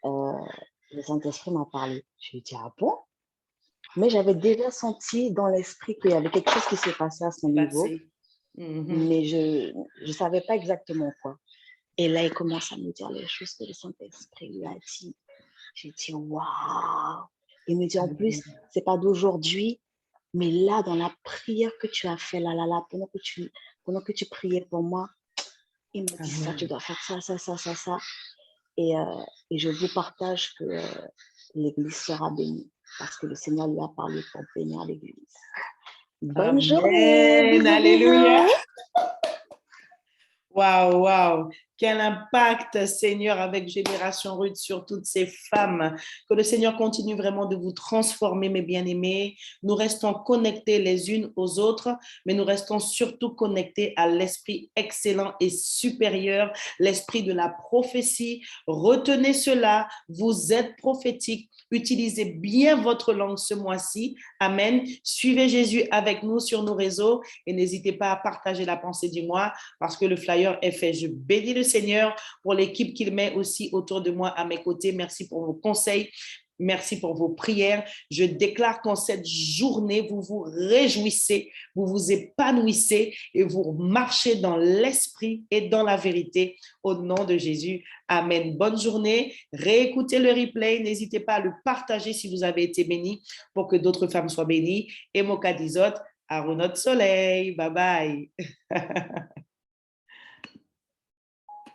le Saint-Esprit m'a parlé. Je lui ai dit, ah bon? Mais j'avais déjà senti dans l'esprit qu'il y avait quelque chose qui s'est passé à son niveau, mais je ne savais pas exactement quoi. Et là, il commence à me dire les choses que le Saint-Esprit lui a dit. J'ai dit, waouh! Il me dit, en plus, ce n'est pas d'aujourd'hui, mais là, dans la prière que tu as fait, là, pendant que tu priais pour moi, il m'a dit ça, tu dois faire ça. Et je vous partage que l'Église sera bénie parce que le Seigneur lui a parlé pour bénir l'Église. Bonne journée! Alléluia! Waouh, waouh! Quel impact, Seigneur, avec Génération Ruth sur toutes ces femmes. Que le Seigneur continue vraiment de vous transformer, mes bien-aimés. Nous restons connectés les unes aux autres, mais nous restons surtout connectés à l'esprit excellent et supérieur, l'esprit de la prophétie. Retenez cela, vous êtes prophétique. Utilisez bien votre langue ce mois-ci. Amen. Suivez Jésus avec nous sur nos réseaux et n'hésitez pas à partager la pensée du mois parce que le flyer est fait. Je bénis le Seigneur pour l'équipe qu'il met aussi autour de moi à mes côtés. Merci pour vos conseils. Merci pour vos prières. Je déclare qu'en cette journée, vous vous réjouissez, vous vous épanouissez et vous marchez dans l'esprit et dans la vérité au nom de Jésus. Amen. Bonne journée. Réécoutez le replay. N'hésitez pas à le partager si vous avez été bénis pour que d'autres femmes soient bénies. Et Moka Dizot, à notre soleil. Bye bye.